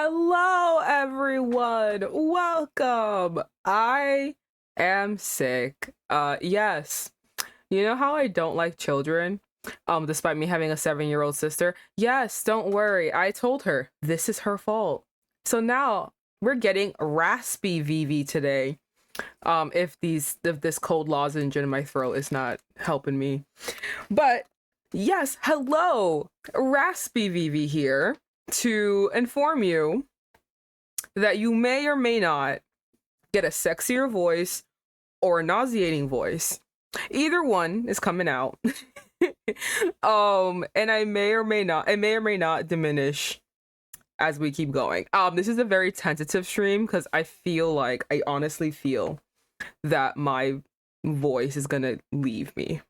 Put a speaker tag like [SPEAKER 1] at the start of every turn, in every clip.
[SPEAKER 1] Hello, everyone. Welcome. I am sick. Yes. You know how I don't like children? Despite me having a 7-year-old sister? Yes, don't worry. I told her this is her fault. So now we're getting raspy VV today. If this cold lozenge in my throat is not helping me. But yes, hello, raspy VV here to inform you that you may or may not get a sexier voice or a nauseating voice. Either one is coming out. And it may or may not diminish as we keep going. This is a very tentative stream because I honestly feel that my voice is gonna leave me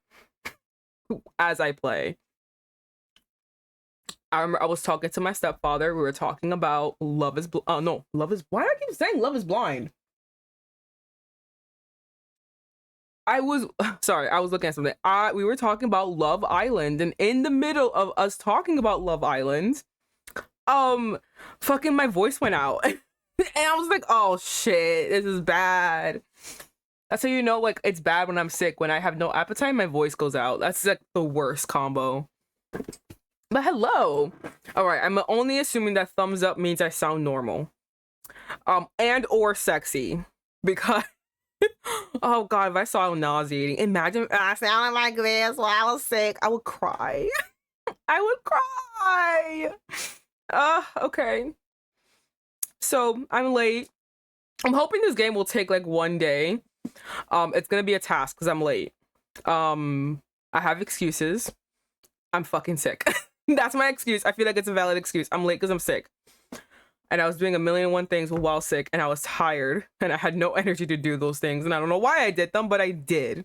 [SPEAKER 1] as I play. I remember I was talking to my stepfather. We were talking about why do I keep saying Love is Blind? I was looking at something. We were talking about Love Island, and in the middle of us talking about Love Island, fucking my voice went out. And I was like, oh shit, this is bad. That's how you know, like, it's bad when I'm sick. When I have no appetite, my voice goes out. That's like the worst combo. But hello. All right, I'm only assuming that thumbs up means I sound normal. And or sexy. Because oh god, if I saw nauseating, imagine I sounded like this while I was sick. I would cry. I would cry. Okay. So I'm late. I'm hoping this game will take like one day. It's gonna be a task because I'm late. I have excuses. I'm fucking sick. That's my excuse. I feel like it's a valid excuse. I'm late because I'm sick. And I was doing 1,000,001 things while sick, and I was tired, and I had no energy to do those things. And I don't know why I did them, but I did.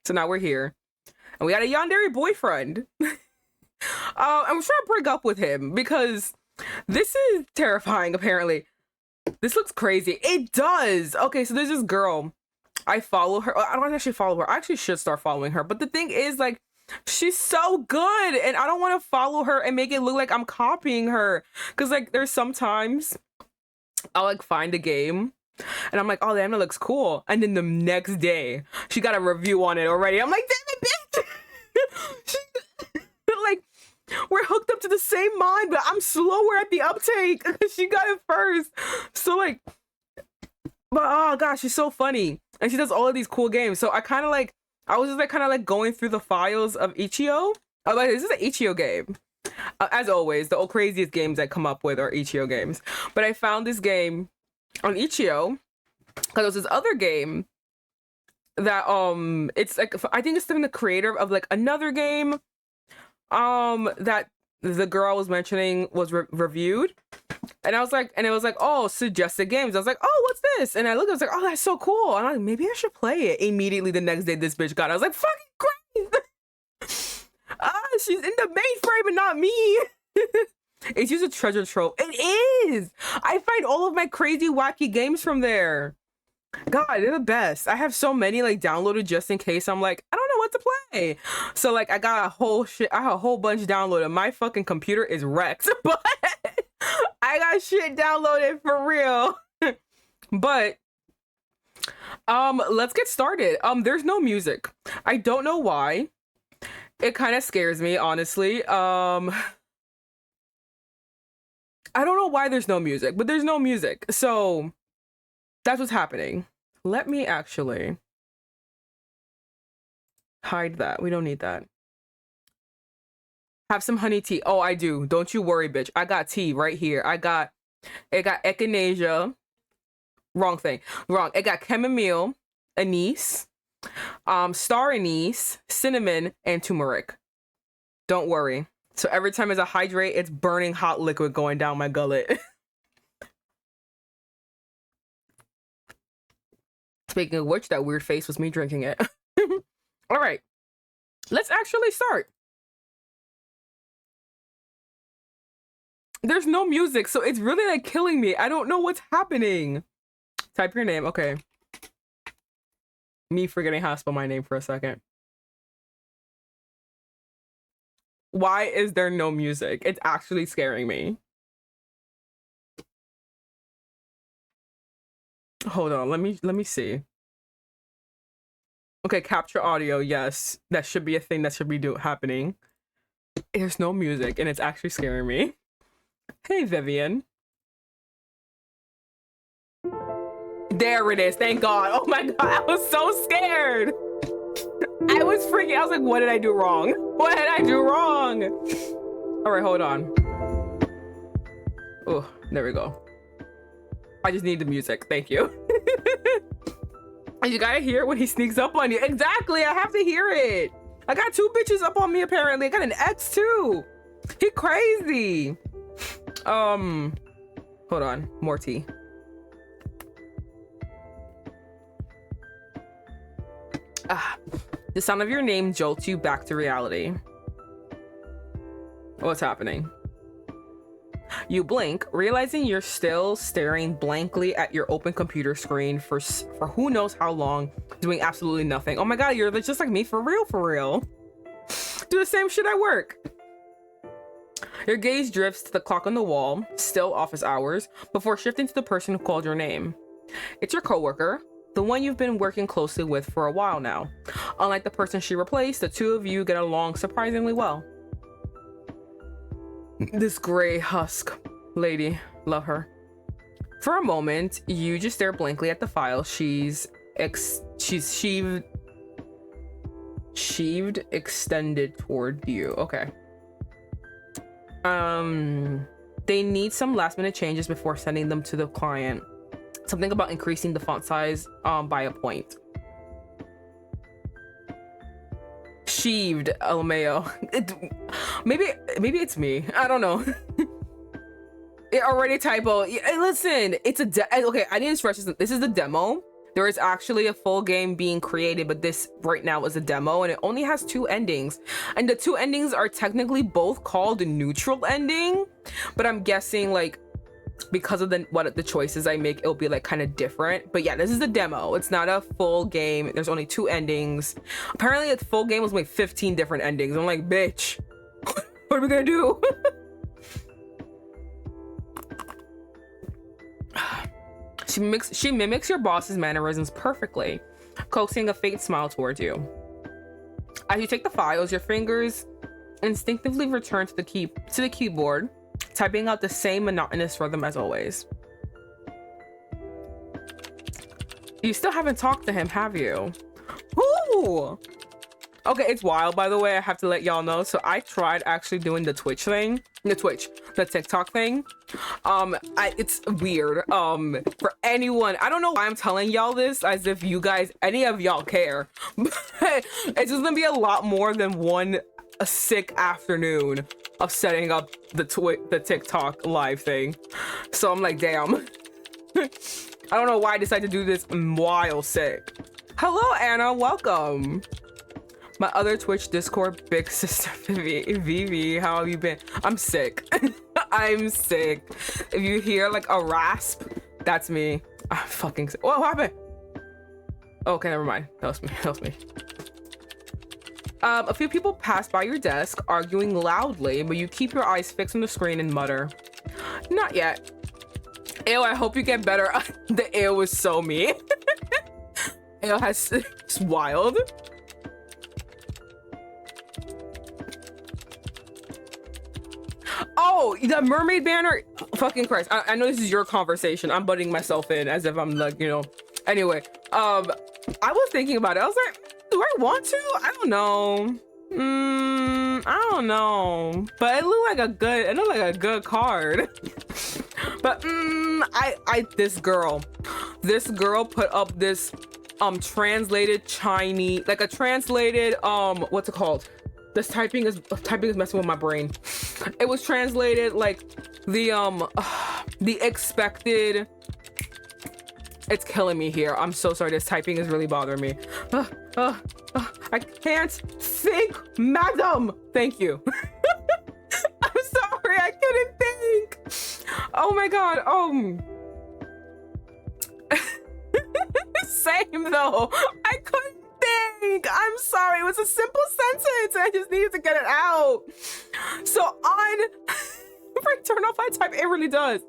[SPEAKER 1] So now we're here. And we got a Yandere boyfriend. I'm trying to break up with him because this is terrifying, apparently. This looks crazy. It does. Okay, so there's this girl. I follow her. I don't actually follow her. I actually should start following her. But the thing is, like, she's so good, and I don't want to follow her and make it look like I'm copying her. Because, like, there's sometimes I'll, like, find a game, and I'm like, oh, damn, that looks cool. And then the next day, she got a review on it already. I'm like, damn it, bitch! Like, we're hooked up to the same mind, but I'm slower at the uptake. She got it first. So, like, but oh gosh, she's so funny. And she does all of these cool games. So I was just like kind of like going through the files of Ichio. I'm like, this is an Ichio game. As always, the craziest games I come up with are Ichio games. But I found this game on Ichio because there's this other game that it's like, I think it's the creator of like another game that the girl was mentioning was reviewed. And I was like, and it was like, oh, suggested games. I was like, oh, what's this? And I looked, I was like, oh, that's so cool. And I'm like, maybe I should play it. Immediately the next day, this bitch got it. I was like, fucking great. She's in the mainframe and not me. It's just a treasure trove. It is. I find all of my crazy, wacky games from there. God, they're the best. I have so many like downloaded just in case I'm like, I don't know what to play. So like I got a whole bunch downloaded. My fucking computer is wrecked, but I got shit downloaded for real. But let's get started. There's no music. I don't know why. It kind of scares me, honestly. I don't know why there's no music, but there's no music. So that's what's happening. Let me actually hide that. We don't need that. Have some honey tea. Oh, I do. Don't you worry, bitch. I got tea right here. It got echinacea. Wrong thing. Wrong. It got chamomile, anise, star anise, cinnamon, and turmeric. Don't worry. So every time as I hydrate, it's burning hot liquid going down my gullet. Speaking of which, that weird face was me drinking it. All right. Let's actually start. There's no music, so it's really like killing me. I don't know what's happening. Type your name. Okay. Me forgetting how to spell my name for a second. Why is there no music? It's actually scaring me. Hold on, let me see. Okay, capture audio. Yes, that should be a thing that should be happening. There's no music, and it's actually scaring me. Hey, Vivian. There it is. Thank God. Oh my God, I was so scared. I was freaking. I was like, what did I do wrong? What did I do wrong? All right, hold on. Oh, there we go. I just need the music. Thank you. You gotta hear it when he sneaks up on you. Exactly. I have to hear it. I got 2 bitches up on me apparently. I got an ex too. He crazy. Hold on. More tea. The sound of your name jolts you back to reality. What's happening? You blink, realizing you're still staring blankly at your open computer screen for who knows how long, doing absolutely nothing. Oh my God, you're just like me, for real, for real. Do the same shit at work. Your gaze drifts to the clock on the wall, still office hours, before shifting to the person who called your name. It's your coworker, the one you've been working closely with for a while now. Unlike the person she replaced, the two of you get along surprisingly well. This gray husk lady, love her. For a moment, you just stare blankly at the file. She's sheaved extended toward you. Okay. They need some last minute changes before sending them to the client. Something about increasing the font size by a point. Sheaved, LMAO. Maybe it's me. I don't know. It already typo. Listen, it's okay. I didn't stress this. This is the demo. There is actually a full game being created, but this right now is a demo, and it only has 2 endings. And the 2 endings are technically both called neutral ending, but I'm guessing like because of the choices I make, it'll be like kind of different. But yeah, this is the demo. It's not a full game. There's only 2 endings. Apparently, the full game was like 15 different endings. I'm like, bitch, what are we gonna do? She mimics your boss's mannerisms perfectly, coaxing a faint smile towards you. As you take the files, your fingers instinctively return to the keyboard, typing out the same monotonous rhythm as always. You still haven't talked to him, have you? Ooh! Okay, it's wild, by the way. I have to let y'all know. So I tried actually doing the the TikTok thing. It's weird. For anyone, I don't know why I'm telling y'all this as if any of y'all care, but it's just gonna be a lot more than a sick afternoon of setting up the TikTok live thing. So I'm like, damn. I don't know why I decided to do this while sick. Hello, Anna. Welcome. My other Twitch Discord big sister Vivi, how have you been? I'm sick. I'm sick. If you hear like a rasp, that's me. I'm fucking sick. What happened? Okay, never mind. That was me. A few people pass by your desk, arguing loudly, but you keep your eyes fixed on the screen and mutter, "Not yet." Ew, I hope you get better. The ew was so me. Ew, it's wild. Oh, the mermaid banner. Fucking Christ. I know this is your conversation. I'm butting myself in as if I'm like, Anyway, I was thinking about it. I was like, do I want to? I don't know. I don't know. But it looked like a good card. But this girl put up this translated Chinese, like a translated what's it called? This typing is messing with my brain. It was translated like the expected. It's killing me here. I'm so sorry. This typing is really bothering me. I can't think, madam. Thank you. I'm sorry. I couldn't think. Oh my God. Same though. I couldn't think. I'm sorry. It was a simple sentence. I just needed to get it out. So turn off I type, it really does.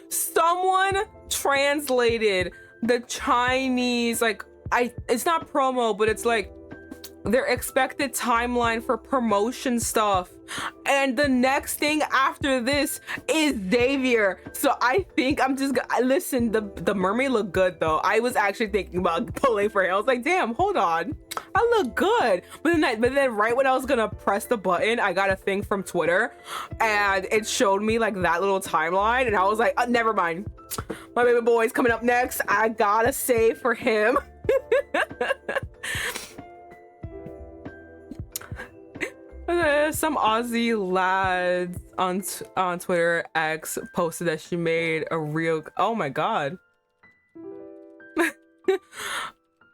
[SPEAKER 1] Someone translated the Chinese, like, it's not promo, but it's like their expected timeline for promotion stuff, and the next thing after this is Xavier. So I think I'm just listen, the mermaid looked good though. I was actually thinking about pulling for him. I was like, damn, hold on, I look good. But then right when I was gonna press the button, I got a thing from Twitter and it showed me like that little timeline, and I was like, never mind, my baby boy's coming up next, I gotta save for him. Some Aussie lads on Twitter X posted that she made a real, oh my god.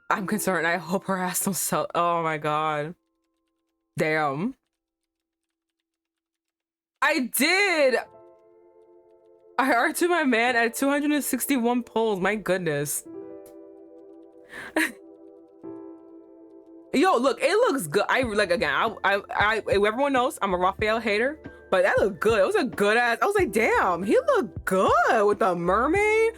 [SPEAKER 1] I'm concerned. I hope her ass don't sell. Oh my god. Damn. I did. I R2 my man at 261 polls. My goodness. Yo, look, it looks good. I like, again, I everyone knows I'm a Raphael hater, but that looked good. It was a good ass. I was like, damn, he looked good with the mermaid.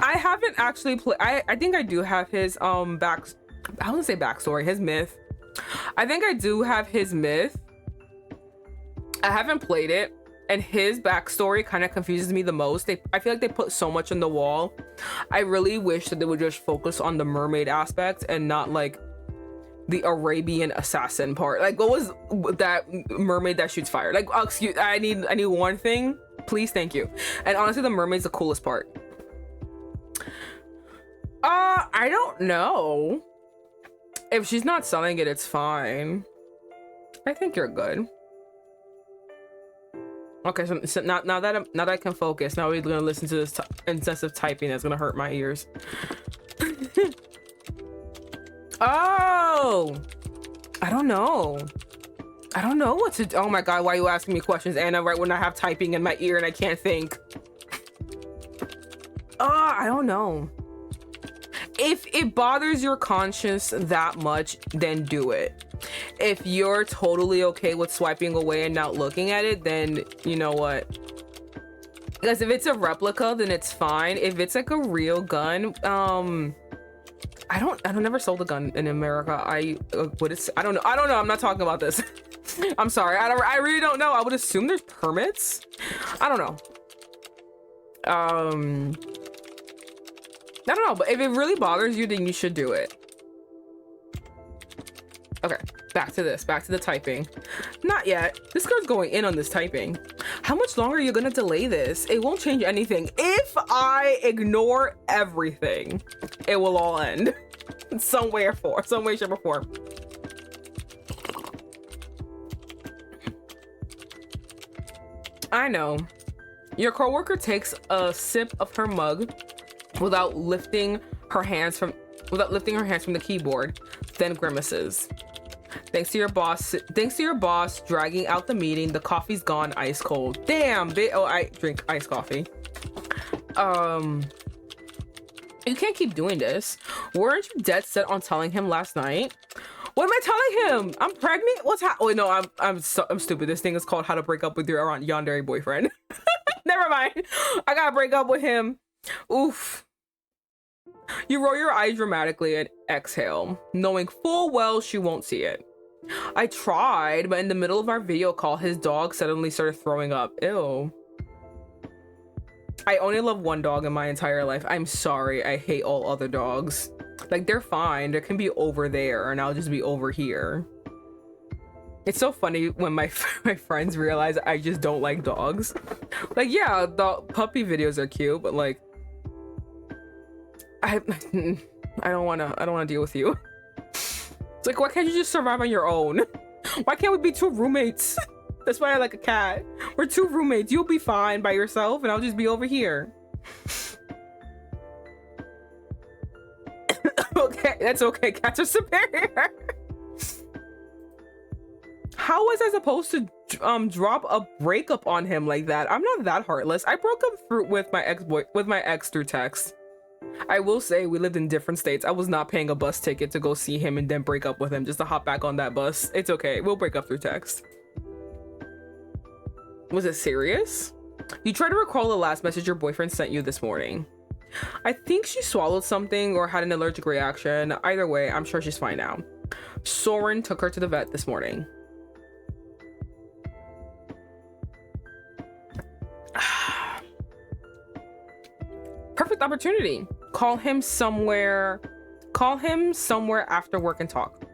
[SPEAKER 1] I haven't actually played. I think I do have his I wouldn't say backstory, his myth. I think I do have his myth. I haven't played it, and his backstory kind of confuses me the most. I feel like they put so much on the wall. I really wish that they would just focus on the mermaid aspect and not like the Arabian assassin part. Like, what was that mermaid that shoots fire? Like, oh, excuse, I need one thing, please, thank you. And honestly, the mermaid's the coolest part. I don't know. If she's not selling it, it's fine. I think you're good. Okay, so now that I can focus, now we're gonna listen to this incessant typing that's gonna hurt my ears. Oh, I don't know what to do. Oh my god, why are you asking me questions, Anna, right when I have typing in my ear and I can't think? I don't know. If it bothers your conscience that much, then do it. If you're totally okay with swiping away and not looking at it, then you know what? Because if it's a replica, then it's fine. If it's like a real gun, I don't never sold a gun in America. I don't know. I'm not talking about this. I'm sorry. I really don't know. I would assume there's permits. I don't know. I don't know, but if it really bothers you, then you should do it. Okay, back to the typing. Not yet. This girl's going in on this typing. How much longer are you gonna delay this? It won't change anything. If I ignore everything, it will all end. Some way, shape, or form. I know. Your coworker takes a sip of her mug without lifting her hands from the keyboard, then grimaces. Thanks to your boss dragging out the meeting, the coffee's gone ice cold. Damn, oh, I drink iced coffee. You can't keep doing this. Weren't you dead set on telling him last night? What am I telling him? I'm pregnant? What's wait, no, I'm stupid. This thing is called How to Break Up with Your Yandere Boyfriend. Never mind. I gotta break up with him. Oof. You roll your eyes dramatically and exhale, knowing full well she won't see it. I tried, but in the middle of our video call, his dog suddenly started throwing up. Ew. I only love one dog in my entire life. I'm sorry, I hate all other dogs. Like, they're fine. They can be over there and I'll just be over here. It's so funny when my friends realize I just don't like dogs. Like, yeah, the puppy videos are cute, but like, I don't wanna deal with you. It's like, why can't you just survive on your own? Why can't we be two roommates? That's why I like a cat. We're two roommates. You'll be fine by yourself and I'll just be over here. Okay, that's okay. Cats are superior. How was I supposed to drop a breakup on him like that? I'm not that heartless. I broke up with my ex through text. I will say we lived in different states. I was not paying a bus ticket to go see him and then break up with him just to hop back on that bus. It's okay. We'll break up through text. Was it serious? You try to recall the last message your boyfriend sent you this morning. I think she swallowed something or had an allergic reaction. Either way, I'm sure she's fine now. Soren took her to the vet this morning. Perfect opportunity. Call him somewhere after work and talk.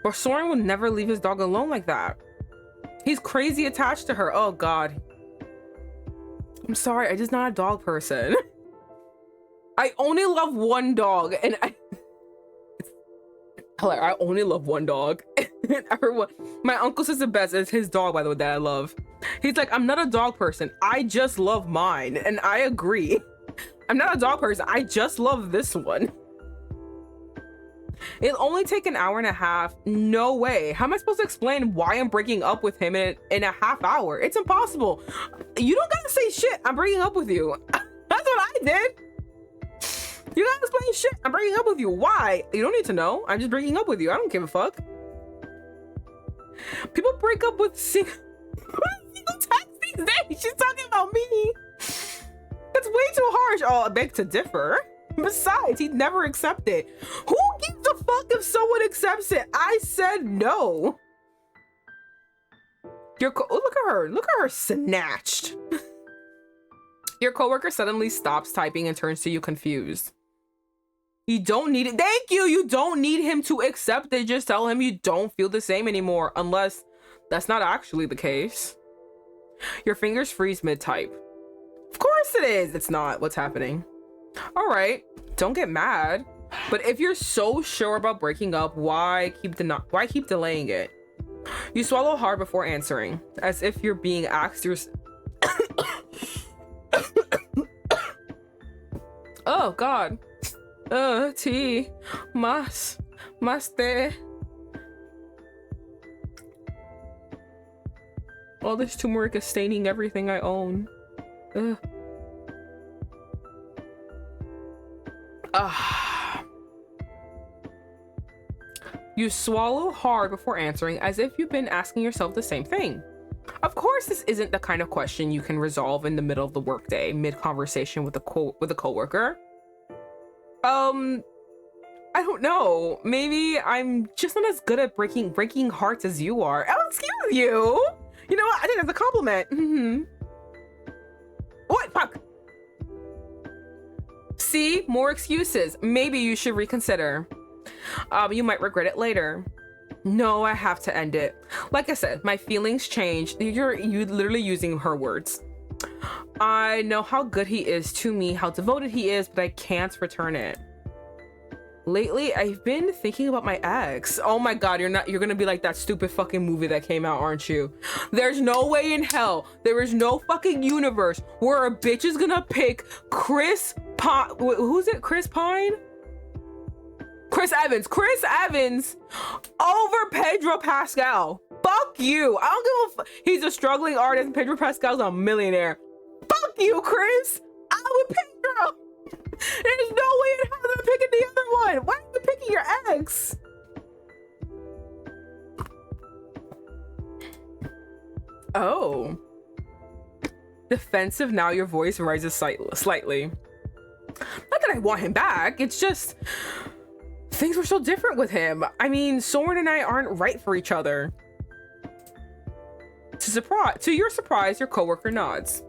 [SPEAKER 1] Or Soren would never leave his dog alone like that. He's crazy attached to her. Oh God. I'm sorry, I'm just not a dog person. I only love one dog, and I only love one dog. My uncle says the best. It's his dog, by the way, that I love. He's like, I'm not a dog person. I just love mine, and I agree. I'm not a dog person. I just love this one. It'll only take an hour and a half. No way. How am I supposed to explain why I'm breaking up with him in a half hour? It's impossible. You don't gotta say shit. I'm breaking up with you. That's what I did. You gotta explain shit. I'm breaking up with you. Why? You don't need to know. I'm just breaking up with you. I don't give a fuck. People break up with single text these days. She's talking about me. That's way too harsh. Oh, I beg to differ. Besides, he'd never accept it. Who gives a fuck if someone accepts it? I said no. Look at her snatched. Your coworker suddenly stops typing and turns to you confused. You don't need it. Thank you. You don't need him to accept it. Just tell him you don't feel the same anymore, unless that's not actually the case. Your fingers freeze mid-type. Of course it is. It's not. What's happening? All right, don't get mad. But if you're so sure about breaking up, why keep delaying it? You swallow hard before answering, as if you're being asked your... Oh God. Tea. Mas te. All this turmeric is staining everything I own. Ugh. You swallow hard before answering, as if you've been asking yourself the same thing. Of course, this isn't the kind of question you can resolve in the middle of the workday, mid-conversation with a coworker. I don't know. Maybe I'm just not as good at breaking hearts as you are. Oh, excuse you. You know what? I think that's a compliment. What? Fuck. See, more excuses. Maybe you should reconsider. You might regret it later. No, I have to end it. Like I said, my feelings changed. You're literally using her words. I know how good he is to me, how devoted he is, but I can't return it. Lately, I've been thinking about my ex. Oh my God, you're gonna be like that stupid fucking movie that came out, aren't you? There's no way in hell, there is no fucking universe where a bitch is gonna pick Chris Pine. Who's it? Chris Pine? Chris Evans over Pedro Pascal. Fuck you. I don't give a fuck. He's a struggling artist and Pedro Pascal's a millionaire. Fuck you, Chris. I'm with Pedro. There's no way in hell I'm picking the other one. Why are you picking your ex? Oh. Defensive now, your voice rises slightly. Not that I want him back. It's just... things were so different with him. I mean, Soren and I aren't right for each other. To your surprise, your coworker nods.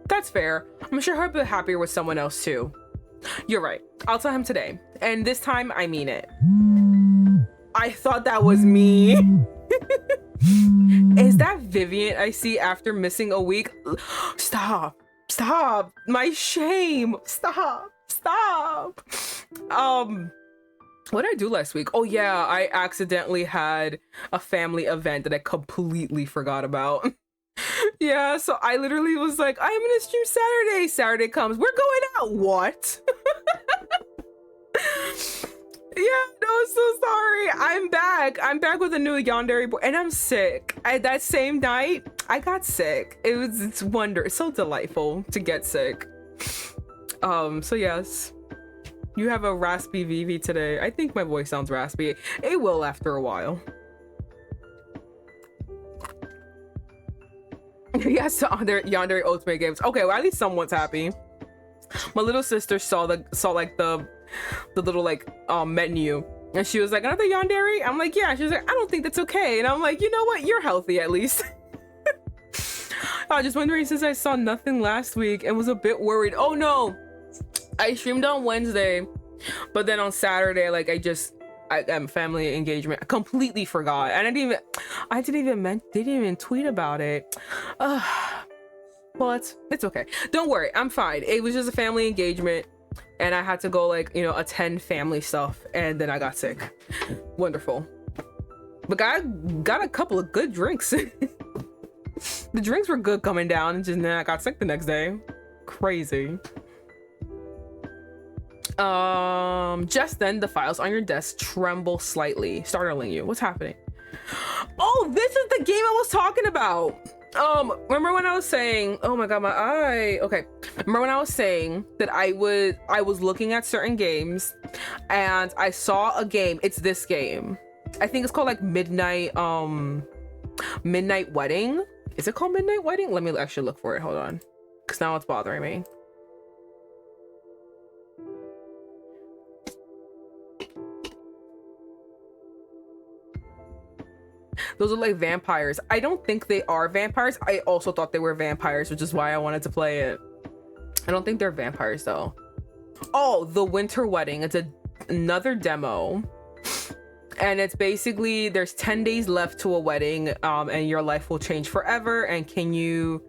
[SPEAKER 1] That's fair. I'm sure he'll be happier with someone else too. You're right. I'll tell him today. And this time, I mean it. I thought that was me. Is that Vivian I see after missing a week? Stop. Stop. My shame. Stop. Stop. What did I do last week? Oh yeah, I accidentally had a family event that I completely forgot about. Yeah, so I literally was like, I'm gonna stream Saturday. Saturday comes, we're going out. What? Yeah, no, so sorry. I'm back with a new Yandere boy, and I'm sick. That same night, I got sick. It's so delightful to get sick. So yes. You have a raspy Vivi today. I think my voice sounds raspy. It will after a while. Yes, to other Yandere Ultimate games. Okay, well, at least someone's happy. My little sister saw like the little like menu, and she was like, "Another Yandere?" I'm like, "Yeah." She was like, "I don't think that's okay," and I'm like, "You know what? You're healthy at least." I was just wondering, since I saw nothing last week and was a bit worried. Oh no, I streamed on Wednesday, but then on Saturday, like I family engagement. I completely forgot. I didn't even tweet about it. Well, it's okay. Don't worry, I'm fine. It was just a family engagement, and I had to go like, you know, attend family stuff, and then I got sick. Wonderful. But I got a couple of good drinks. The drinks were good coming down, and then I got sick the next day. Crazy. Just then the files on your desk tremble slightly, startling you. What's happening? Oh, this is the game I was talking about. Remember when I was saying, oh my god, my eye. Okay, remember when I was saying that I was looking at certain games and I saw a game. It's this game. I think it's called like Midnight Wedding. Is it called Midnight Wedding? Let me actually look for it. Hold on, because now it's bothering me. Those are like vampires. I don't think they are vampires. I also thought they were vampires, which is why I wanted to play it. I don't think they're vampires though. Oh, The Winter Wedding. It's another demo. And it's basically, there's 10 days left to a wedding, and your life will change forever. And your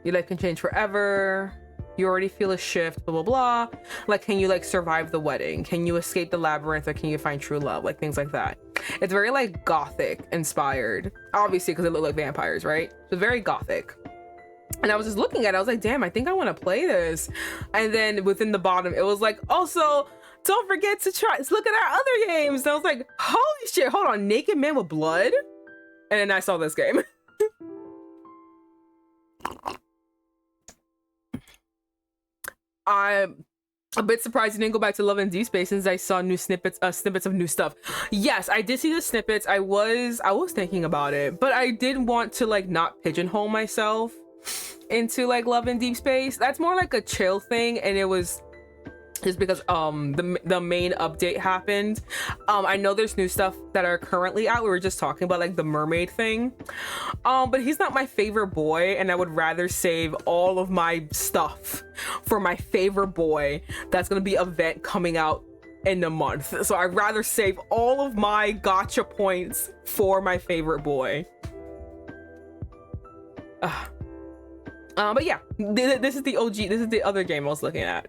[SPEAKER 1] life can change forever. You already feel a shift, blah, blah, blah. Like, can you like survive the wedding? Can you escape the labyrinth, or can you find true love? Like things like that. It's very like gothic inspired, obviously, because they look like vampires, right? So very gothic. And I was just looking at it, I was like, damn, I think I want to play this. And then within the bottom, it was like, also, don't forget to look at our other games. And I was like, holy shit, hold on, Naked Man with Blood? And then I saw this game. I'm a bit surprised you didn't go back to Love and Deep Space, since I saw new snippets of new stuff. Yes, I did see the snippets. I was thinking about it, but I did want to like not pigeonhole myself into like Love and Deep Space. That's more like a chill thing, and it was just because the main update happened. I know there's new stuff that are currently out. We were just talking about like the mermaid thing, but he's not my favorite boy, and I would rather save all of my stuff for my favorite boy. That's gonna be an event coming out in a month, so I'd rather save all of my gotcha points for my favorite boy. But yeah, this is the OG. This is the other game I was looking at.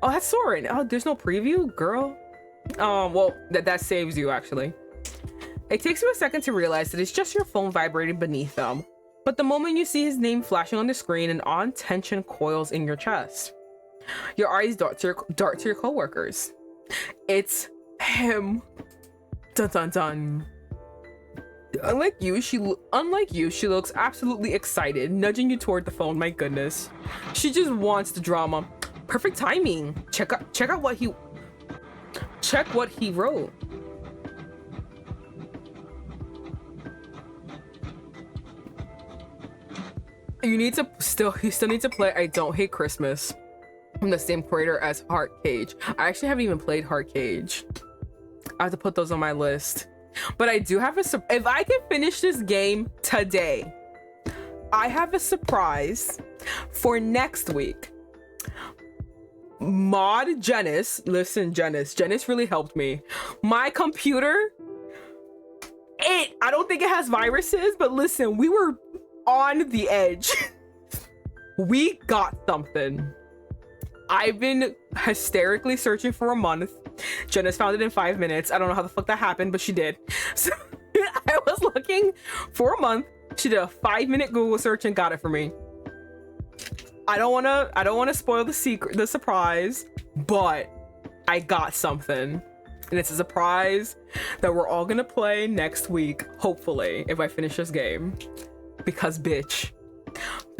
[SPEAKER 1] Oh, that's Soren. Oh, there's no preview, girl. Well, that saves you, actually. It takes you a second to realize that it's just your phone vibrating beneath them. But the moment you see his name flashing on the screen, an odd tension coils in your chest. Your eyes dart to your coworkers. It's him. Dun dun dun. Unlike you, she looks absolutely excited, nudging you toward the phone. My goodness. She just wants the drama. Perfect timing. Check out what he wrote. You still need to play I Don't Hate Christmas from the same creator as Heart Cage. I actually haven't even played Heart Cage. I have to put those on my list. But I do have if I can finish this game today, I have a surprise for next week. Mod Janice, listen, Janice really helped me. My computer, I don't think it has viruses, but listen, we were on the edge. We got something. I've been hysterically searching for a month. Janice found it in 5 minutes. I don't know how the fuck that happened, but she did. So I was looking for a month. She did a 5-minute Google search and got it for me. I don't want to spoil the surprise, but I got something, and it's a surprise that we're all gonna play next week, hopefully, if I finish this game. Because bitch,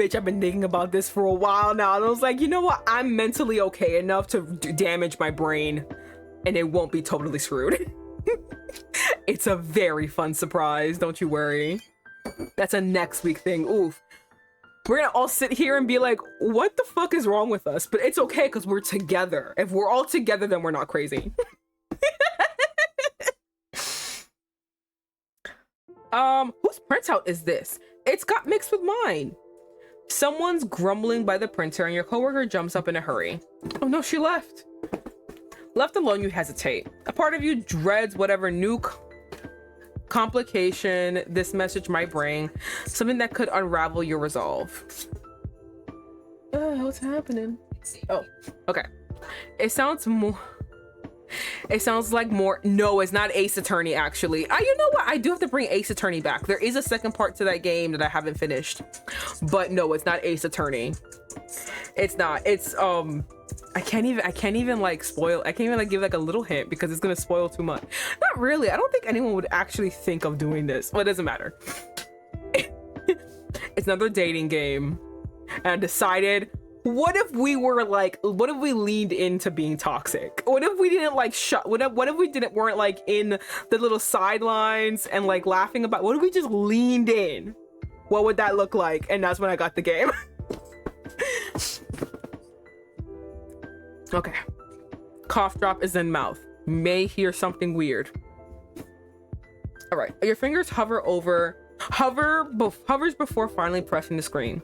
[SPEAKER 1] I've been thinking about this for a while now, and I was like, you know what? I'm mentally okay enough to damage my brain, and it won't be totally screwed. It's a very fun surprise, don't you worry. That's a next week thing. Oof. we're gonna all sit here and be like, what the fuck is wrong with us? But it's okay because we're together. If we're all together, then we're not crazy. Whose printout is this? It's got mixed with mine. Someone's grumbling by the printer and your coworker jumps up in a hurry. Oh no, she left. Left alone, you hesitate. A part of you dreads whatever new complication this message might bring, something that could unravel your resolve. What's happening? Oh, okay. It sounds like more. No, it's not Ace Attorney, actually. You know what? I do have to bring Ace Attorney back. There is a second part to that game that I haven't finished, but no, it's not Ace Attorney. It's not. It's I can't even like spoil. I can't even like give like a little hint because it's gonna spoil too much. Not really. I don't think anyone would actually think of doing this. Well, it doesn't matter. It's another dating game, and I decided, what if we leaned into being toxic? What if we didn't like what if we weren't like in the little sidelines and like laughing about, what if we just leaned in? What would that look like? And that's when I got the game. Okay. Cough drop is in mouth. May hear something weird. All right. Your fingers hovers before finally pressing the screen.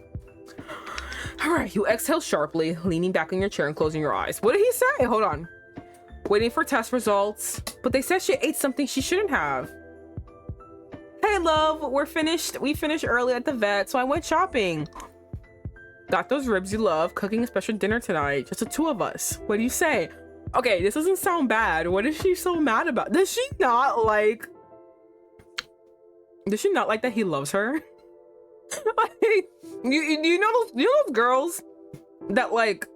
[SPEAKER 1] All right. You exhale sharply, leaning back in your chair and closing your eyes. What did he say? Hold on. Waiting for test results, but they said she ate something she shouldn't have. Hey, love. We finished early at the vet, so I went shopping. Got those ribs you love, cooking a special dinner tonight. Just the two of us. What do you say? Okay, this doesn't sound bad. What is she so mad about? Does she not like that he loves her? Like, you know those girls that like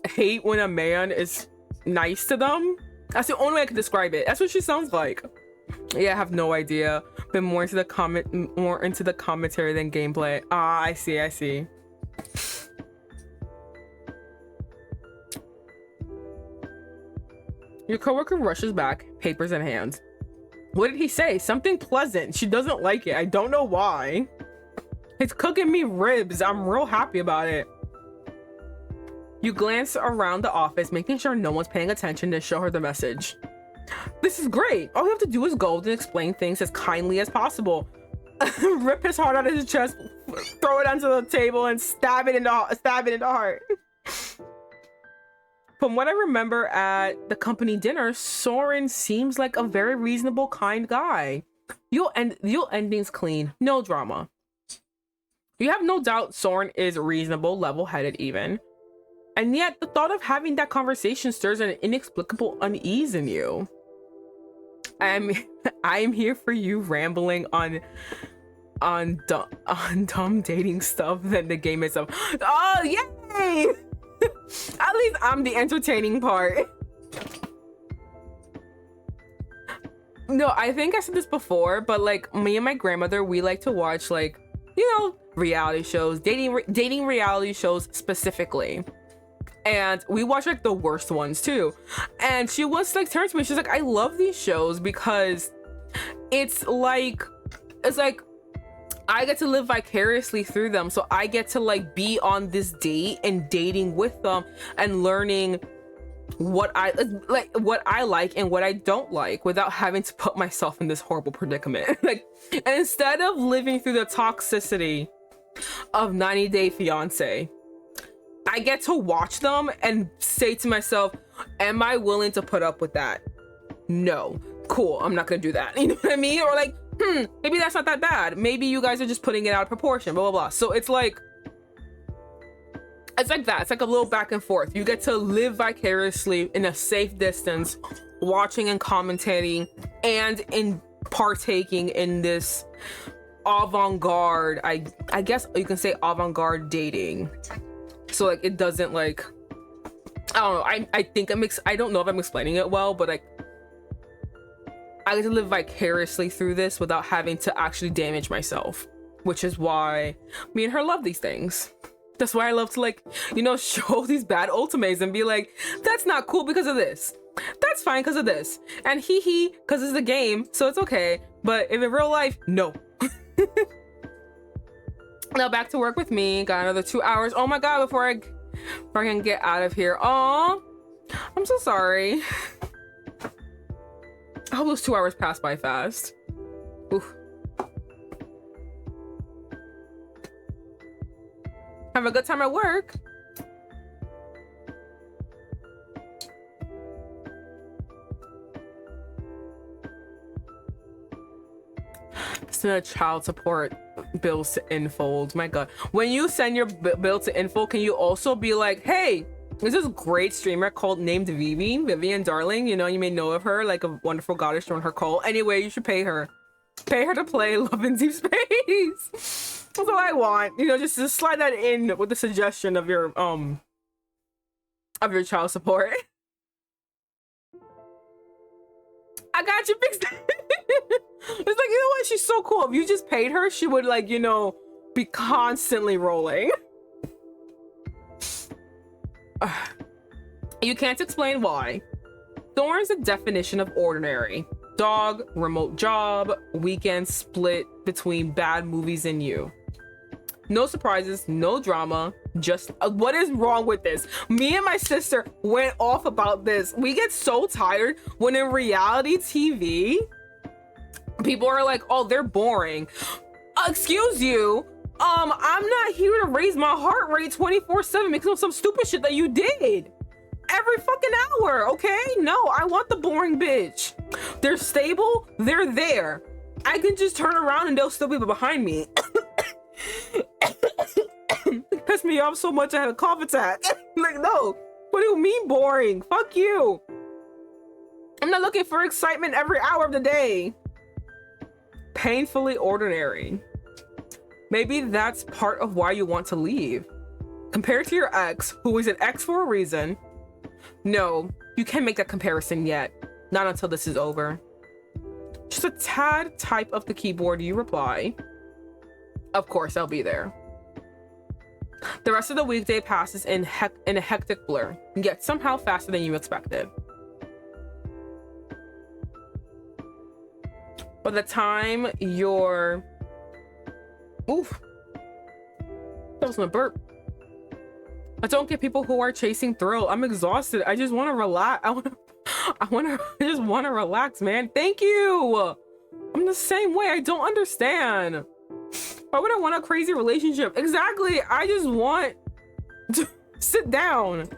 [SPEAKER 1] hate when a man is nice to them? That's the only way I can describe it. That's what she sounds like. Yeah, I have no idea. Been more into the commentary than gameplay. Ah, I see. Your coworker rushes back, papers in hand. What did he say? Something pleasant. She doesn't like it. I don't know why. It's cooking me ribs. I'm real happy about it. You glance around the office, making sure no one's paying attention, to show her the message. This is great. All you have to do is go and explain things as kindly as possible. Rip his heart out of his chest, throw it onto the table, and stab it into heart. From what I remember at the company dinner, Soren seems like a very reasonable, kind guy. You'll endings clean, no drama. You have no doubt Soren is reasonable, level-headed even. And yet the thought of having that conversation stirs an inexplicable unease in you. I'm here for you rambling on dumb dating stuff than the game itself. Oh, yay! At least I'm the entertaining part. No, I think I said this before, but like me and my grandmother, we like to watch like, you know, reality shows, dating reality shows specifically. And we watch like the worst ones too. And she was like, turned to me, she's like, I love these shows because it's like I get to live vicariously through them. So I get to like be on this date and dating with them and learning what I like and what I don't like without having to put myself in this horrible predicament. Like, and instead of living through the toxicity of 90 Day Fiance, I get to watch them and say to myself, am I willing to put up with that? No. Cool, I'm not gonna do that. You know what I mean? Or like, maybe that's not that bad. Maybe you guys are just putting it out of proportion, blah, blah, blah. So it's like that. It's like a little back and forth. You get to live vicariously in a safe distance, watching and commentating and in partaking in this avant-garde, I guess you can say avant-garde dating. So like it doesn't like, I don't know, I think I don't know if I'm explaining it well, but like I get to live vicariously through this without having to actually damage myself, which is why me and her love these things. That's why I love to like, you know, show these bad ultimates and be like, that's not cool because of this. That's fine because of this. And hee because it's a game, so it's okay. But if in real life, no. Now back to work with me. Got another 2 hours. Oh my god, before I can get out of here. Oh, I'm so sorry. I hope those 2 hours pass by fast. Oof. Have a good time at work. Send a child support bills to Infold. My god, when you send your bill to Infold, can you also be like, hey, there's this great streamer called named Vivian Darling, you know, you may know of her, like a wonderful goddess during her call. Anyway, you should pay her to play Love in Deep Space. That's all I want, you know, just to slide that in with the suggestion of your child support. I got you fixed. It's like, you know what, she's so cool. If you just paid her, she would, like, you know, be constantly rolling. You can't explain why. Thorn is a definition of ordinary. Dog, remote job, weekend split between bad movies and you. No surprises, no drama, just what is wrong with this? Me and my sister went off about this. We get so tired when in reality TV, people are like, oh, they're boring. Excuse you. I'm not here to raise my heart rate 24/7 because of some stupid shit that you did every fucking hour. Okay, no, I want the boring bitch. They're stable, they're there. I can just turn around and they'll still be behind me. It pissed me off so much I had a cough attack. Like, no, what do you mean boring? Fuck you. I'm not looking for excitement every hour of the day. Painfully ordinary. Maybe that's part of why you want to leave. Compared to your ex, who is an ex for a reason. No, you can't make that comparison yet. Not until this is over. Just a tad type of the keyboard, you reply. Of course, I'll be there. The rest of the weekday passes in a hectic blur, yet somehow faster than you expected. By the time you're... Oof. That was my burp. I don't get people who are chasing thrill. I'm exhausted. I just want to relax. I just want to relax, man. Thank you. I'm the same way. I don't understand. Why would I want a crazy relationship? Exactly. I just want to sit down.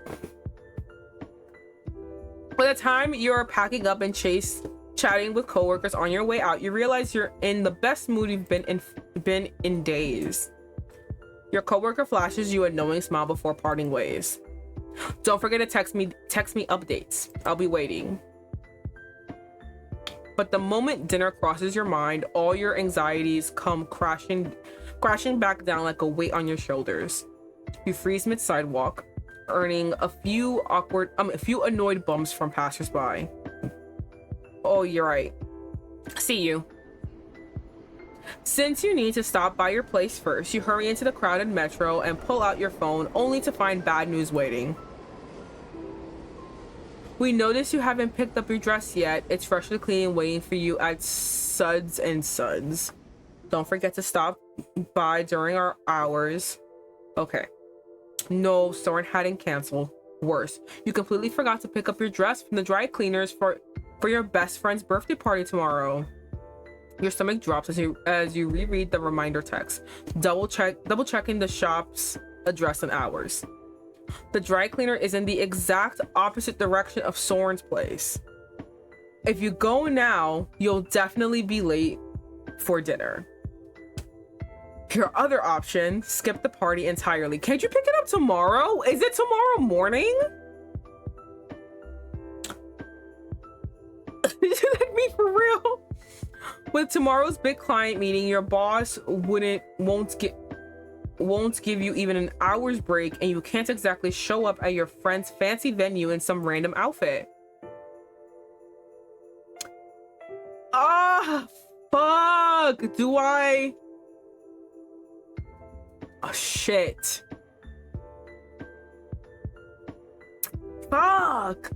[SPEAKER 1] By the time you're packing up and chatting with coworkers on your way out, you realize you're in the best mood you've been in days. Your coworker flashes you a knowing smile before parting ways. Don't forget to text me updates. I'll be waiting. But the moment dinner crosses your mind, all your anxieties come crashing back down like a weight on your shoulders. You freeze mid-sidewalk, earning a few annoyed bumps from passersby. Oh, you're right. See you. Since you need to stop by your place first, you hurry into the crowded metro and pull out your phone only to find bad news waiting. We notice you haven't picked up your dress yet. It's freshly clean waiting for you at Suds and Suds. Don't forget to stop by during our hours. Okay. No, Soren hadn't canceled. Worse, you completely forgot to pick up your dress from the dry cleaners for your best friend's birthday party tomorrow. Your stomach drops as you reread the reminder text, double checking the shop's address and hours. The dry cleaner is in the exact opposite direction of Soren's place. If you go now, you'll definitely be late for dinner. Your other option, skip the party entirely. Can't you pick it up tomorrow? Is it tomorrow morning? Like me for real? With tomorrow's big client meeting, your boss won't give you even an hour's break, and you can't exactly show up at your friend's fancy venue in some random outfit. Ah, fuck. Do I? Oh, shit. Fuck.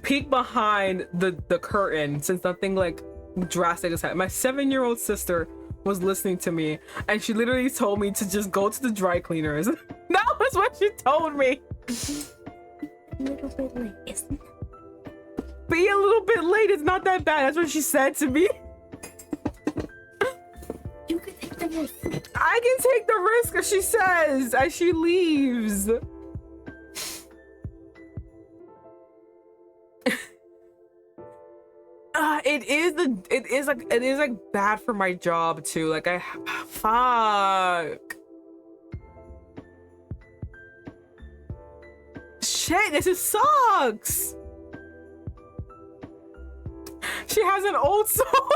[SPEAKER 1] peek behind the curtain since nothing like drastic has happened. My 7-year-old sister was listening to me and she literally told me to just go to the dry cleaners. That was what she told me.
[SPEAKER 2] A little bit late, isn't it?
[SPEAKER 1] Be a little bit late, it's not that bad. That's what she said to me.
[SPEAKER 2] You can take the risk.
[SPEAKER 1] I can take the risk, as she says, as she leaves. It is like bad for my job too. Like fuck. Shit, this sucks. She has an old soul.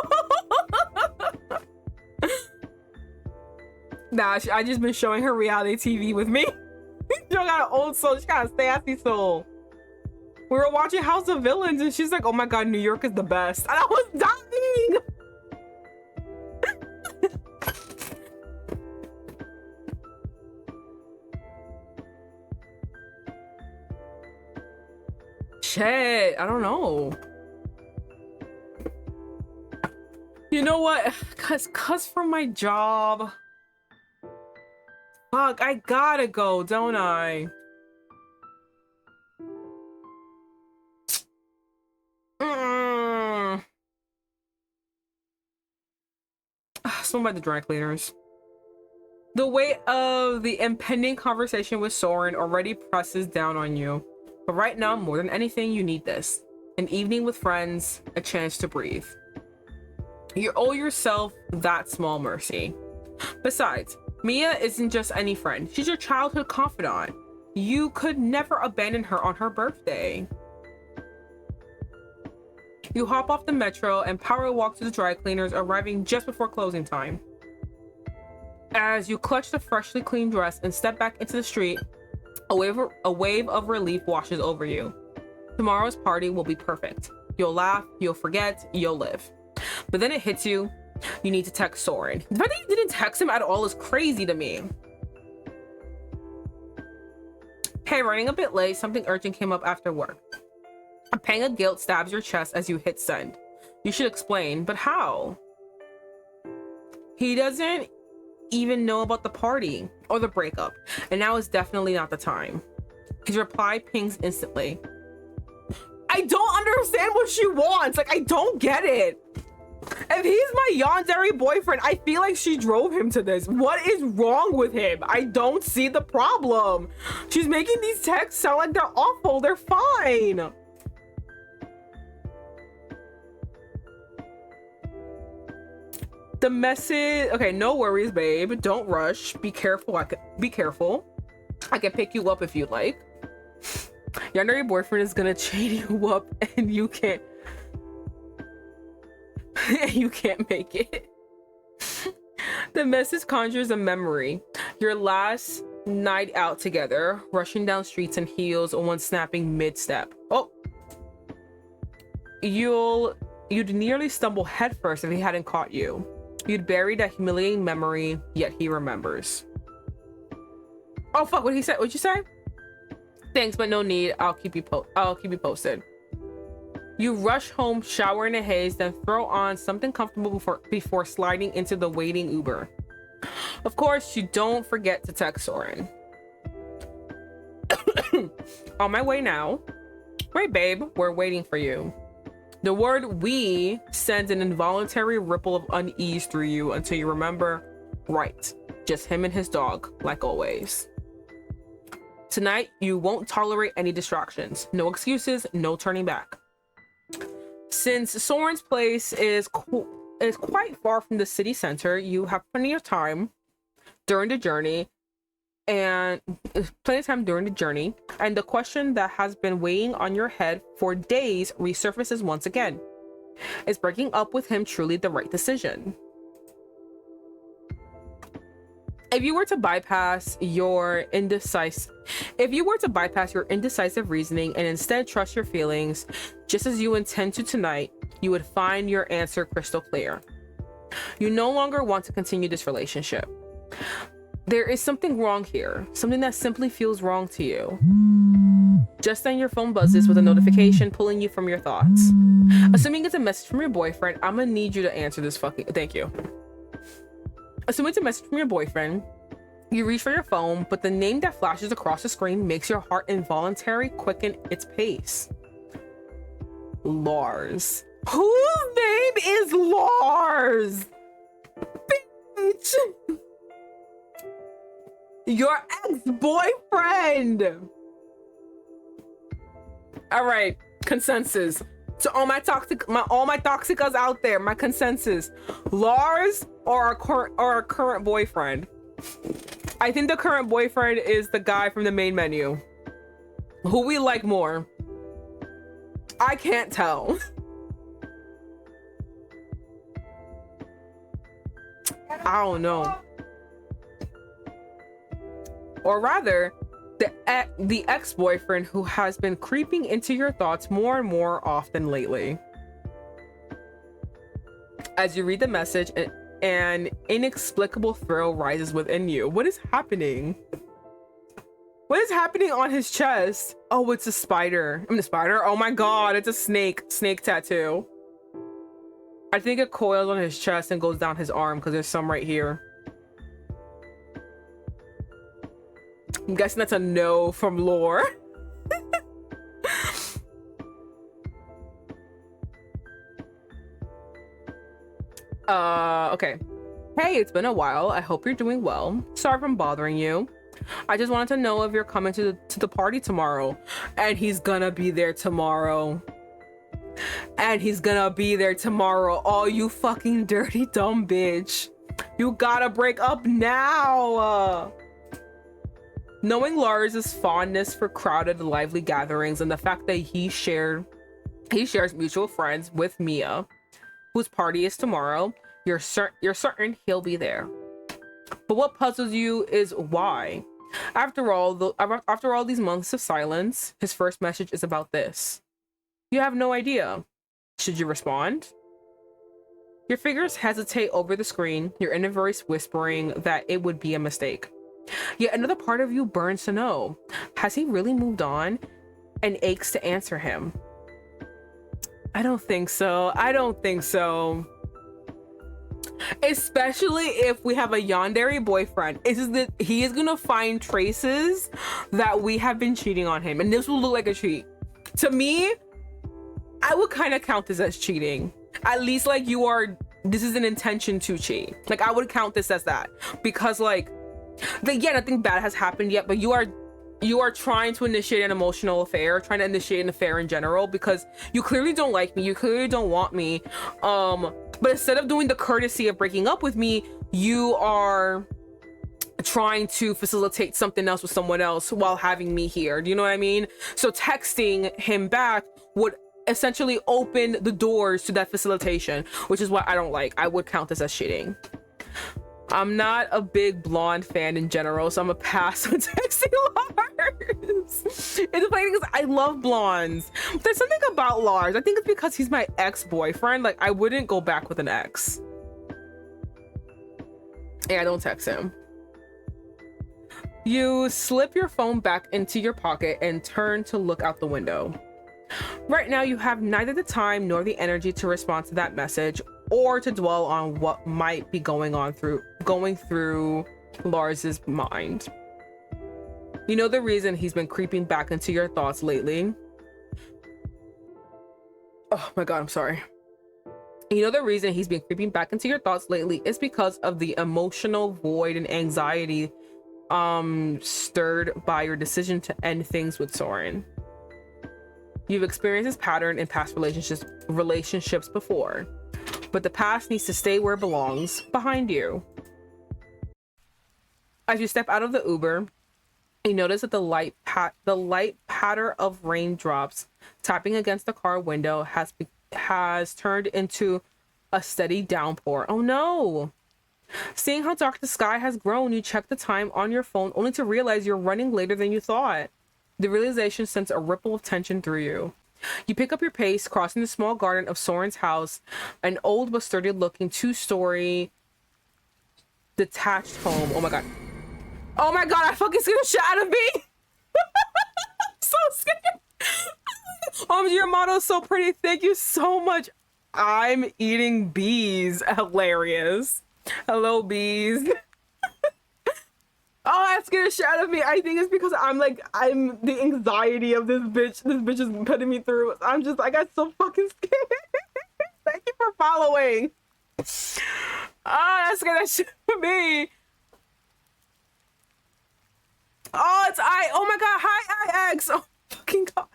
[SPEAKER 1] Nah, I just been showing her reality TV with me. She got an old soul. She got a sassy soul. We were watching House of Villains and she's like, oh my god, New York is the best. And I was dying. Shit, I don't know. You know what? Cause from my job. Fuck, I gotta go, don't I? Swim by the dry cleaners. The weight of the impending conversation with Soren already presses down on you. But right now, more than anything, you need this. An evening with friends, a chance to breathe. You owe yourself that small mercy. Besides, Mia isn't just any friend. She's your childhood confidant. You could never abandon her on her birthday. You hop off the metro and power walk to the dry cleaners, arriving just before closing time. As you clutch the freshly cleaned dress and step back into the street, a wave of relief washes over you. Tomorrow's party will be perfect. You'll laugh, you'll forget, you'll live. But then it hits you, you need to text Soren. The fact that you didn't text him at all is crazy to me. Hey, running a bit late, something urgent came up after work. A pang of guilt stabs your chest as you hit send. You should explain, but how? He doesn't even know about the party or the breakup, and now is definitely not the time. His reply pings instantly. I don't understand what she wants. Like, I don't get it. If he's my Yandere boyfriend, I feel like she drove him to this. What is wrong with him? I don't see the problem. She's making these texts sound like they're awful. They're fine. The message, okay, no worries, babe. Don't rush. Be careful. Be careful. I can pick you up if you like. Yandere boyfriend is gonna chain you up and you can't make it. The message conjures a memory. Your last night out together, rushing down streets in heels, one snapping mid-step. Oh, you'd nearly stumble headfirst if he hadn't caught you. You'd bury that humiliating memory, yet he remembers. Oh fuck, what he said? What'd you say? Thanks, but no need. I'll keep you posted. You rush home, shower in a haze, then throw on something comfortable before sliding into the waiting Uber. Of course, you don't forget to text Soren. On my way now. Great, babe. We're waiting for you. The word "we" sends an involuntary ripple of unease through you until you remember, right, just him and his dog, like always. Tonight, you won't tolerate any distractions. No excuses, no turning back. Since Soren's place is quite far from the city center, you have plenty of time during the journey, and the question that has been weighing on your head for days resurfaces once again. Is breaking up with him truly the right decision? If you were to bypass your indecisive reasoning and instead trust your feelings, just as you intend to tonight, you would find your answer crystal clear. You no longer want to continue this relationship. There is something wrong here, something that simply feels wrong to you. Just then your phone buzzes with a notification pulling you from your thoughts. Assuming it's a message from your boyfriend, I'm gonna need you to answer this fucking... Thank you. Assuming it's a message from your boyfriend, you reach for your phone, but the name that flashes across the screen makes your heart involuntarily quicken its pace. Lars. Whose name is Lars? Bitch! Your ex-boyfriend! All right, consensus. To all my toxicas out there, my consensus: Lars or our current boyfriend. I think the current boyfriend is the guy from the main menu. Who we like more? I can't tell. I don't know. Or rather, the ex-boyfriend who has been creeping into your thoughts more and more often lately. As you read the message, an inexplicable thrill rises within you. What is happening? What is happening on his chest? Oh, it's a spider. I mean, a spider? Oh my god, it's a snake tattoo. I think it coils on his chest and goes down his arm because there's some right here. I'm guessing that's a no from Lore. Okay. Hey, it's been a while. I hope you're doing well. Sorry if I'm bothering you. I just wanted to know if you're coming to the party tomorrow. And he's gonna be there tomorrow. And he's gonna be there tomorrow. Oh, you fucking dirty dumb bitch. You gotta break up now. Knowing Lars' fondness for crowded, lively gatherings and the fact that he shares mutual friends with Mia, whose party is tomorrow, you're certain he'll be there. But what puzzles you is why. After all these months of silence, his first message is about this. You have no idea. Should you respond? Your fingers hesitate over the screen, your inner voice whispering that it would be a mistake. Yet another part of you burns to know. Has he really moved on? And aches to answer him. I don't think so. I don't think so. Especially if we have a yandere boyfriend. He is gonna find traces that we have been cheating on him. And this will look like a cheat. To me, I would kind of count this as cheating. At least like this is an intention to cheat. Like I would count this as that. Because like, nothing bad has happened yet, but you are trying to initiate an emotional affair, trying to initiate an affair in general, because you clearly don't like me, you clearly don't want me, but instead of doing the courtesy of breaking up with me, you are trying to facilitate something else with someone else while having me here. Do you know what I mean? So texting him back would essentially open the doors to that facilitation, which is what I don't like. I would count this as cheating. I'm not a big blonde fan in general, so I'm a pass on texting Lars. It's funny because I love blondes. But there's something about Lars. I think it's because he's my ex-boyfriend. Like, I wouldn't go back with an ex. Yeah, don't text him. You slip your phone back into your pocket and turn to look out the window. Right now, you have neither the time nor the energy to respond to that message or to dwell on what might be going through Lars's mind. You know the reason he's been creeping back into your thoughts lately. Oh my god, I'm sorry. You know the reason he's been creeping back into your thoughts lately is because of the emotional void and anxiety stirred by your decision to end things with Soren. You've experienced this pattern in past relationships before, but the past needs to stay where it belongs, behind you. As you step out of the Uber, you notice that the light patter of raindrops tapping against the car window has turned into a steady downpour. Oh no! Seeing how dark the sky has grown, you check the time on your phone only to realize you're running later than you thought. The realization sends a ripple of tension through you. You pick up your pace, crossing the small garden of Soren's house, an old but sturdy looking 2-story detached home. Oh my god. Oh my god, I fucking scared the shit out of me! so scared. Your motto is so pretty. Thank you so much. I'm eating bees. Hilarious. Hello, bees. Oh, that scared the shit out of me. I think it's because I'm the anxiety of this bitch. This bitch is putting me through. I got so fucking scared. Thank you for following. That scared that shit out of me. Oh, it's oh my god. Hi, IX. Oh, fucking god.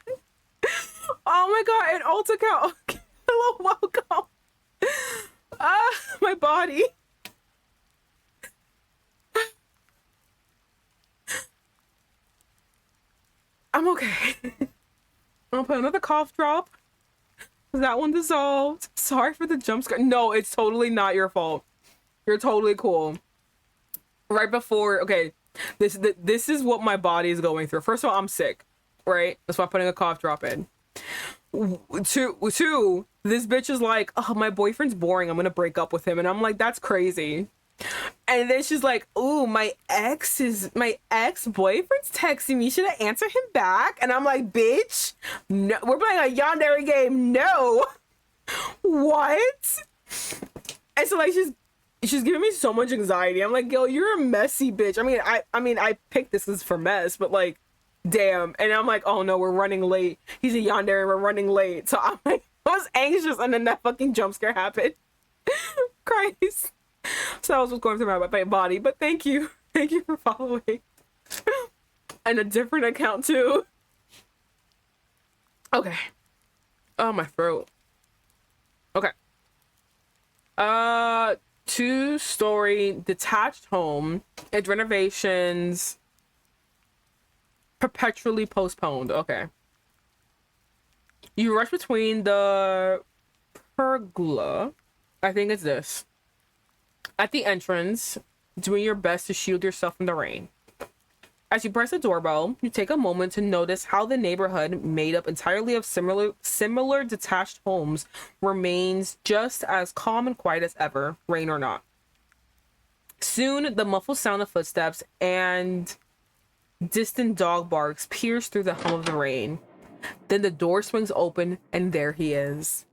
[SPEAKER 1] Oh my god, an alt account. Okay. Hello, welcome. My body. I'm okay. I'll put another cough drop. That one dissolved. Sorry for the jump scare. No, it's totally not your fault. You're totally cool. Right before, okay, this is what my body is going through. First of all, I'm sick, right? That's why I'm putting a cough drop in. Two, this bitch is like, oh, my boyfriend's boring. I'm gonna break up with him. And I'm like, that's crazy. And then she's like, ooh, my ex-boyfriend's texting me. Should I answer him back? And I'm like, bitch, no, we're playing a Yandere game. No. What? And so like she's giving me so much anxiety. I'm like, yo, you're a messy bitch. I mean I picked this as for mess, but like, damn. And I'm like, oh no, we're running late. He's a Yandere, we're running late. So I'm like, I was anxious, and then that fucking jump scare happened. Christ. So that was what's going through my body. But thank you for following. And a different account too. Okay. Oh, my throat. Okay. 2-story detached home. Its renovations perpetually postponed. Okay. You rush between the pergola. I think it's this. At the entrance, doing your best to shield yourself from the rain. As you press the doorbell, you take a moment to notice how the neighborhood, made up entirely of similar detached homes, remains just as calm and quiet as ever, rain or not. Soon, the muffled sound of footsteps and distant dog barks pierce through the hum of the rain. Then the door swings open, and there he is.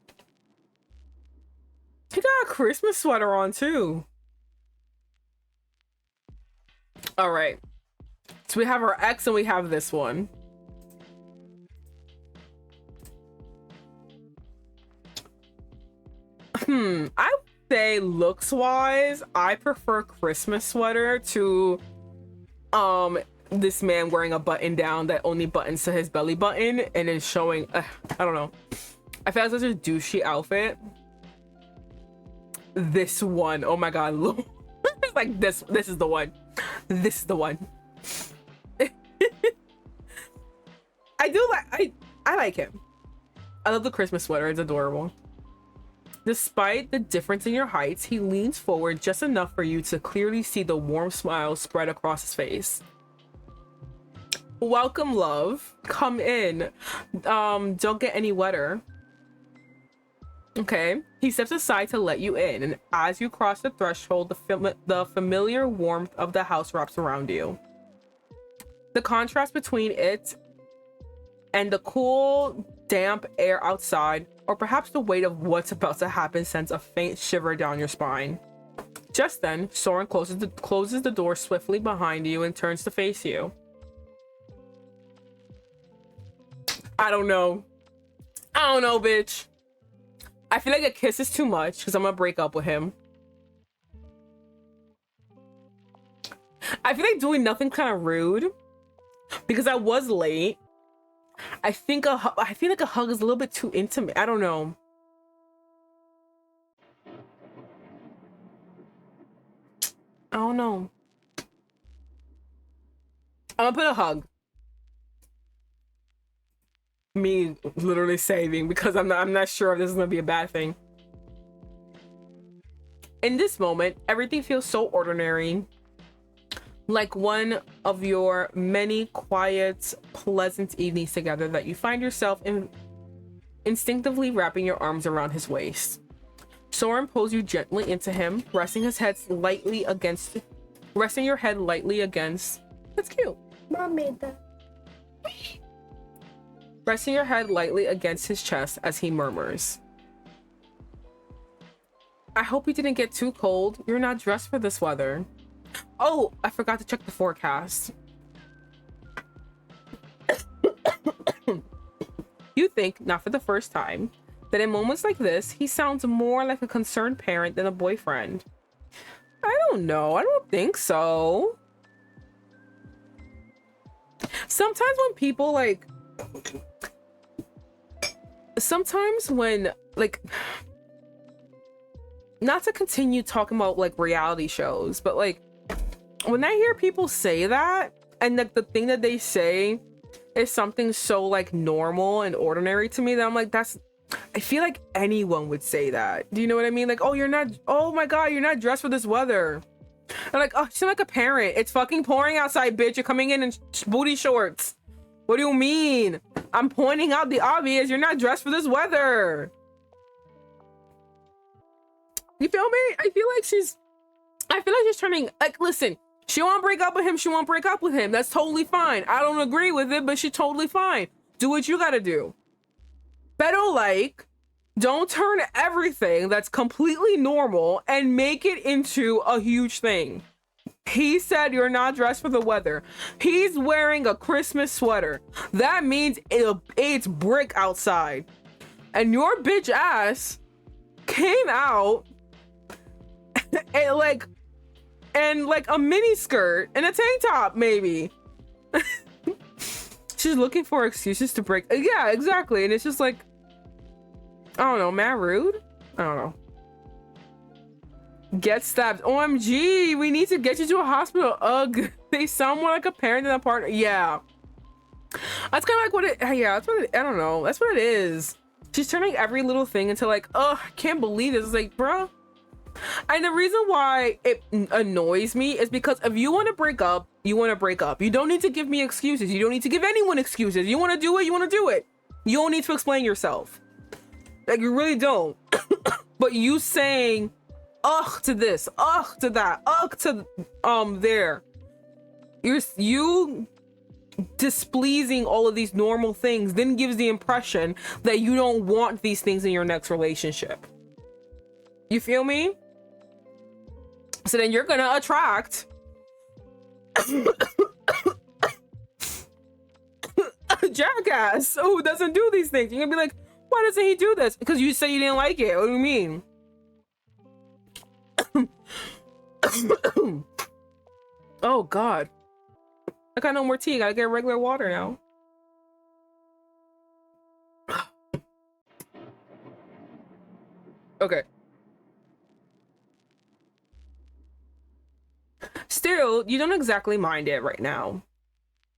[SPEAKER 1] He got a Christmas sweater on, too. All right. So we have our ex and we have this one. I would say looks wise, I prefer Christmas sweater to this man wearing a button down that only buttons to his belly button and is showing I don't know. I feel like such a douchey outfit. This one, oh my god, look. Like this is the one. This is the one. I like him. I love the Christmas sweater. It's adorable. Despite the difference in your heights, he leans forward just enough for you to clearly see the warm smile spread across his face. Welcome, love. Come in. Don't get any wetter. Okay. He steps aside to let you in, and as you cross the threshold, the familiar warmth of the house wraps around you. The contrast between it and the cool, damp air outside, or perhaps the weight of what's about to happen, sends a faint shiver down your spine. Just then, Soren closes the door swiftly behind you and turns to face you. I don't know, bitch. I feel like a kiss is too much because I'm gonna break up with him. I feel like doing nothing kind of rude because I was late. I feel like a hug is a little bit too intimate. I don't know. I'm gonna put a hug. Me literally saving because I'm not sure if this is gonna be a bad thing. In this moment, everything feels so ordinary. Like one of your many quiet, pleasant evenings together that you find yourself instinctively wrapping your arms around his waist. Soren pulls you gently into him, resting your head lightly against. That's cute.
[SPEAKER 2] Mom made that.
[SPEAKER 1] resting your head lightly against his chest as he murmurs, I hope you didn't get too cold. You're not dressed for this weather. Oh, I forgot to check the forecast. You think, not for the first time, that in moments like this, he sounds more like a concerned parent than a boyfriend. I don't know. I don't think so. Sometimes when people like... Sometimes when, like... Not to continue talking about like reality shows, but like when I hear people say that and like the thing that they say is something so like normal and ordinary to me that I'm like, I feel like anyone would say that. Do you know what I mean? Like, oh, you're not, oh my God, you're not dressed for this weather. I'm like, oh, you sound like a parent. It's fucking pouring outside, bitch. You're coming in booty shorts. What do you mean? I'm pointing out the obvious. You're not dressed for this weather. You feel me? I feel like she's turning, like, listen, she won't break up with him. She won't break up with him. That's totally fine. I don't agree with it, but she's totally fine. Do what you gotta do. Better like, don't turn everything that's completely normal and make it into a huge thing. He said you're not dressed for the weather. He's wearing a Christmas sweater. That means it's brick outside. And your bitch ass came out and like a mini skirt and a tank top, maybe. She's looking for excuses to break. Yeah, exactly. And it's just like, I don't know, mad rude. I don't know. Get stabbed. OMG, we need to get you to a hospital. Ugh, they sound more like a parent than a partner. Yeah, that's kind of like what it. Yeah, that's what it, I don't know. That's what it is. She's turning every little thing into like, oh, I can't believe this. It's like, bruh. And the reason why it annoys me is because if you want to break up, you want to break up. You don't need to give me excuses. You don't need to give anyone excuses. You want to do it, you want to do it. You don't need to explain yourself. Like, you really don't. But you saying, ugh to this, ugh to that, ugh to there. You displeasing all of these normal things then gives the impression that you don't want these things in your next relationship. You feel me? So then you're gonna attract a jackass who doesn't do these things. You're gonna be like, why doesn't he do this? Because you said you didn't like it. What do you mean? Oh God. I got no more tea. I gotta get regular water now. Okay. Still, you don't exactly mind it right now.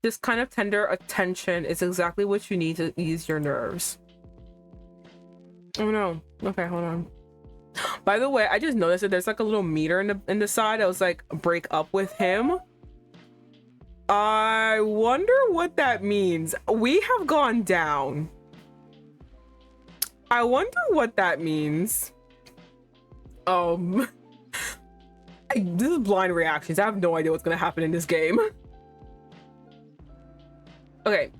[SPEAKER 1] This kind of tender attention is exactly what you need to ease your nerves. Oh no. Okay, hold on. By the way, I just noticed that there's like a little meter in the side. I was like, break up with him. I wonder what that means. We have gone down. I wonder what that means. This is blind reactions. I have no idea what's gonna happen in this game. Okay.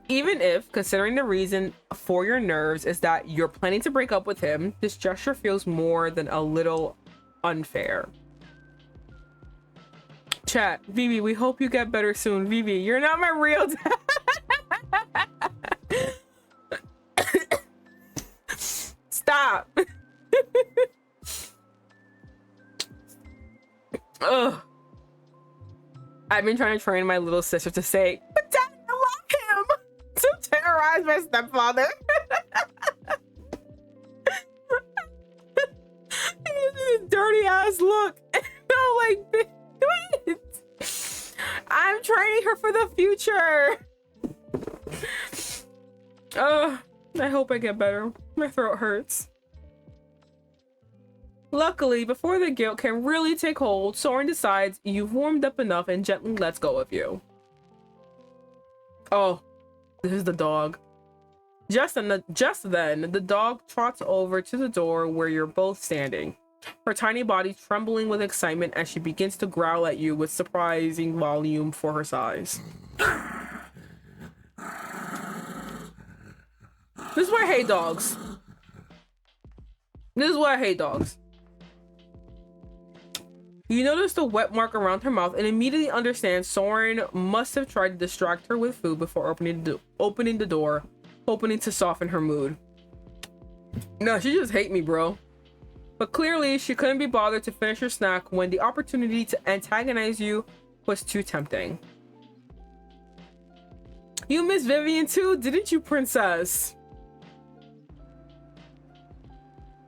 [SPEAKER 1] Even if, considering the reason for your nerves is that you're planning to break up with him, this gesture feels more than a little unfair. Chat, Vivi, we hope you get better soon. Vivi, you're not my real dad. Stop. Ugh. I've been trying to train my little sister to say, but Dad, I love him. To terrorize my stepfather. This dirty ass look. No, like, wait. I'm training her for the future. I hope I get better. My throat hurts. Luckily, before the guilt can really take hold, Soren decides you've warmed up enough and gently lets go of you. Oh, this is the dog. Just then, the dog trots over to the door where you're both standing, her tiny body trembling with excitement as she begins to growl at you with surprising volume for her size. This is why I hate dogs. This is why I hate dogs. You notice the wet mark around her mouth and immediately understand Soren must have tried to distract her with food before opening the door, hoping to soften her mood. No, she just hate me, bro. But clearly, she couldn't be bothered to finish her snack when the opportunity to antagonize you was too tempting. You miss Vivian too, didn't you, princess?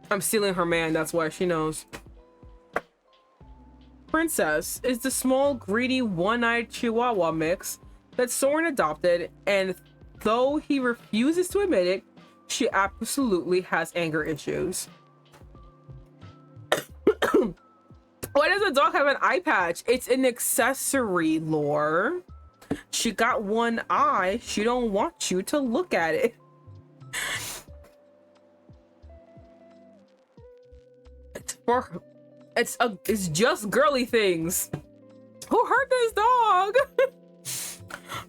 [SPEAKER 1] I'm stealing her man, that's why she knows. Princess is the small, greedy, one-eyed Chihuahua mix that Soren adopted, and though he refuses to admit it, she absolutely has anger issues. Why does the dog have an eye patch? It's an accessory, Lore. She got one eye. She don't want you to look at it. It's just girly things. Who hurt this dog?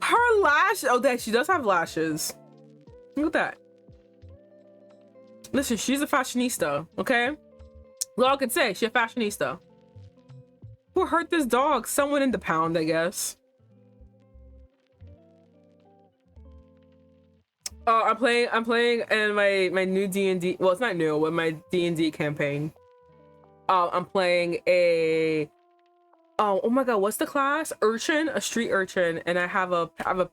[SPEAKER 1] Her lash. Oh, that she does have lashes. Look at that. Listen, she's a fashionista, okay? Well, I can say she's a fashionista. Who hurt this dog? Someone in the pound, I guess. I'm playing in my new D&D. Well, it's not new, but my D&D campaign. I'm playing a oh my god, what's the class? Urchin, a street urchin, and I have a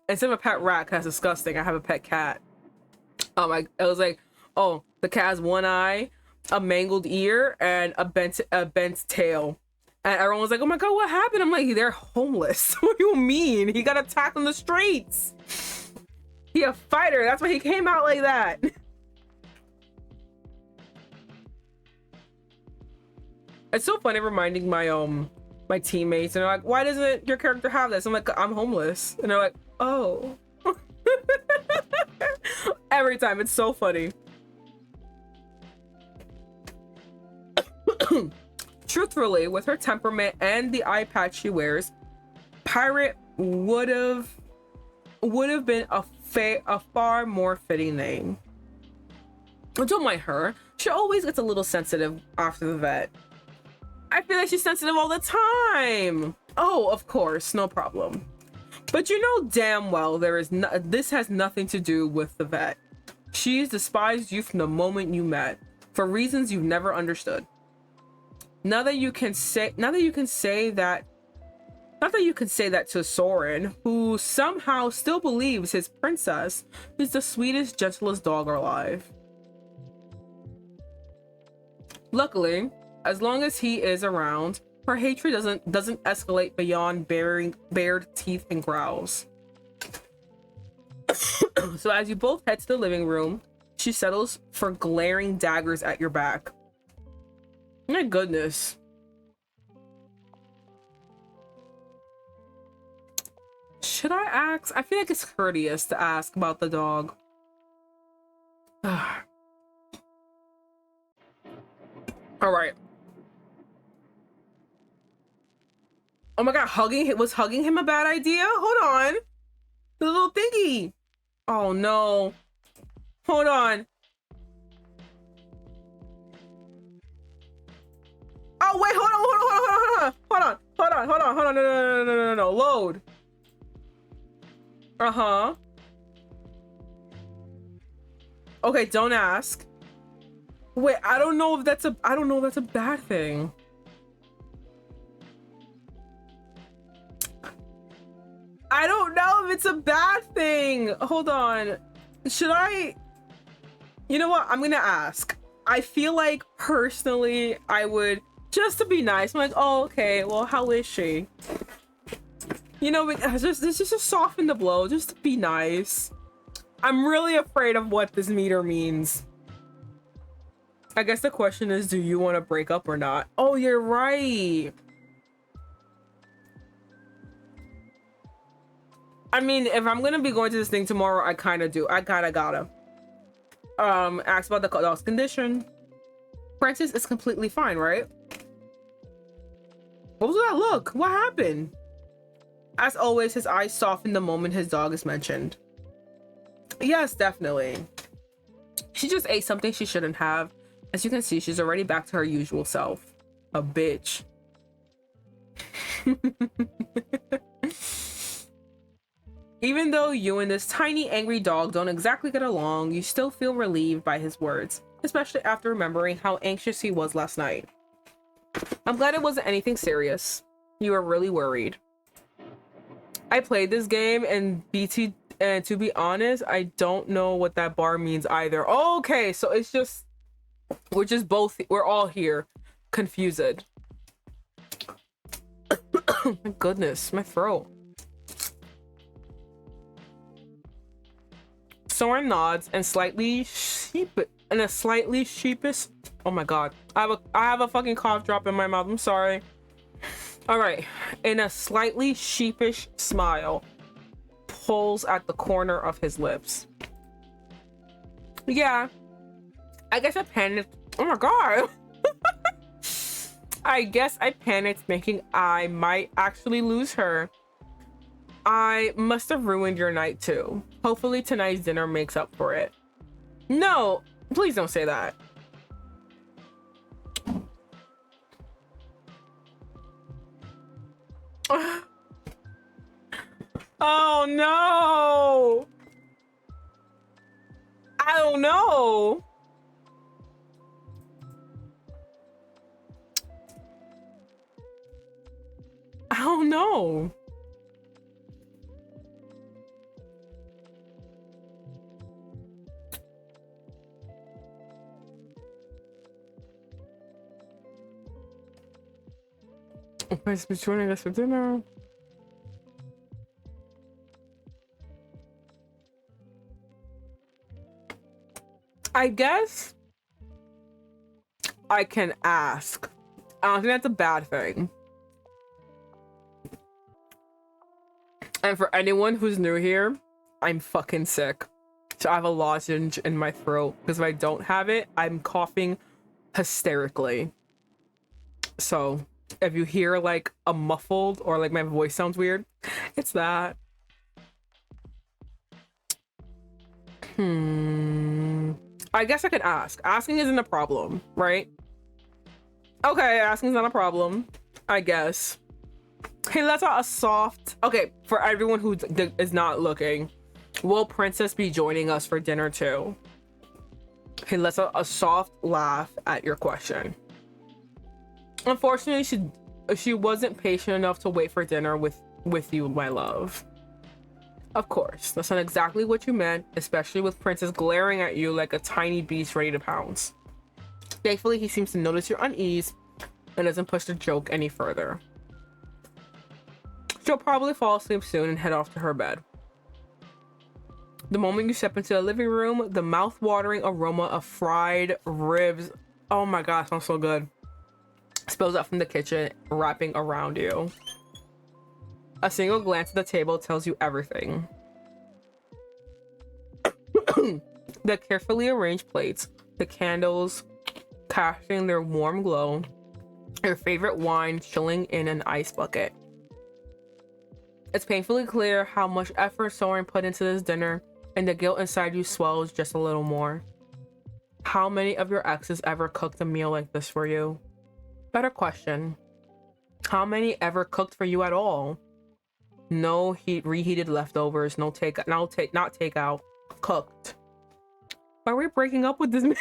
[SPEAKER 1] instead of a pet rat, that's disgusting. I have a pet cat. I was like, oh, the cat has one eye, a mangled ear, and a bent tail. And everyone was like, oh my god, what happened? I'm like, they're homeless. What do you mean? He got attacked on the streets. He a fighter. That's why he came out like that. It's so funny reminding my teammates, and they're like, why doesn't your character have this? I'm like, I'm homeless. And they're like, oh. Every time. It's so funny. Truthfully, with her temperament and the eye patch she wears, Pirate would have been a far more fitting name. Don't mind her. She always gets a little sensitive after the vet. I feel like she's sensitive all the time. Oh, of course, no problem. But you know damn well this has nothing to do with the vet. She's despised you from the moment you met, for reasons you've never understood. Now that you can say that to Soren, who somehow still believes his princess is the sweetest, gentlest dog alive. Luckily, as long as he is around, her hatred doesn't escalate beyond bared teeth and growls. So as you both head to the living room, she settles for glaring daggers at your back. My goodness. Should I ask? I feel like it's courteous to ask about the dog. All right. Oh my god, was hugging him a bad idea? Hold on. The little thingy. Oh no. Hold on. Oh wait, hold on. No. Load. Uh-huh. Okay, don't ask. Wait, I don't know if that's a bad thing. I don't know if it's a bad thing. Hold on. Should I? You know what? I'm gonna ask. I feel like personally I would, just to be nice. I'm like, oh, okay, well, how is she? You know, just to soften the blow, just to be nice. I'm really afraid of what this meter means. I guess the question is, do you want to break up or not? Oh, you're right. I mean, if I'm gonna be going to this thing tomorrow, I kind of do. I gotta. Ask about the dog's condition. Francis is completely fine, right? What was that look? What happened? As always, his eyes soften the moment his dog is mentioned. Yes, definitely. She just ate something she shouldn't have. As you can see, she's already back to her usual self. A bitch. Even though you and this tiny angry dog don't exactly get along, you still feel relieved by his words, especially after remembering how anxious he was last night. I'm glad it wasn't anything serious. You were really worried. I played this game and to be honest, I don't know what that bar means either. Okay, so it's just we're all here confused. My goodness, my throat. Soren nods and slightly sheepish. Oh my god, I have a fucking cough drop in my mouth. I'm sorry. All right, in a slightly sheepish smile, pulls at the corner of his lips. Yeah, I guess I panicked. Oh my god. I guess I panicked thinking I might actually lose her. I must have ruined your night too. Hopefully tonight's dinner makes up for it. No, please don't say that. Oh no. I don't know. I don't know. Nice to be joining us for dinner. I guess I can ask. I don't think that's a bad thing. And for anyone who's new here, I'm fucking sick. So I have a lozenge in my throat because if I don't have it, I'm coughing hysterically. So if you hear like a muffled or like my voice sounds weird, it's that. I guess I could ask. Asking isn't a problem, right? Okay, asking is not a problem, I guess. Hey, let's have a soft... Okay, for everyone who is not looking, will Princess be joining us for dinner too? Hey, let's have a soft laugh at your question. Unfortunately, she wasn't patient enough to wait for dinner with you, my love. Of course, that's not exactly what you meant, especially with Princess glaring at you like a tiny beast ready to pounce. Thankfully, he seems to notice your unease and doesn't push the joke any further. She'll probably fall asleep soon and head off to her bed. The moment you step into the living room, the mouth-watering aroma of fried ribs, oh my gosh, smells so good, spills out from the kitchen, wrapping around you. A single glance at the table tells you everything. The carefully arranged plates, the candles casting their warm glow, your favorite wine chilling in an ice bucket. It's painfully clear how much effort Soren put into this dinner, and the guilt inside you swells just a little more. How many of your exes ever cooked a meal like this for you? Better question. How many ever cooked for you at all? No reheated leftovers, not takeout, cooked. Why are we breaking up with this man?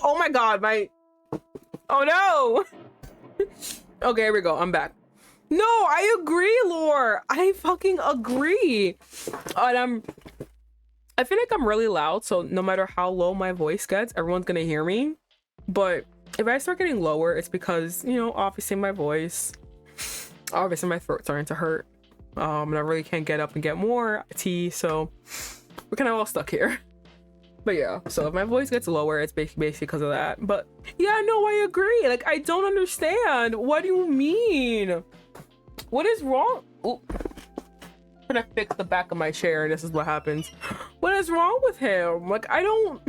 [SPEAKER 1] Oh my god, oh no. Okay, here we go, I'm back. No, I agree, Lore. I fucking agree. And I feel like I'm really loud, so no matter how low my voice gets, everyone's gonna hear me. But if I start getting lower, it's because, you know, obviously my voice, obviously my throat's starting to hurt. And I really can't get up and get more tea, so we're kind of all stuck here. But yeah, so if my voice gets lower, it's basically because of that. But yeah, no, I agree. Like, I don't understand. What do you mean? What is wrong? Ooh. I'm gonna fix the back of my chair and this is what happens. What is wrong with him? Like, I don't...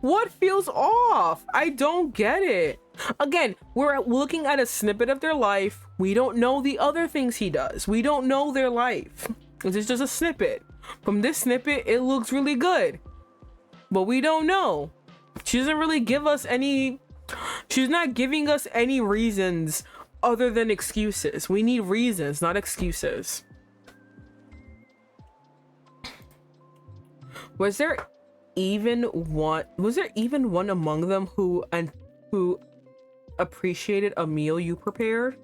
[SPEAKER 1] What feels off? I don't get it. Again, we're looking at a snippet of their life. We don't know the other things he does. We don't know their life. This is just a snippet. From this snippet, it looks really good. But we don't know. She doesn't really give us any... She's not giving us any reasons other than excuses. We need reasons, not excuses. Was there even one among them who appreciated a meal you prepared?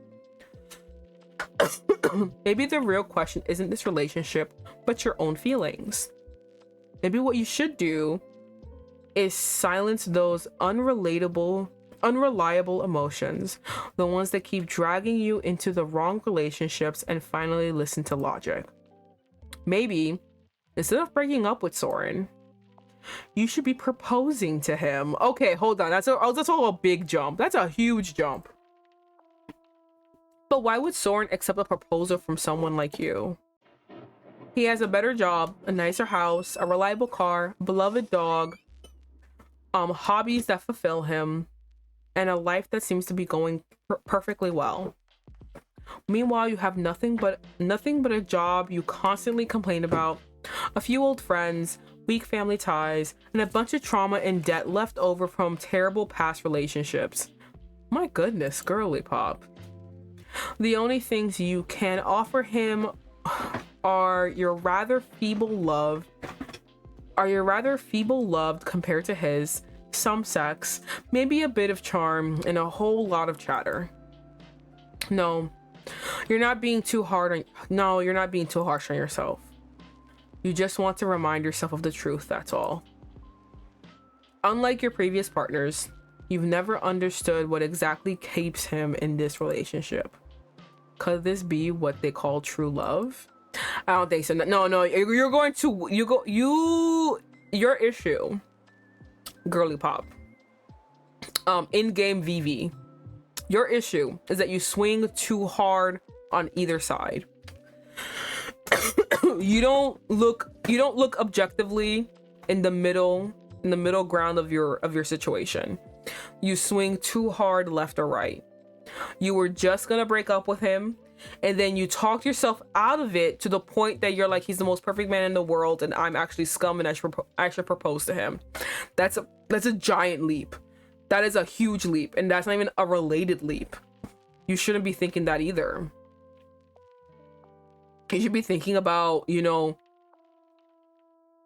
[SPEAKER 1] Maybe the real question isn't this relationship, but your own feelings. Maybe what you should do is silence those unreliable emotions, the ones that keep dragging you into the wrong relationships, and finally listen to logic. Maybe instead of breaking up with Soren, you should be proposing to him. Okay, hold on. That's all a big jump. That's a huge jump. But why would Soren accept a proposal from someone like you? He has a better job, a nicer house, a reliable car, beloved dog, hobbies that fulfill him, and a life that seems to be going perfectly well. Meanwhile, you have nothing but a job you constantly complain about, a few old friends, weak family ties, and a bunch of trauma and debt left over from terrible past relationships. My goodness, girly pop. The only things you can offer him are your rather feeble love compared to his, some sex, maybe a bit of charm, and a whole lot of chatter. No, you're not being too harsh on yourself. You just want to remind yourself of the truth, that's all. Unlike your previous partners, you've never understood what exactly keeps him in this relationship. Could this be what they call true love? I don't think so. No, your issue, girly pop, in-game VV, your issue is that you swing too hard on either side. you don't look objectively in the middle ground of your situation. You swing too hard left or right. You were just gonna break up with him, and then you talked yourself out of it to the point that you're like, he's the most perfect man in the world, and I'm actually scum, and I should propose to him. That's a giant leap. That is a huge leap, and that's not even a related leap. You shouldn't be thinking that either. You should be thinking about,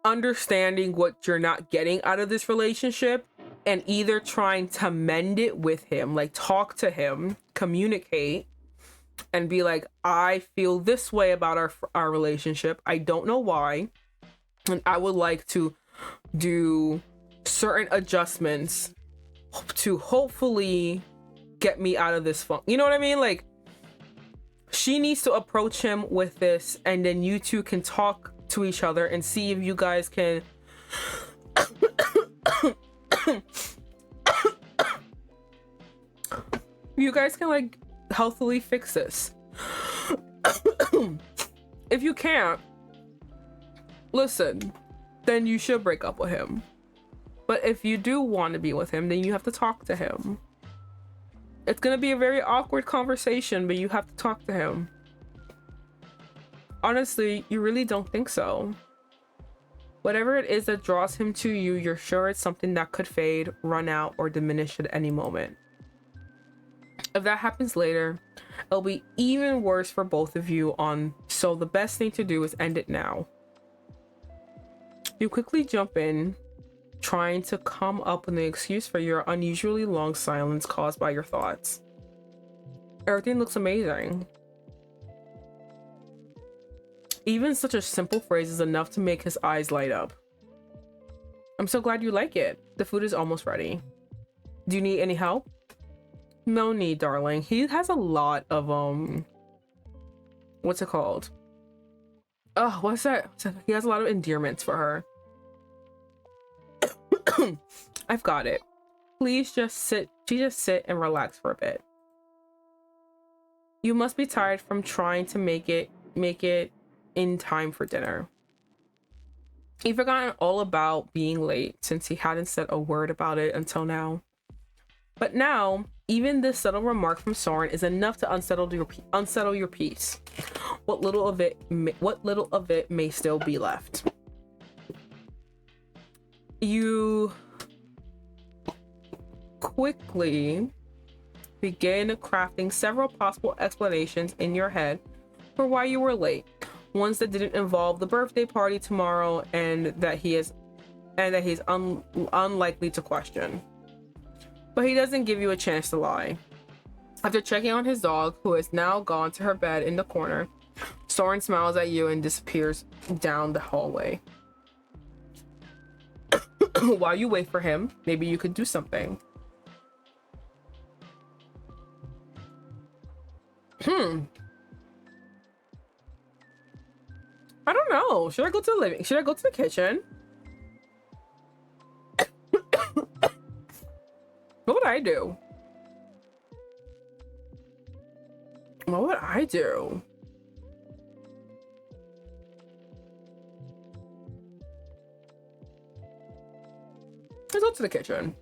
[SPEAKER 1] understanding what you're not getting out of this relationship, and either trying to mend it with him, like talk to him, communicate, and be like, I feel this way about our relationship. I don't know why, and I would like to do certain adjustments to hopefully get me out of this funk. You know what I mean? Like, she needs to approach him with this, and then you two can talk to each other and see if you guys can like healthily fix this. If you can't, listen, then you should break up with him. But if you do want to be with him, then you have to talk to him. It's gonna be a very awkward conversation, but you have to talk to him. Honestly, you really don't think so? Whatever it is that draws him to you, you're sure it's something that could fade, run out, or diminish at any moment. If that happens later, it'll be even worse for both of you so the best thing to do is end it now. You quickly jump in, trying to come up with an excuse for your unusually long silence caused by your thoughts. Everything looks amazing. Even such a simple phrase is enough to make his eyes light up. I'm so glad you like it. The food is almost ready. Do you need any help? No need, darling. He has a lot of what's it called? Oh, what's that? He has a lot of endearments for her. I've got it. Please just sit. Just sit and relax for a bit. You must be tired from trying to make it in time for dinner. He'd forgotten all about being late since he hadn't said a word about it until now. But now, even this subtle remark from Soren is enough to unsettle your peace. What little of it may still be left. You quickly begin crafting several possible explanations in your head for why you were late. Ones that didn't involve the birthday party tomorrow and that he's unlikely to question. But he doesn't give you a chance to lie. After checking on his dog, who has now gone to her bed in the corner, Soren smiles at you and disappears down the hallway. While you wait for him, maybe you could do something. I don't know. Should I go to the living? Should I go to the kitchen? What would I do? What would I do? Let's go to the kitchen.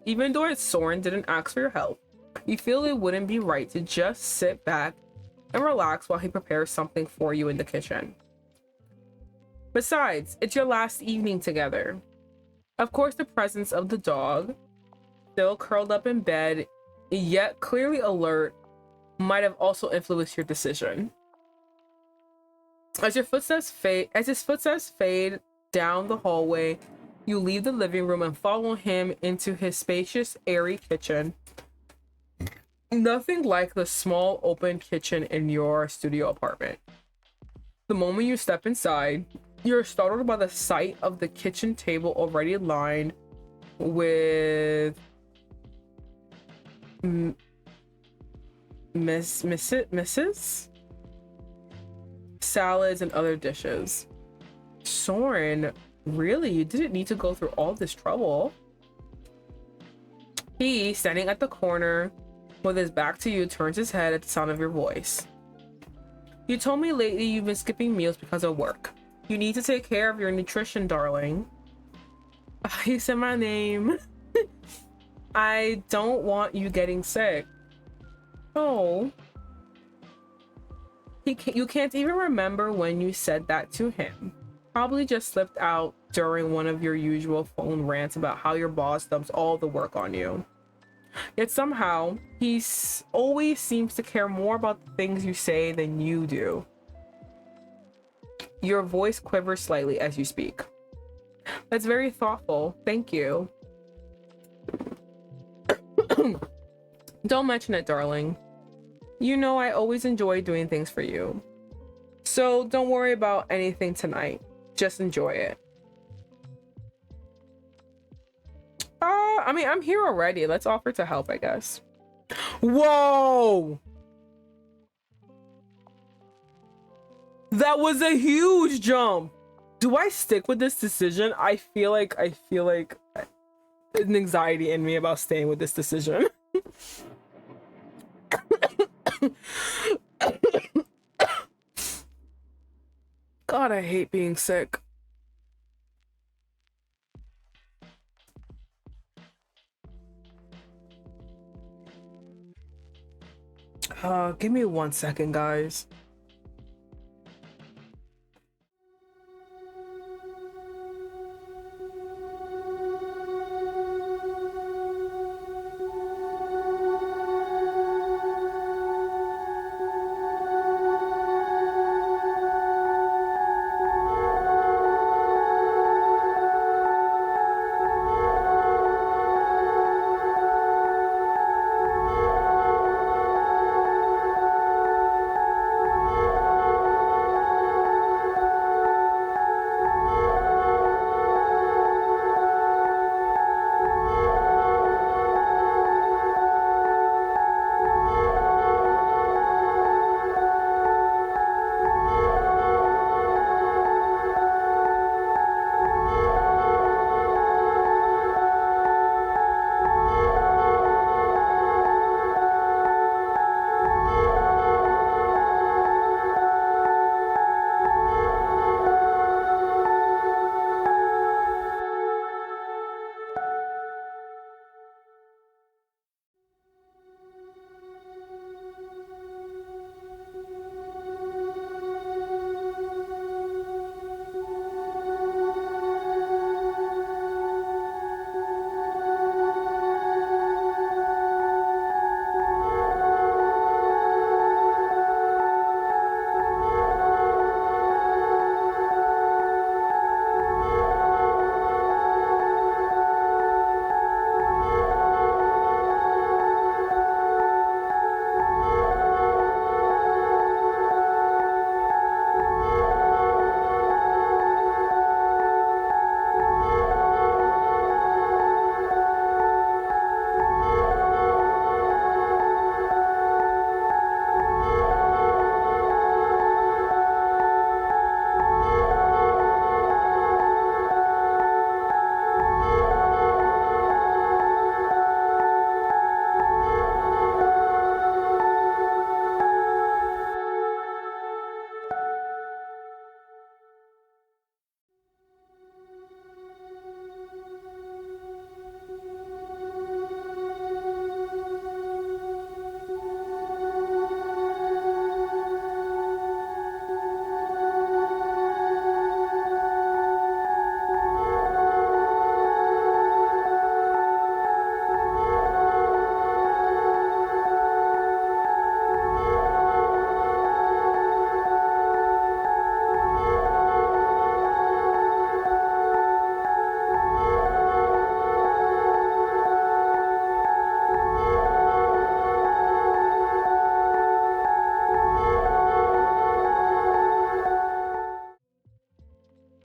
[SPEAKER 1] Even though Soren didn't ask for your help, you feel it wouldn't be right to just sit back and relax while he prepares something for you in the kitchen. Besides, it's your last evening together. Of course, the presence of the dog, still curled up in bed, yet clearly alert, might have also influenced your decision. As his footsteps fade down the hallway, you leave the living room and follow him into his spacious, airy kitchen. Nothing like the small, open kitchen in your studio apartment. The moment you step inside, you're startled by the sight of the kitchen table already lined with Mrs. salads and other dishes. Soren, really? You didn't need to go through all this trouble. He, standing at the corner with his back to you, turns his head at the sound of your voice. You told me lately you've been skipping meals because of work. You need to take care of your nutrition, darling. He said my name. I don't want you getting sick. Oh. You can't even remember when you said that to him. Probably just slipped out during one of your usual phone rants about how your boss dumps all the work on you. Yet somehow, he always seems to care more about the things you say than you do. Your voice quivers slightly as you speak. That's very thoughtful. Thank you. Don't mention it, darling. You know I always enjoy doing things for you. So don't worry about anything tonight. Just enjoy it. I mean, I'm here already. Let's offer to help, I guess. Whoa! That was a huge jump. Do I stick with this decision? I feel like an anxiety in me about staying with this decision. God, I hate being sick. Give me 1 second, guys.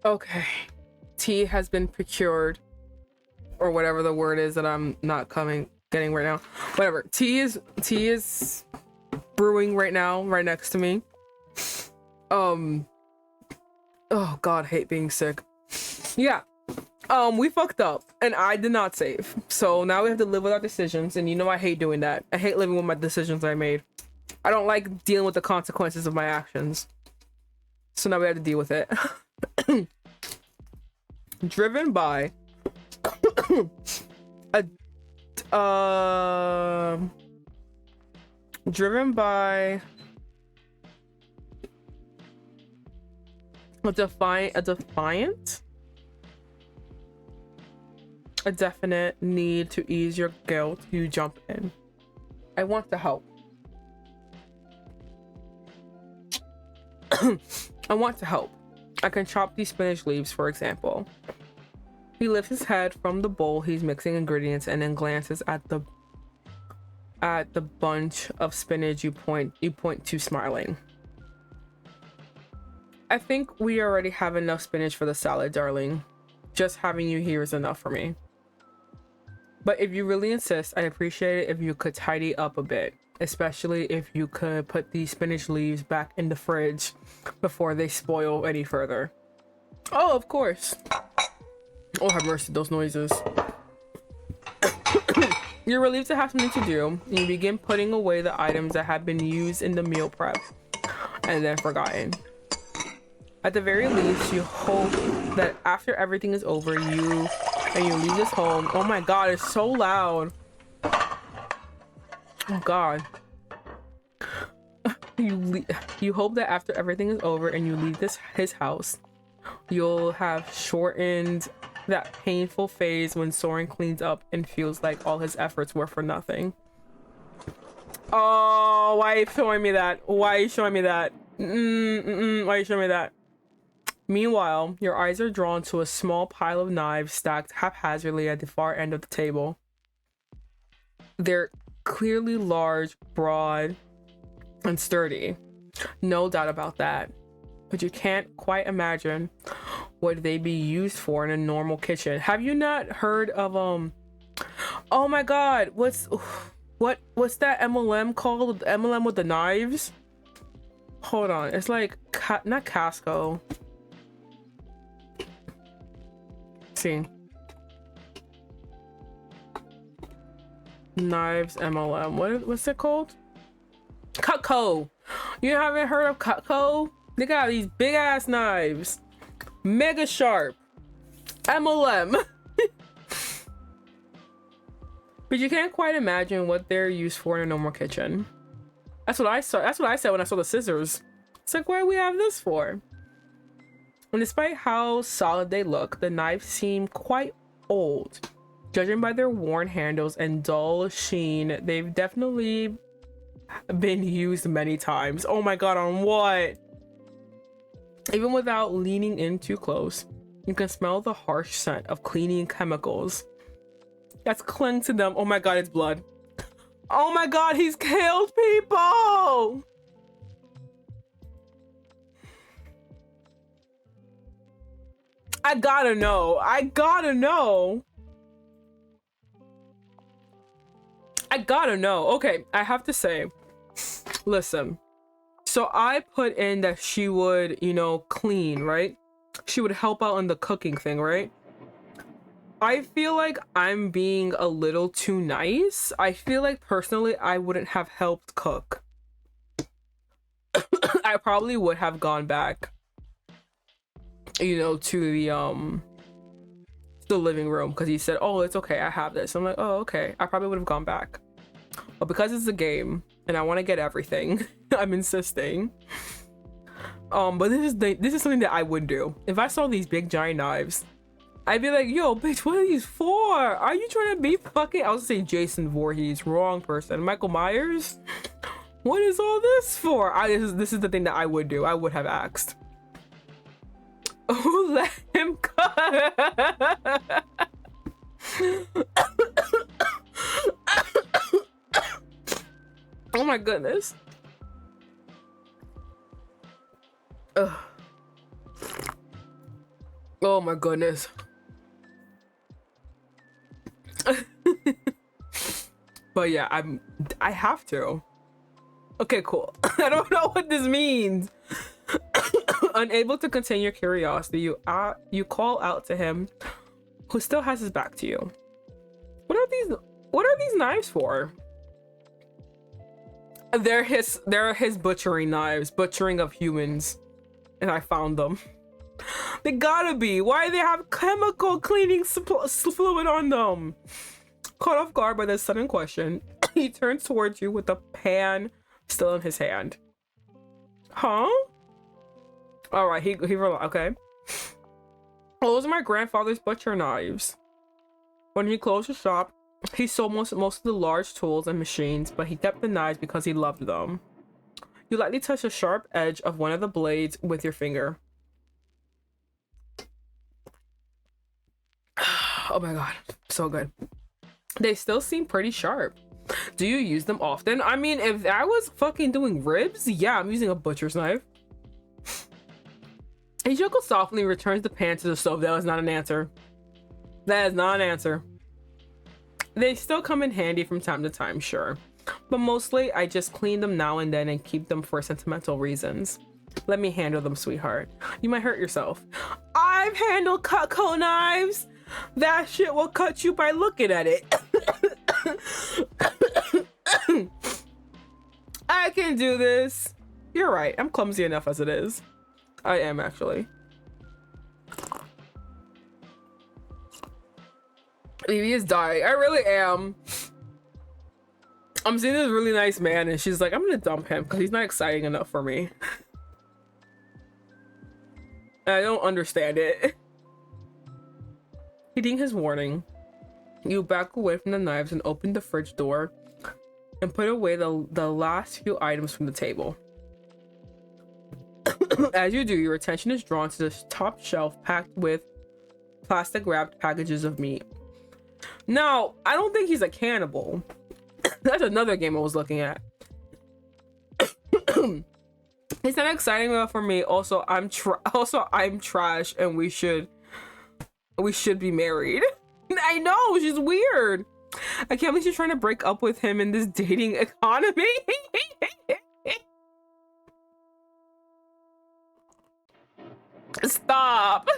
[SPEAKER 1] Okay. Tea has been procured, or whatever the word is that I'm not getting right now. Whatever. Tea is brewing right now, right next to me. Oh god, hate being sick. Yeah. We fucked up and I did not save. So now we have to live with our decisions, and you know I hate doing that. I hate living with my decisions I made. I don't like dealing with the consequences of my actions. So now we have to deal with it. Driven by a driven by a definite need to ease your guilt, you jump in. I want to help. I want to help. I can chop these spinach leaves, for example. He lifts his head from the bowl he's mixing ingredients and then glances at the bunch of spinach you point to, smiling. I think we already have enough spinach for the salad, darling. Just having you here is enough for me. But if you really insist, I'd appreciate it if you could tidy up a bit. Especially if you could put these spinach leaves back in the fridge before they spoil any further. Oh, of course. Oh, have mercy, those noises. You're relieved to have something to do, and you begin putting away the items that have been used in the meal prep and then forgotten. At the very least, you hope that after everything is over, you leave this home. Oh my god, it's so loud. Oh god. You hope that after everything is over and you leave his house, you'll have shortened that painful phase when Soren cleans up and feels like all his efforts were for nothing. Oh, why are you showing me that? Why are you showing me that? Why are you showing me that? Meanwhile, your eyes are drawn to a small pile of knives stacked haphazardly at the far end of the table. They're clearly large, broad, and sturdy. No doubt about that. But you can't quite imagine what they'd be used for in a normal kitchen. Have you not heard of oh my god, what's that MLM called? MLM with the knives? Hold on, it's like not Casco. Let's see. Knives MLM. What's it called? Cutco. You haven't heard of Cutco? They got these big ass knives. Mega sharp. MLM. But you can't quite imagine what they're used for in a normal kitchen. That's what I saw. That's what I said when I saw the scissors. It's like, what do we have this for? And despite how solid they look, the knives seem quite old. Judging by their worn handles and dull sheen, they've definitely been used many times. Oh my god, on what? Even without leaning in too close, you can smell the harsh scent of cleaning chemicals that's clung to them. Oh my god, it's blood. Oh my god, he's killed people! I gotta know. I gotta know. Okay, I have to say, listen. So I put in that she would, you know, clean, right? She would help out on the cooking thing, right? I feel like I'm being a little too nice. I feel like personally I wouldn't have helped cook. I probably would have gone back, you know, to the living room, because he said, oh, it's okay, I have this. I'm like, oh, okay. I probably would have gone back. But because it's a game and I want to get everything, I'm insisting. But this is something that I would do. If I saw these big giant knives, I'd be like, yo, bitch, what are these for? Are you trying to be fucking... I was saying Jason Voorhees, wrong person. Michael Myers? What is all this for? This is the thing that I would do. I would have asked. Who let him cut? Oh my goodness. Ugh. Oh my goodness. But yeah, I have to. Okay, cool. I don't know what this means. Unable to contain your curiosity, you call out to him, who still has his back to you. What are these knives for? They're his butchering knives, butchering of humans. And I found them. They gotta be. Why do they have chemical cleaning fluid on them? Caught off guard by this sudden question, he turns towards you with the pan still in his hand. Huh? All right, he okay. Well, those are my grandfather's butcher knives. When he closed his shop, he sold most of the large tools and machines, but he kept the knives because he loved them. You lightly touch the sharp edge of one of the blades with your finger. Oh my god, so good. They still seem pretty sharp. Do you use them often? I mean, if I was fucking doing ribs, yeah, I'm using a butcher's knife. He chuckles softly and returns the pan to the stove. That was not an answer. That is not an answer. They still come in handy from time to time, sure. But mostly, I just clean them now and then and keep them for sentimental reasons. Let me handle them, sweetheart. You might hurt yourself. I've handled Cutco knives. That shit will cut you by looking at it. I can do this. You're right. I'm clumsy enough as it is. I am, actually. Evie is dying. I really am. I'm seeing this really nice man and she's like, I'm gonna dump him because he's not exciting enough for me. I don't understand it. Heeding his warning, you back away from the knives and open the fridge door and put away the last few items from the table. As you do, your attention is drawn to the top shelf packed with plastic wrapped packages of meat. Now, I don't think he's a cannibal. That's another game I was looking at. It's not exciting enough for me. Also, I'm trash and we should be married. I know, she's weird. I can't believe she's trying to break up with him in this dating economy. Stop.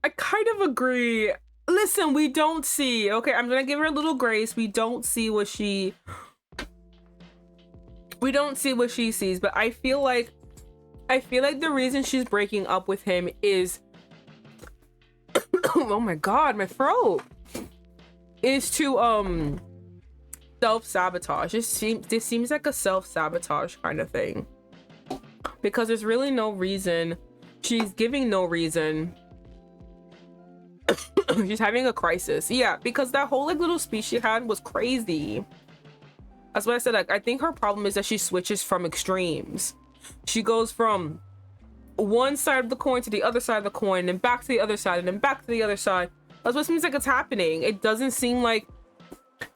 [SPEAKER 1] I kind of agree. Listen, we don't see. Okay, I'm gonna give her a little grace. We don't see what she sees, but I feel like the reason she's breaking up with him is oh my god, my throat, is to self-sabotage. This seems like a self-sabotage kind of thing, because there's really no reason. She's giving no reason. She's having a crisis. Yeah, because that whole like little speech she had was crazy. That's what I said. Like, I think her problem is that she switches from extremes. She goes from one side of the coin to the other side of the coin and back to the other side and then back to the other side. That's what seems like it's happening. It doesn't seem like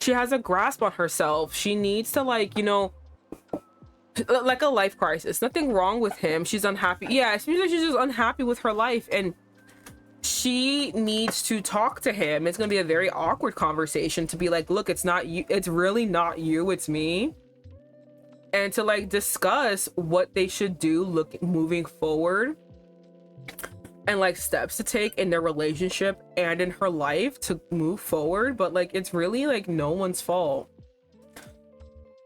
[SPEAKER 1] she has a grasp on herself. She needs to, like, you know, like a life crisis. Nothing wrong with him. She's unhappy. Yeah, it seems like she's just unhappy with her life and she needs to talk to him. It's gonna be a very awkward conversation to be like, look, it's not you, it's really not you, it's me. And to like discuss what they should do moving forward and like steps to take in their relationship and in her life to move forward. But like, it's really like no one's fault.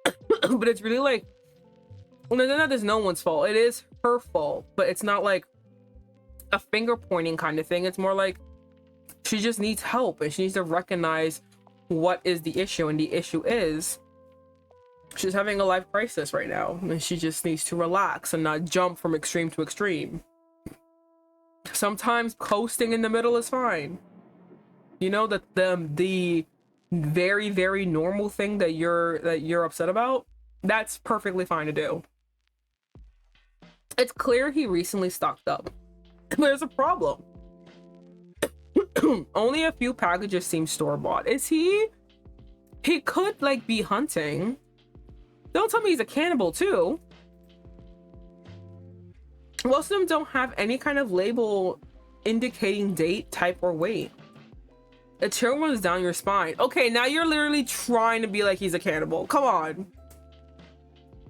[SPEAKER 1] But it's really like, no, there's no one's fault. It is her fault, but it's not like a finger pointing kind of thing. It's more like she just needs help and she needs to recognize what is the issue, and the issue is she's having a life crisis right now and she just needs to relax and not jump from extreme to extreme. Sometimes coasting in the middle is fine. You know, that the very, very normal thing that you're upset about, that's perfectly fine to do. It's clear he recently stocked up. There's a problem. Only a few packages seem store-bought. Is he could like be hunting. Don't tell me he's a cannibal too. Most of them don't have any kind of label indicating date, type, or weight. A chill runs down your spine. Okay, now you're literally trying to be like he's a cannibal. Come on.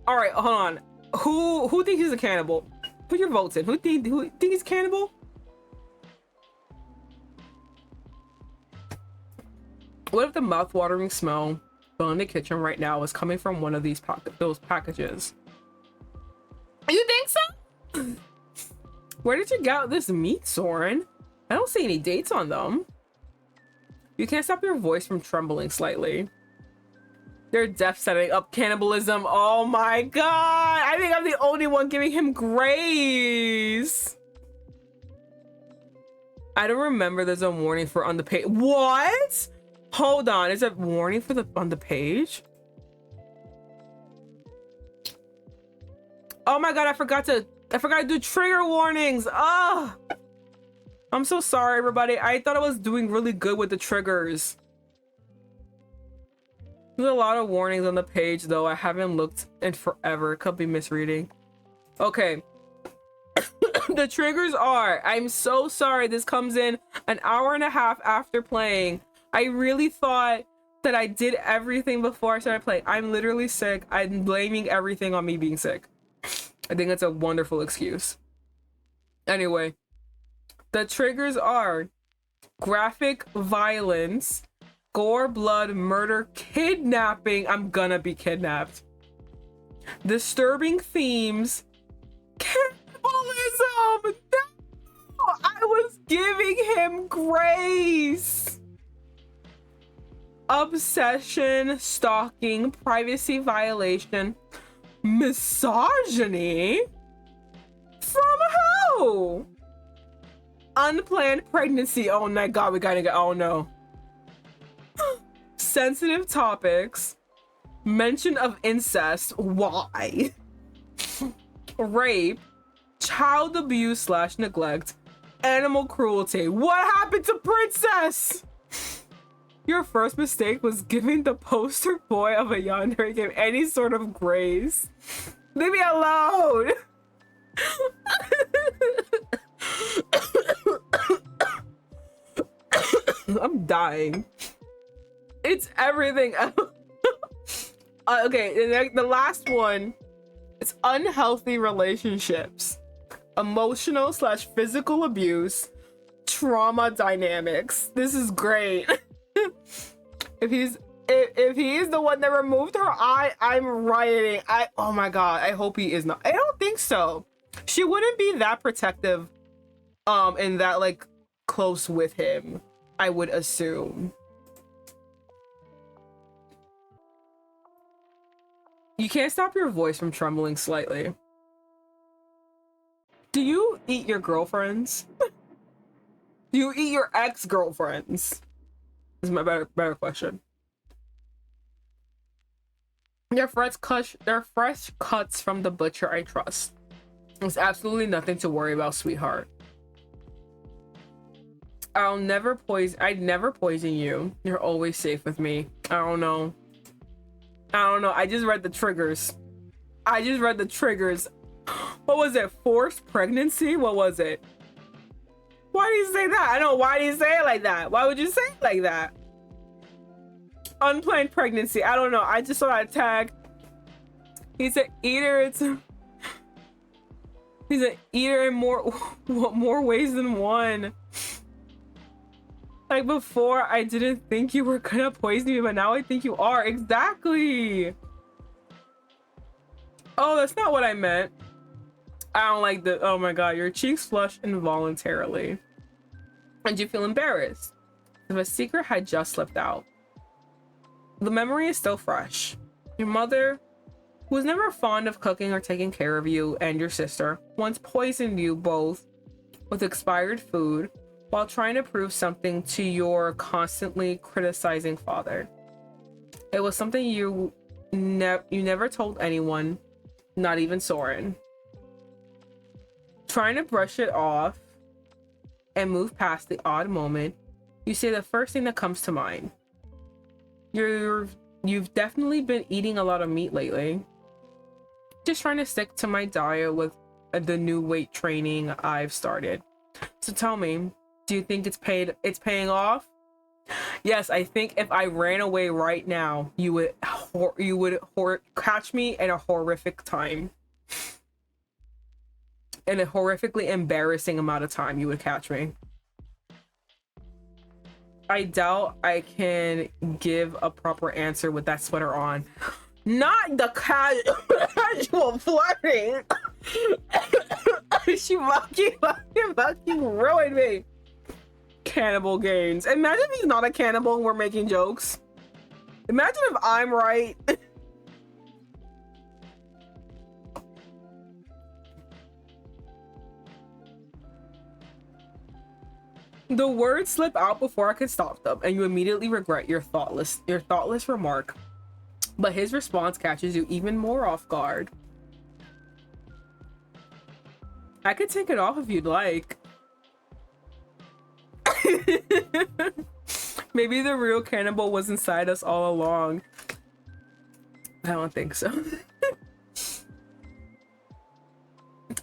[SPEAKER 1] All right, hold on. Who thinks he's a cannibal? Put your votes in. Who think he's a cannibal? What if the mouth-watering smell in the kitchen right now is coming from one of those packages? You think so? Where did you get this meat, Soren? I don't see any dates on them. You can't stop your voice from trembling slightly. They're setting up cannibalism. Oh my god! I think I'm the only one giving him grace. I don't remember there's a warning for on the page. What? Hold on, is it warning for on the page? Oh my god, I forgot to do trigger warnings. Ah, I'm so sorry, everybody. I thought I was doing really good with the triggers. There's a lot of warnings on the page, though. I haven't looked in forever. Could be misreading. Okay. The triggers are, I'm so sorry. This comes in an hour and a half after playing. I really thought that I did everything before I started playing. I'm literally sick. I'm blaming everything on me being sick. I think that's a wonderful excuse. Anyway, the triggers are graphic violence, gore, blood, murder, kidnapping. I'm gonna be kidnapped. Disturbing themes, cannibalism. No, I was giving him grace. Obsession, stalking, privacy violation, misogyny. From who? Unplanned pregnancy. Oh my god, we gotta go. Oh no. Sensitive topics. Mention of incest. Why? Rape. Child abuse / neglect. Animal cruelty. What happened to Princess? Your first mistake was giving the poster boy of a Yandere game any sort of grace. Leave me alone. I'm dying. It's everything else. Okay, the last one. It's unhealthy relationships, emotional / physical abuse, trauma dynamics. This is great. If he is the one that removed her eye, I'm rioting. Oh my god, I hope he is not. I don't think so. She wouldn't be that protective and that like close with him, I would assume. You can't stop your voice from trembling slightly. Do you eat your girlfriends? Do you eat your ex-girlfriends? This is my better question. They're fresh cuts from the butcher I trust. There's absolutely nothing to worry about, sweetheart. I'd never poison you. You're always safe with me. I don't know. I just read the triggers. What was it? Forced pregnancy? What was it? Why do you say that? I know. Why do you say it like that? Why would you say it like that? Unplanned pregnancy. I don't know. I just saw that tag. He's an eater. He's an eater in more ways than one. Like before, I didn't think you were gonna poison me, but now I think you are. Exactly. Oh, that's not what I meant. I don't like the. Oh my god, your cheeks flush involuntarily. And you feel embarrassed. If a secret had just slipped out. The memory is still fresh. Your mother, who was never fond of cooking or taking care of you and your sister, once poisoned you both with expired food while trying to prove something to your constantly criticizing father. It was something you never told anyone, not even Soren. Trying to brush it off and move past the odd moment, you say the first thing that comes to mind. You've definitely been eating a lot of meat lately. Just trying to stick to my diet with the new weight training I've started. So tell me, do you think it's paying off? Yes, I think if I ran away right now, you would catch me in a horrific time. In a horrifically embarrassing amount of time, you would catch me. I doubt I can give a proper answer with that sweater on. Not the casual flirting. She fucking ruined me. Cannibal gains. Imagine if he's not a cannibal and we're making jokes. Imagine if I'm right. The words slip out before I can stop them, and you immediately regret your thoughtless remark. But his response catches you even more off guard. I could take it off if you'd like. Maybe the real cannibal was inside us all along. I don't think so.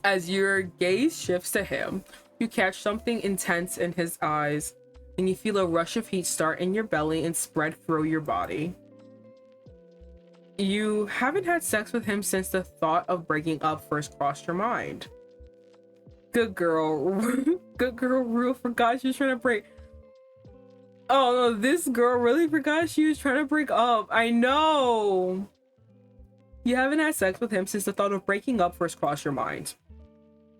[SPEAKER 1] As your gaze shifts to him, you catch something intense in his eyes, and you feel a rush of heat start in your belly and spread through your body. You haven't had sex with him since the thought of breaking up first crossed your mind. Good girl. Good girl Rue forgot she was trying to break. Oh no, this girl really forgot she was trying to break up. I know. You haven't had sex with him since the thought of breaking up first crossed your mind.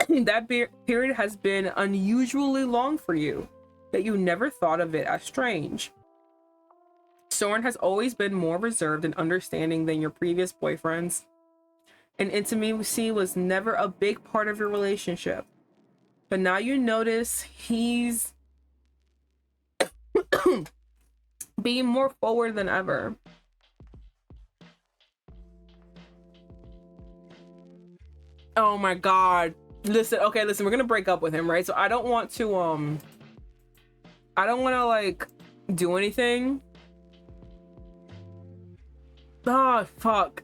[SPEAKER 1] That period has been unusually long for you, that you never thought of it as strange. Soren has always been more reserved and understanding than your previous boyfriends, and intimacy was never a big part of your relationship. But now you notice he's being more forward than ever. Oh my god. Listen, we're gonna break up with him, right? So I don't want to like do anything. Ah, fuck.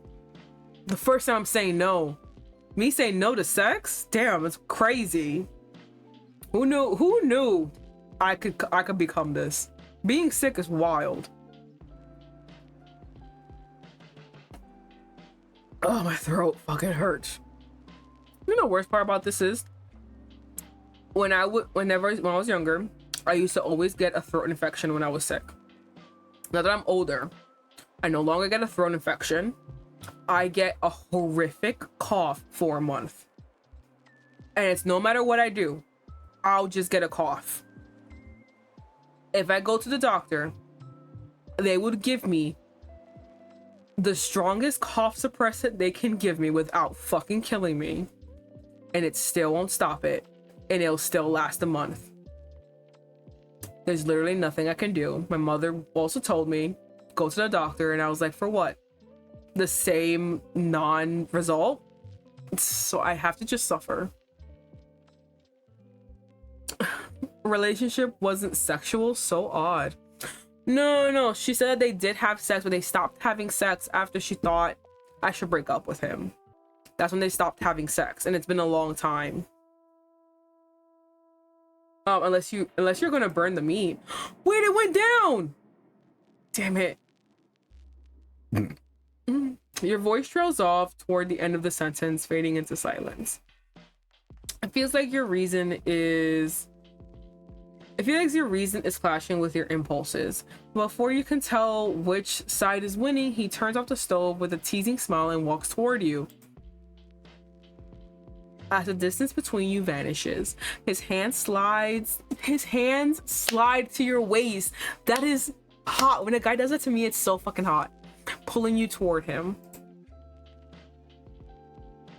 [SPEAKER 1] The first time I'm saying no. Me saying no to sex? Damn, it's crazy. Who knew I could become this? Being sick is wild. Oh, my throat fucking hurts. You know the worst part about this is when I was younger, I used to always get a throat infection when I was sick. Now that I'm older, I no longer get a throat infection. I get a horrific cough for a month. And it's no matter what I do, I'll just get a cough. If I go to the doctor, they would give me the strongest cough suppressant they can give me without fucking killing me. And it still won't stop it. And it'll still last a month. There's literally nothing I can do. My mother also told me, go to the doctor. And I was like, for what? The same non-result? So I have to just suffer. Relationship wasn't sexual, so odd. No, she said they did have sex, but they stopped having sex after she thought I should break up with him. That's when they stopped having sex, and it's been a long time. Unless you're gonna burn the meat. Wait, it went down. Damn it. Your voice trails off toward the end of the sentence, fading into silence. It feels like your reason is clashing with your impulses. Before you can tell which side is winning, he turns off the stove with a teasing smile and walks toward you. As the distance between you vanishes, his hands slide to your waist. That is hot. When a guy does that to me, it's so fucking hot. Pulling you toward him.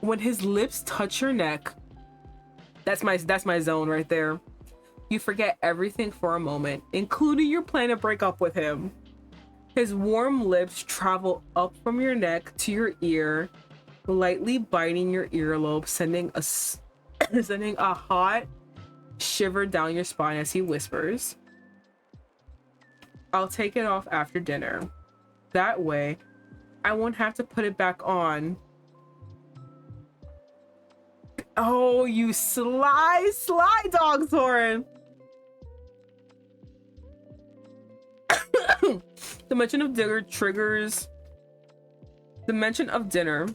[SPEAKER 1] When his lips touch your neck, that's my zone right there. You forget everything for a moment, including your plan to break up with him. His warm lips travel up from your neck to your ear, lightly biting your earlobe, sending a hot shiver down your spine as he whispers, "I'll take it off after dinner. That way, I won't have to put it back on Oh, you sly dog, Soren. The mention of dinner triggers. The mention of dinner.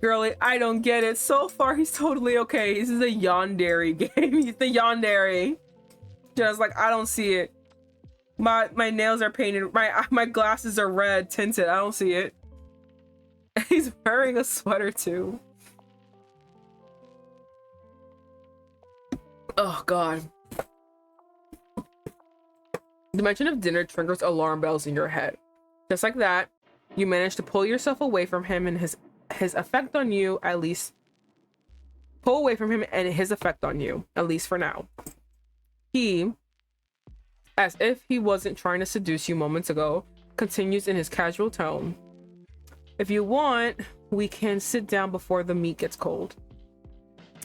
[SPEAKER 1] Girlie, I don't get it. So far, he's totally okay. This is a Yandere game. He's the Yandere. Just like, I don't see it. My nails are painted. My glasses are red tinted. I don't see it. He's wearing a sweater too. Oh god. The mention of dinner triggers alarm bells in your head. Just like that, you manage to pull yourself away from him and his effect on you, at least. Pull away from him and his effect on you, at least for now. He, as if he wasn't trying to seduce you moments ago, continues in his casual tone. If you want, we can sit down before the meat gets cold.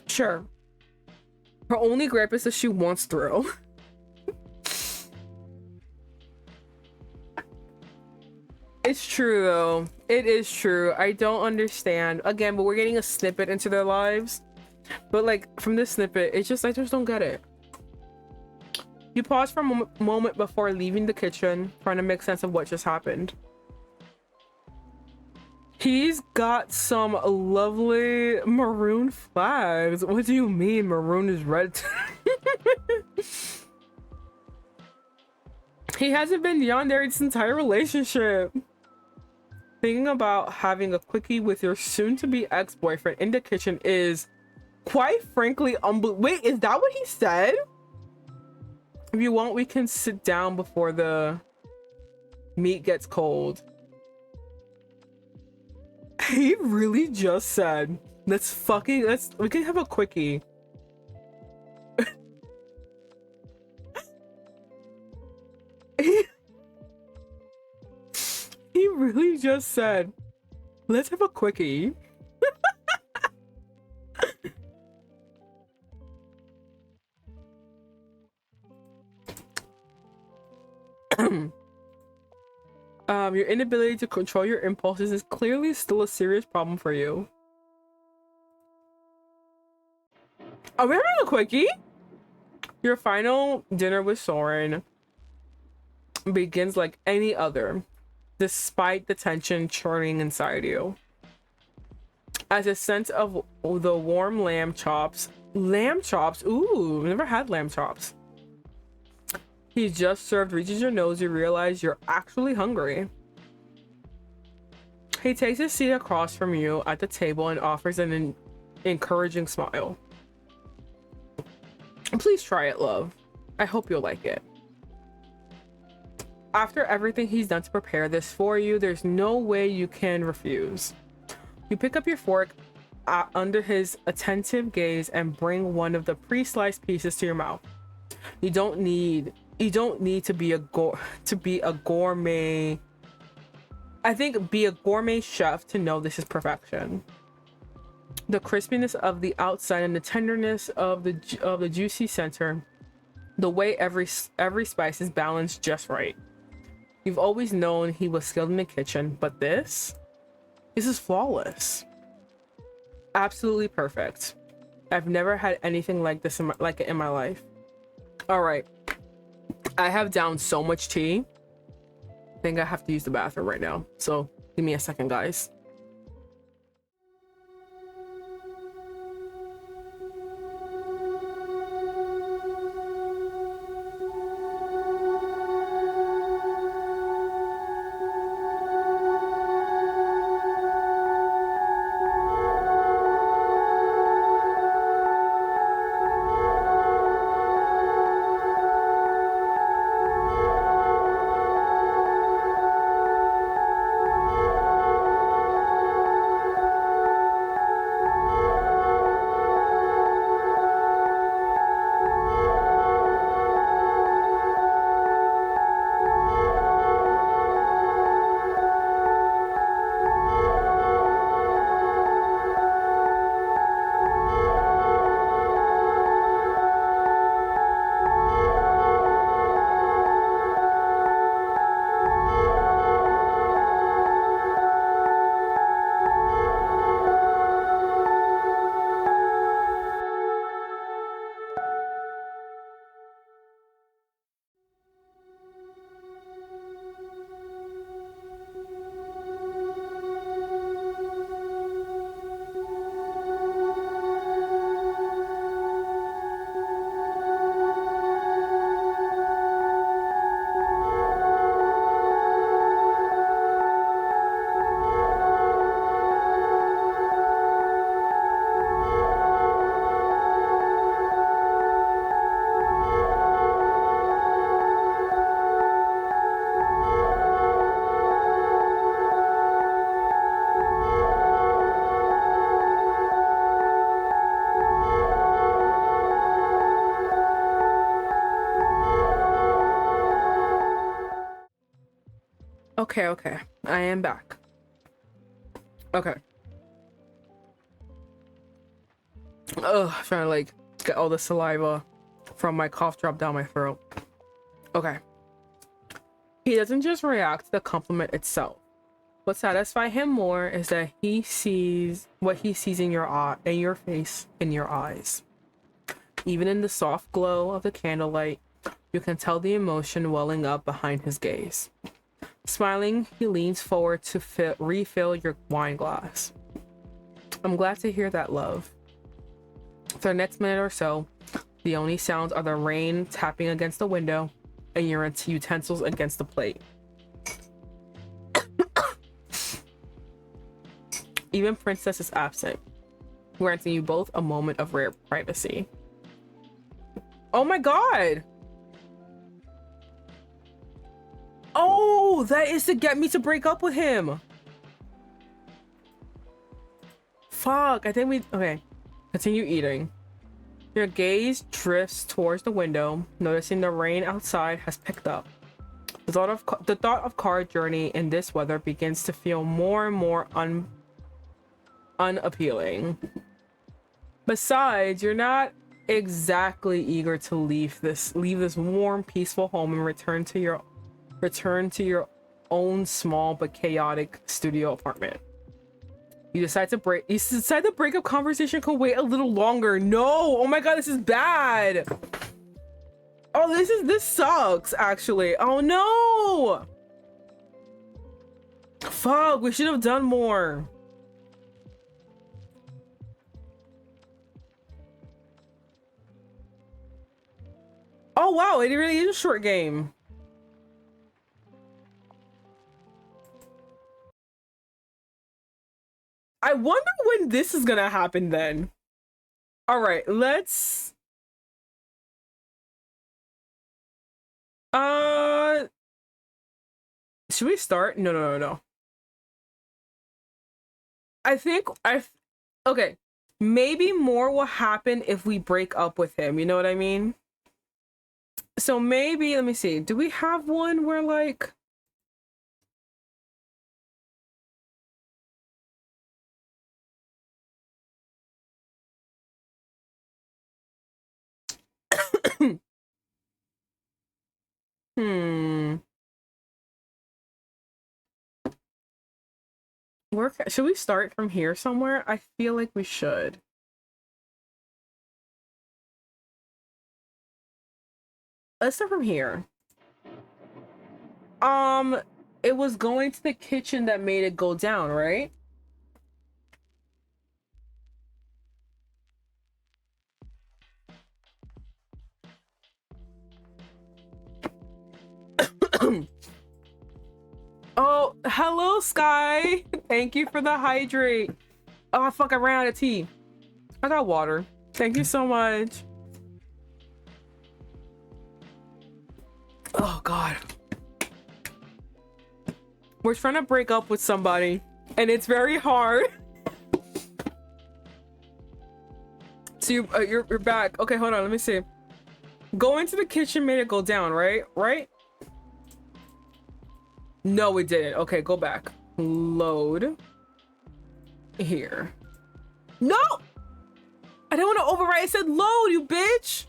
[SPEAKER 1] Sure. Her only gripe is that she wants thrill. It's true though. It is true. I don't understand. Again, but we're getting a snippet into their lives. But like from this snippet, it's just I just don't get it. You pause for a moment before leaving the kitchen, trying to make sense of what just happened. He's got some lovely maroon flags. What do you mean maroon is red? He hasn't been yandere this entire relationship. Thinking about having a quickie with your soon-to-be ex-boyfriend in the kitchen is, quite frankly, wait, is that what he said? If you want, we can sit down before the meat gets cold. He really just said, we can have a quickie. He really just said, let's have a quickie. Your inability to control your impulses is clearly still a serious problem for you. Are we having a quickie? Your final dinner with Soren begins like any other, despite the tension churning inside you. As a sense of the warm lamb chops, ooh, never had lamb chops. He just served reaches your nose, you realize you're actually hungry. He takes his seat across from you at the table and offers an encouraging smile. Please try it, love. I hope you'll like it. After everything he's done to prepare this for you, there's no way you can refuse. You pick up your fork under his attentive gaze and bring one of the pre-sliced pieces to your mouth. You don't need to be a gourmet. I think be a gourmet chef to know this is perfection. The crispiness of the outside and the tenderness of the juicy center, the way every spice is balanced just right. You've always known he was skilled in the kitchen, but this is flawless. Absolutely perfect. I've never had anything like this like it in my life. All right, I have downed so much tea. I think I have to use the bathroom right now. So give me a second, guys. Okay. I am back. Okay. Ugh, trying to like get all the saliva from my cough drop down my throat. Okay. He doesn't just react to the compliment itself. What satisfies him more is that he sees what he sees in your eye, in your face, in your eyes. Even in the soft glow of the candlelight, you can tell the emotion welling up behind his gaze. Smiling, he leans forward to refill your wine glass. I'm glad to hear that, love. For the next minute or so, the only sounds are the rain tapping against the window and your utensils against the plate. Even Princess is absent, granting you both a moment of rare privacy. Oh my god! Oh, that is to get me to break up with him. Fuck, I think we... Okay, continue eating. Your gaze drifts towards the window, noticing the rain outside has picked up. The thought of car journey in this weather begins to feel more and more unappealing. Besides, you're not exactly eager to leave this warm, peaceful home and return to your own small but chaotic studio apartment. You decide the breakup conversation could wait a little longer. No! Oh my god, this is bad! Oh, this sucks, actually. Oh no! Fuck, we should have done more. Oh wow, it really is a short game. I wonder when this is gonna happen then. All right, let's... Should we start? No. Okay. Maybe more will happen if we break up with him. You know what I mean? So maybe, let me see. Do we have one where like... Should we start from here somewhere? I feel like we should. Let's start from here. It was going to the kitchen that made it go down, right? Oh, hello, Sky. Thank you for the hydrate. Oh, fuck, I ran out of tea. I got water. Thank you so much. Oh, God. We're trying to break up with somebody, and it's very hard. So you're back. Okay, hold on. Let me see. Go into the kitchen made it go down, right? Right? No, it didn't. Okay, go back. Load. Here. No! I don't want to overwrite. It said load, you bitch!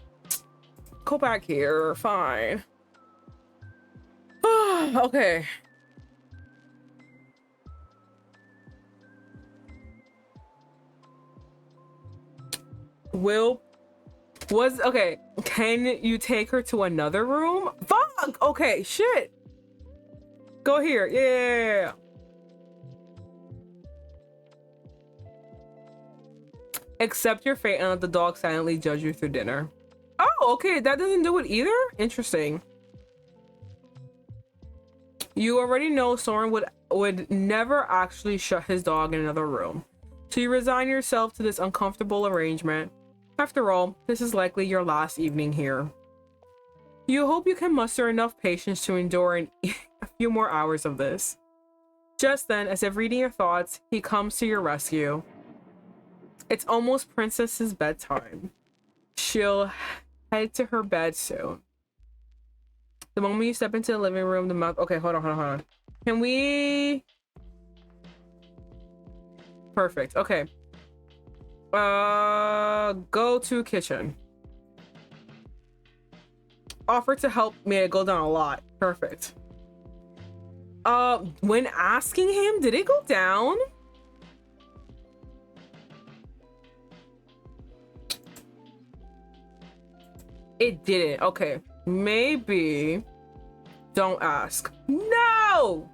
[SPEAKER 1] Go back here. Fine. Okay. Okay. Can you take her to another room? Fuck! Okay, shit. Go here. Yeah. Accept your fate and let the dog silently judge you through dinner. Oh, okay. That doesn't do it either? Interesting. You already know Soren would never actually shut his dog in another room. So you resign yourself to this uncomfortable arrangement. After all, this is likely your last evening here. You hope you can muster enough patience to endure a few more hours of this. Just then, as if reading your thoughts, he comes to your rescue. It's almost Princess's bedtime. She'll head to her bed soon. The moment you step into the living room, the mouth... Okay, hold on. Can we? Perfect. Okay. Go to kitchen. Offer to help made it go down a lot. Perfect. When asking him, did it go down? It didn't. Okay. Maybe don't ask. No!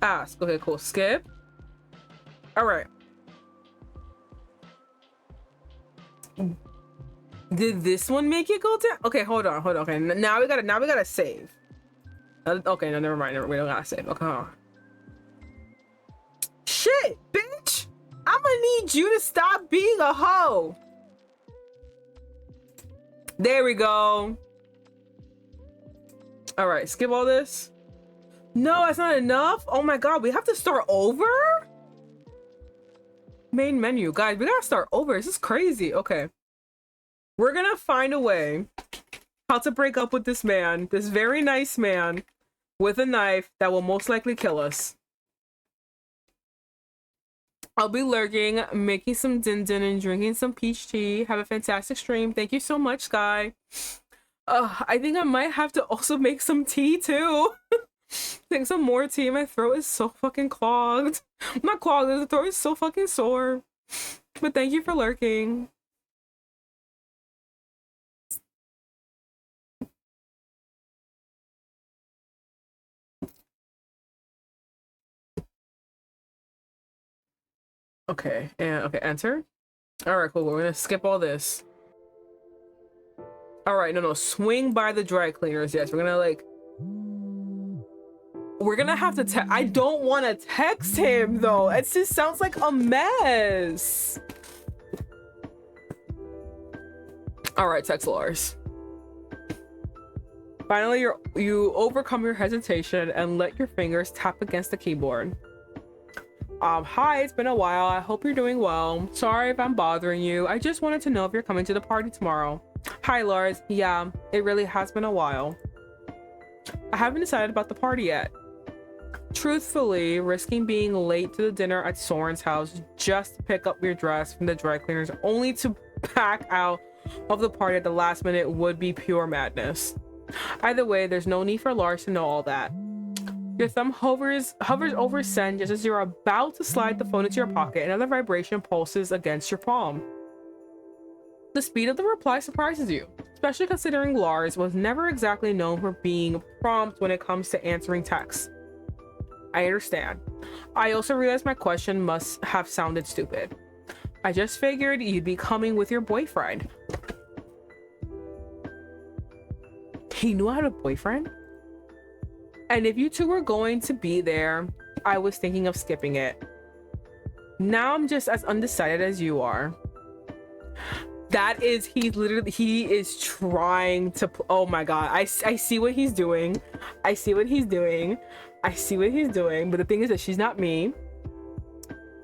[SPEAKER 1] Ask. Okay, cool. Skip. All right. Did this one make it go down? Okay, hold on. Okay, now we gotta save. Okay, no, never mind. We don't gotta save. Okay, hold on. Shit, bitch! I'm gonna need you to stop being a hoe. There we go. All right, skip all this. No, that's not enough. Oh my god, we have to start over? Main menu. Guys, we gotta start over. This is crazy. Okay. We're gonna find a way how to break up with this man, this very nice man with a knife that will most likely kill us. I'll be lurking, making some din din and drinking some peach tea. Have a fantastic stream. Thank you so much, Sky. I think I might have to also make some tea too. Think some more tea. My throat is so fucking clogged. Not clogged, the throat is so fucking sore. But thank you for lurking. Okay, and okay, enter. All right, cool. We're gonna skip all this. All right, no, swing by the dry cleaners. Yes, we're gonna have to I don't want to text him though. It just sounds like a mess. All right, text Lars. Finally, you overcome your hesitation and let your fingers tap against the keyboard. Hi, it's been a while. I hope you're doing well. Sorry if I'm bothering you. I just wanted to know if you're coming to the party tomorrow. Hi, Lars. Yeah, it really has been a while. I haven't decided about the party yet. Truthfully, risking being late to the dinner at Soren's house just to pick up your dress from the dry cleaners only to back out of the party at the last minute would be pure madness. Either way, there's no need for Lars to know all that. Your thumb hovers over send just as you're about to slide the phone into your pocket. Another vibration pulses against your palm. The speed of the reply surprises you, especially considering Lars was never exactly known for being prompt when it comes to answering texts. I understand. I also realized my question must have sounded stupid. I just figured you'd be coming with your boyfriend. He knew I had a boyfriend? And if you two were going to be there, I was thinking of skipping it. Now I'm just as undecided as you are. That is, he is trying to, oh my god, I see what he's doing. I see what he's doing. I see what he's doing. But the thing is that she's not me.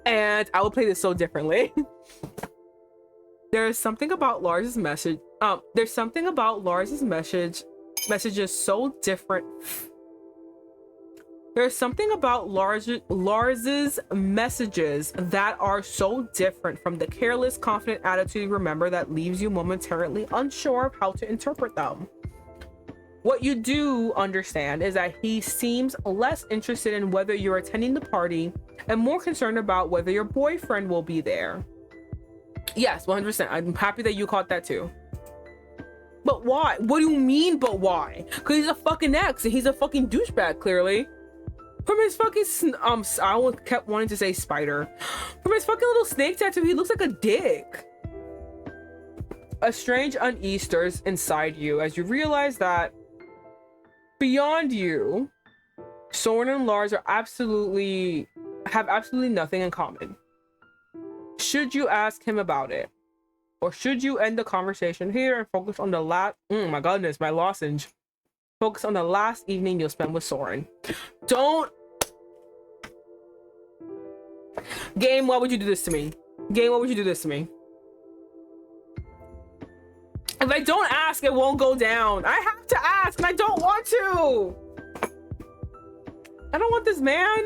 [SPEAKER 1] And I will play this so differently. There's something about Lars's message. There's something about Lars's messages so different. There's something about Lars's messages that are so different from the careless, confident attitude you remember that leaves you momentarily unsure of how to interpret them. What you do understand is that he seems less interested in whether you're attending the party and more concerned about whether your boyfriend will be there. Yes, 100%. I'm happy that you caught that too. But why? What do you mean, but why? Because he's a fucking ex and he's a fucking douchebag, clearly. From his fucking, I kept wanting to say spider. From his fucking little snake tattoo, he looks like a dick. A strange unease stirs inside you as you realize that beyond you, Soren and Lars have absolutely nothing in common. Should you ask him about it? Or should you end the conversation here and focus on the last, my goodness, my lozenge. Focus on the last evening you'll spend with Soren. Don't. Game, why would you do this to me? Game, why would you do this to me? If I don't ask, it won't go down. I have to ask, and I don't want to. I don't want this man.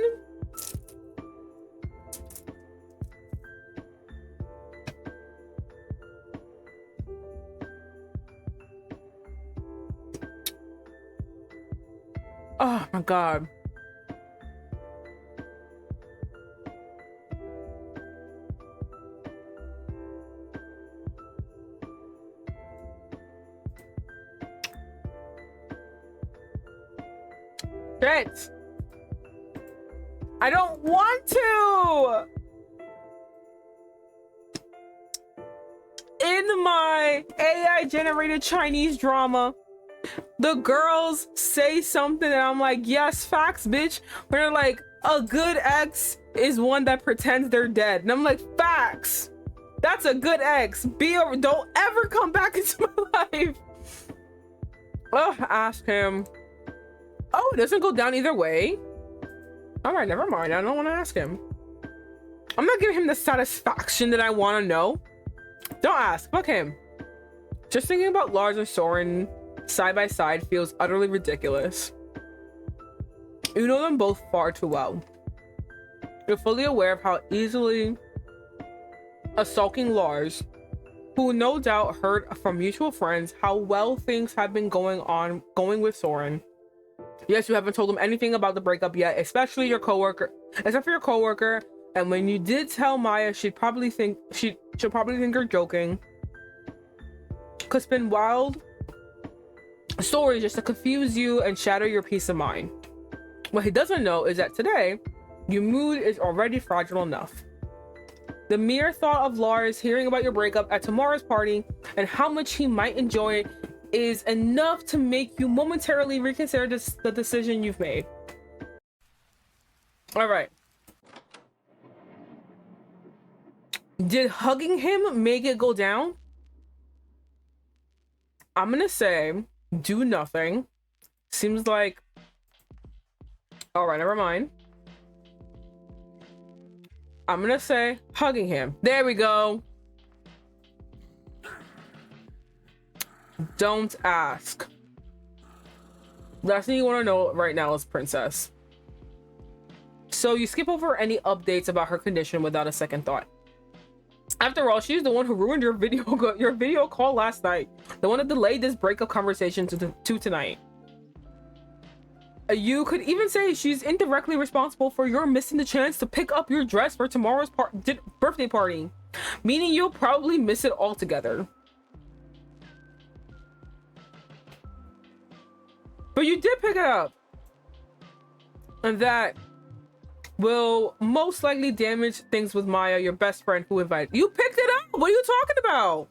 [SPEAKER 1] Oh my God. Shit. I don't want to. In my AI generated Chinese drama, the girls say something and I'm like, yes, facts, bitch. When they're like, a good ex is one that pretends they're dead. And I'm like, facts. That's a good ex. Don't ever come back into my life. Oh, ask him. Oh, it doesn't go down either way. All right, never mind. I don't want to ask him. I'm not giving him the satisfaction that I want to know. Don't ask. Fuck him. Just thinking about Lars and Soren side by side feels utterly ridiculous. You know them both far too well. You're fully aware of how easily a sulking Lars, who no doubt heard from mutual friends how well things have been going with Soren. Yes, you haven't told him anything about the breakup yet, especially your coworker, except for your coworker. And when you did tell Maya, she'll probably think you're joking. Could spin wild stories just to confuse you and shatter your peace of mind. What he doesn't know is that today, your mood is already fragile enough. The mere thought of Lars hearing about your breakup at tomorrow's party and how much he might enjoy it is enough to make you momentarily reconsider the decision you've made. All right. Did hugging him make it go down? I'm gonna say do nothing. Seems like... All right, never mind. I'm gonna say hugging him. There we go. Don't ask. Last thing you want to know right now is Princess. So you skip over any updates about her condition without a second thought. After all, she's the one who ruined your video call last night. The one that delayed this breakup conversation to tonight. You could even say she's indirectly responsible for your missing the chance to pick up your dress for tomorrow's birthday party, meaning you'll probably miss it altogether. But you did pick it up, and that will most likely damage things with Maya, your best friend who invited you. Picked it up. What are you talking about?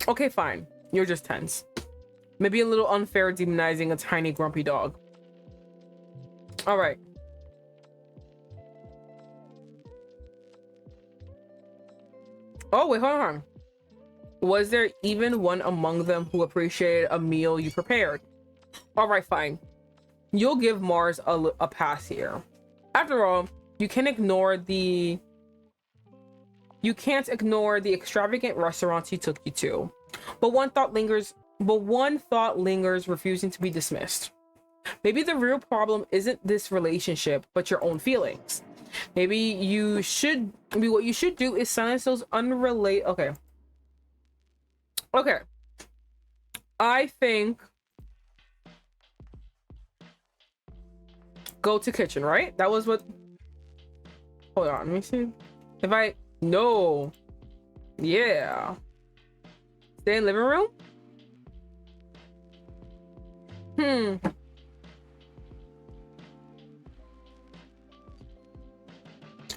[SPEAKER 1] Okay, fine. You're just tense. Maybe a little unfair demonizing a tiny grumpy dog. All right. Oh, wait, hold on. Was there even one among them who appreciated a meal you prepared? All right, fine. You'll give Mars a pass here. After all, you can't ignore the extravagant restaurants he took you to. But one thought lingers, refusing to be dismissed. Maybe the real problem isn't this relationship, but your own feelings. Maybe what you should do is silence those unrelated. Okay. I think go to kitchen, right? That was what... Hold on, let me see. No. Yeah. Stay in living room?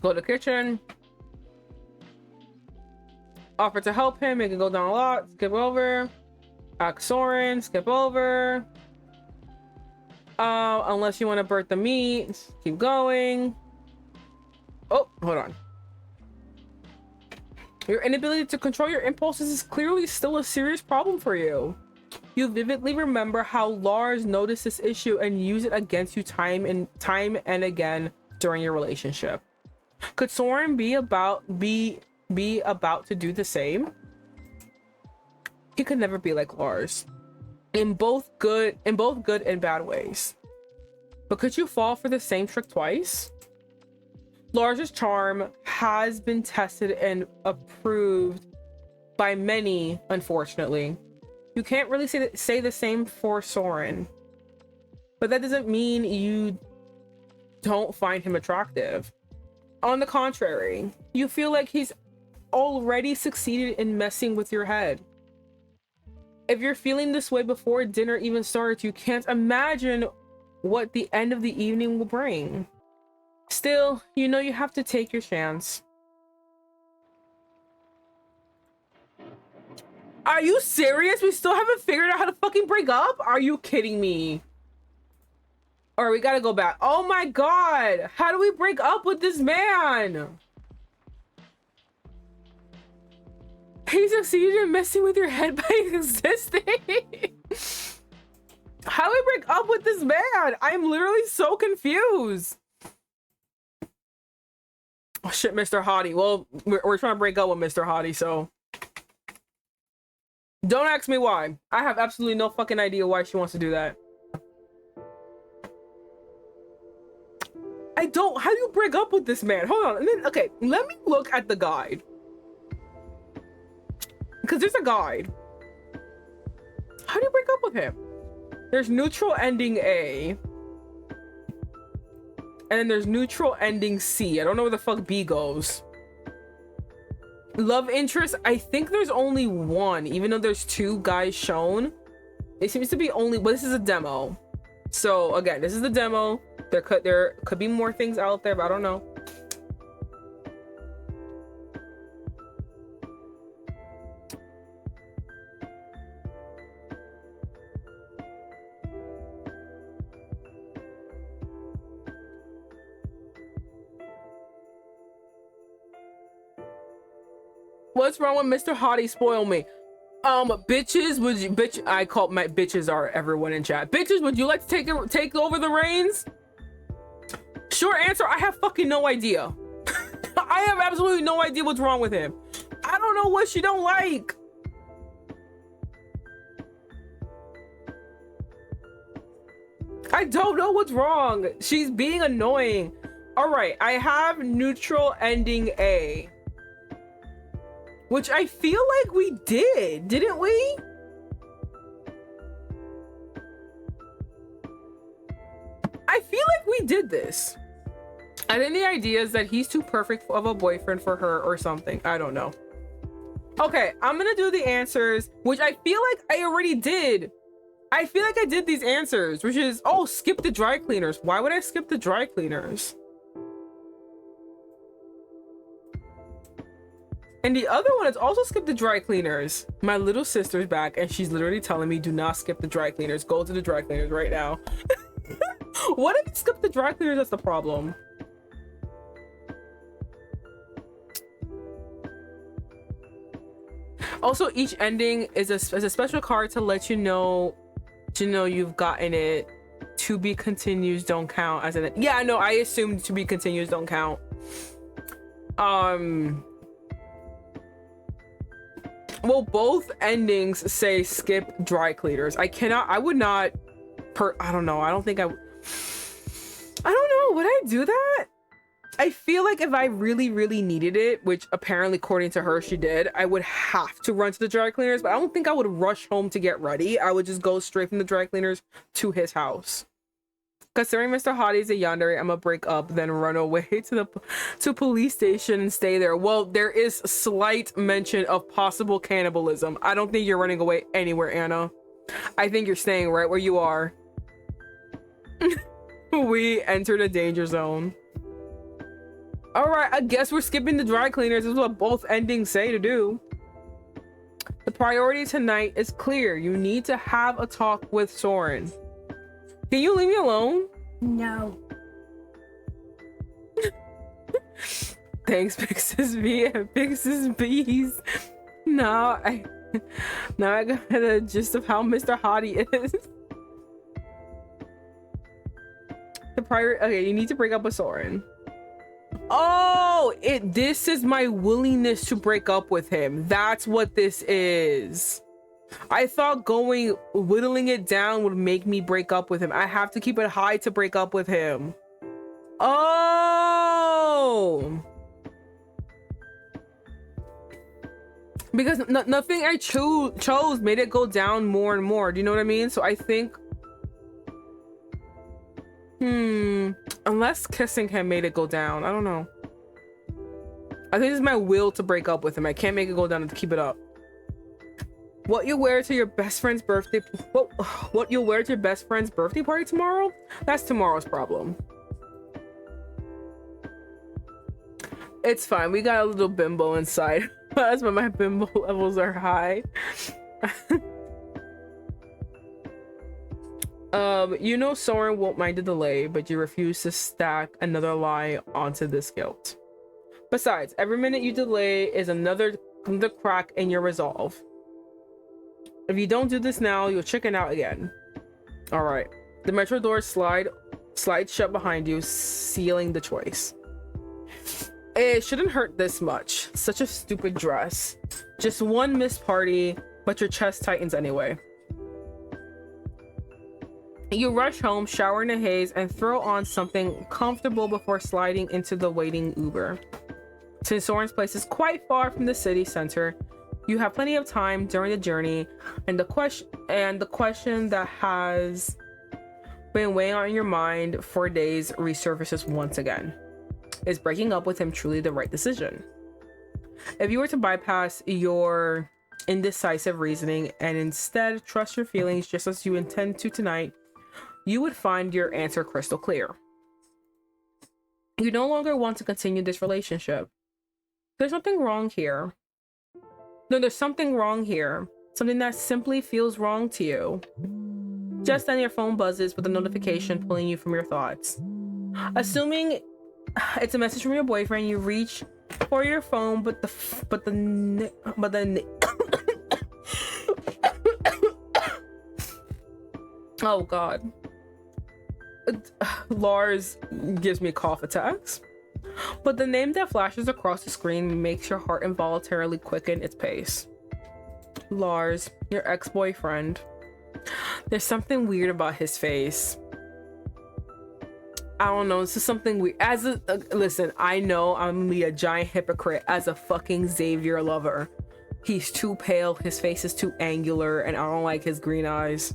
[SPEAKER 1] Go to kitchen. Offer to help him, make it go down a lot. Skip over. Ask Soren, skip over. Unless you want to burn the meat. Keep going. Oh, hold on. Your inability to control your impulses is clearly still a serious problem for you. You vividly remember how Lars noticed this issue and used it against you time and again during your relationship. Could Soren be about to do the same? He could never be like Lars. In both good and bad ways. But could you fall for the same trick twice? Lars's charm has been tested and approved by many, unfortunately. You can't really say the same for Soren. But that doesn't mean you don't find him attractive. On the contrary, you feel like he's already succeeded in messing with your head. If you're feeling this way before dinner even starts, you can't imagine what the end of the evening will bring. Still, you know you have to take your chance. Are you serious? We still haven't figured out how to fucking break up? Are you kidding me? Or we gotta go back. Oh my god! How do we break up with this man? He succeeded in messing with your head by existing. How do we break up with this man? I'm literally so confused. Oh shit, Mr. Hottie. Well, we're trying to break up with Mr. Hottie, so don't ask me why. I have absolutely no fucking idea why she wants to do that. How do you break up with this man? Hold on. And then, okay, let me look at the guide. Because there's a guide. How do you break up with him? There's neutral ending A. And then there's neutral ending C. I don't know where the fuck B goes. Love interest. I think there's only one, even though there's two guys shown. It seems to be only, but this is a demo. So again, this is the demo. There could be more things out there, but I don't know. What's wrong with Mr. Hottie? Spoil me. Bitches, would you, I call my bitches are everyone in chat. Bitches, would you like to take over the reins? Short answer, I have fucking no idea. I have absolutely no idea what's wrong with him. I don't know what she don't like. I don't know what's wrong. She's being annoying. All right, I have neutral ending A. Which I feel like we didn't we? I feel like we did this. I think the idea is that he's too perfect of a boyfriend for her or something. I don't know. Okay, I'm gonna do the answers, which I feel like I already did. I feel like I did these answers, which is, oh, skip the dry cleaners. Why would I skip the dry cleaners? And the other one is also skip the dry cleaners. My little sister's back and she's literally telling me, do not skip the dry cleaners. Go to the dry cleaners right now. What if you skip the dry cleaners? That's the problem. Also, each ending is a special card to let you know you've gotten it. To be continues don't count as an, yeah, no, I assumed to be continues don't count. Well, both endings say skip dry cleaners. I would not I don't know. I don't know. Would I do that? I feel like if I really, really needed it, which apparently according to her, she did, I would have to run to the dry cleaners, but I don't think I would rush home to get ready. I would just go straight from the dry cleaners to his house. Considering Mr. Hottie's a Yandere, I'm gonna break up, then run away to police station and stay there. Well, there is slight mention of possible cannibalism. I don't think you're running away anywhere, Anna. I think you're staying right where you are. We entered a danger zone. All right, I guess we're skipping the dry cleaners. This is what both endings say to do. The priority tonight is clear. You need to have a talk with Soren. Can you leave me alone?
[SPEAKER 2] No.
[SPEAKER 1] Thanks, Pixis B and Pixis Bees. Now I got the gist of how Mr. Hottie is. The prior. Okay, you need to break up with Soren. Oh, this is my willingness to break up with him. That's what this is. I thought whittling it down would make me break up with him. I have to keep it high to break up with him. Oh. Because nothing I chose made it go down more and more. Do you know what I mean? So I think... Unless kissing him made it go down. I don't know. I think it's my will to break up with him. I can't make it go down to keep it up. What you wear to your best friend's birthday... What you'll wear to your best friend's birthday party tomorrow? That's tomorrow's problem. It's fine. We got a little bimbo inside. That's why my bimbo levels are high. You know Soren won't mind the delay, but you refuse to stack another lie onto this guilt. Besides, every minute you delay is another crack in your resolve. If you don't do this now, you'll chicken out again. All right. The metro doors slide shut behind you, sealing the choice. It shouldn't hurt this much. Such a stupid dress. Just one missed party, but your chest tightens anyway. You rush home, shower in a haze, and throw on something comfortable before sliding into the waiting Uber. Since Soren's place is quite far from the city center, you have plenty of time during the journey, and the question that has been weighing on your mind for days resurfaces once again. Is breaking up with him truly the right decision? If you were to bypass your indecisive reasoning and instead trust your feelings just as you intend to tonight, you would find your answer crystal clear. You no longer want to continue this relationship. There's something wrong here. No, there's something wrong here. Something that simply feels wrong to you. Just then your phone buzzes with a notification pulling you from your thoughts. Assuming it's a message from your boyfriend, you reach for your phone, but the oh god. Lars gives me cough attacks. But the name that flashes across the screen makes your heart involuntarily quicken its pace. Lars, your ex-boyfriend. There's something weird about his face. I don't know, this is something weird. Listen, I know I'm gonna be a giant hypocrite as a fucking Xavier lover. He's too pale, his face is too angular, and I don't like his green eyes.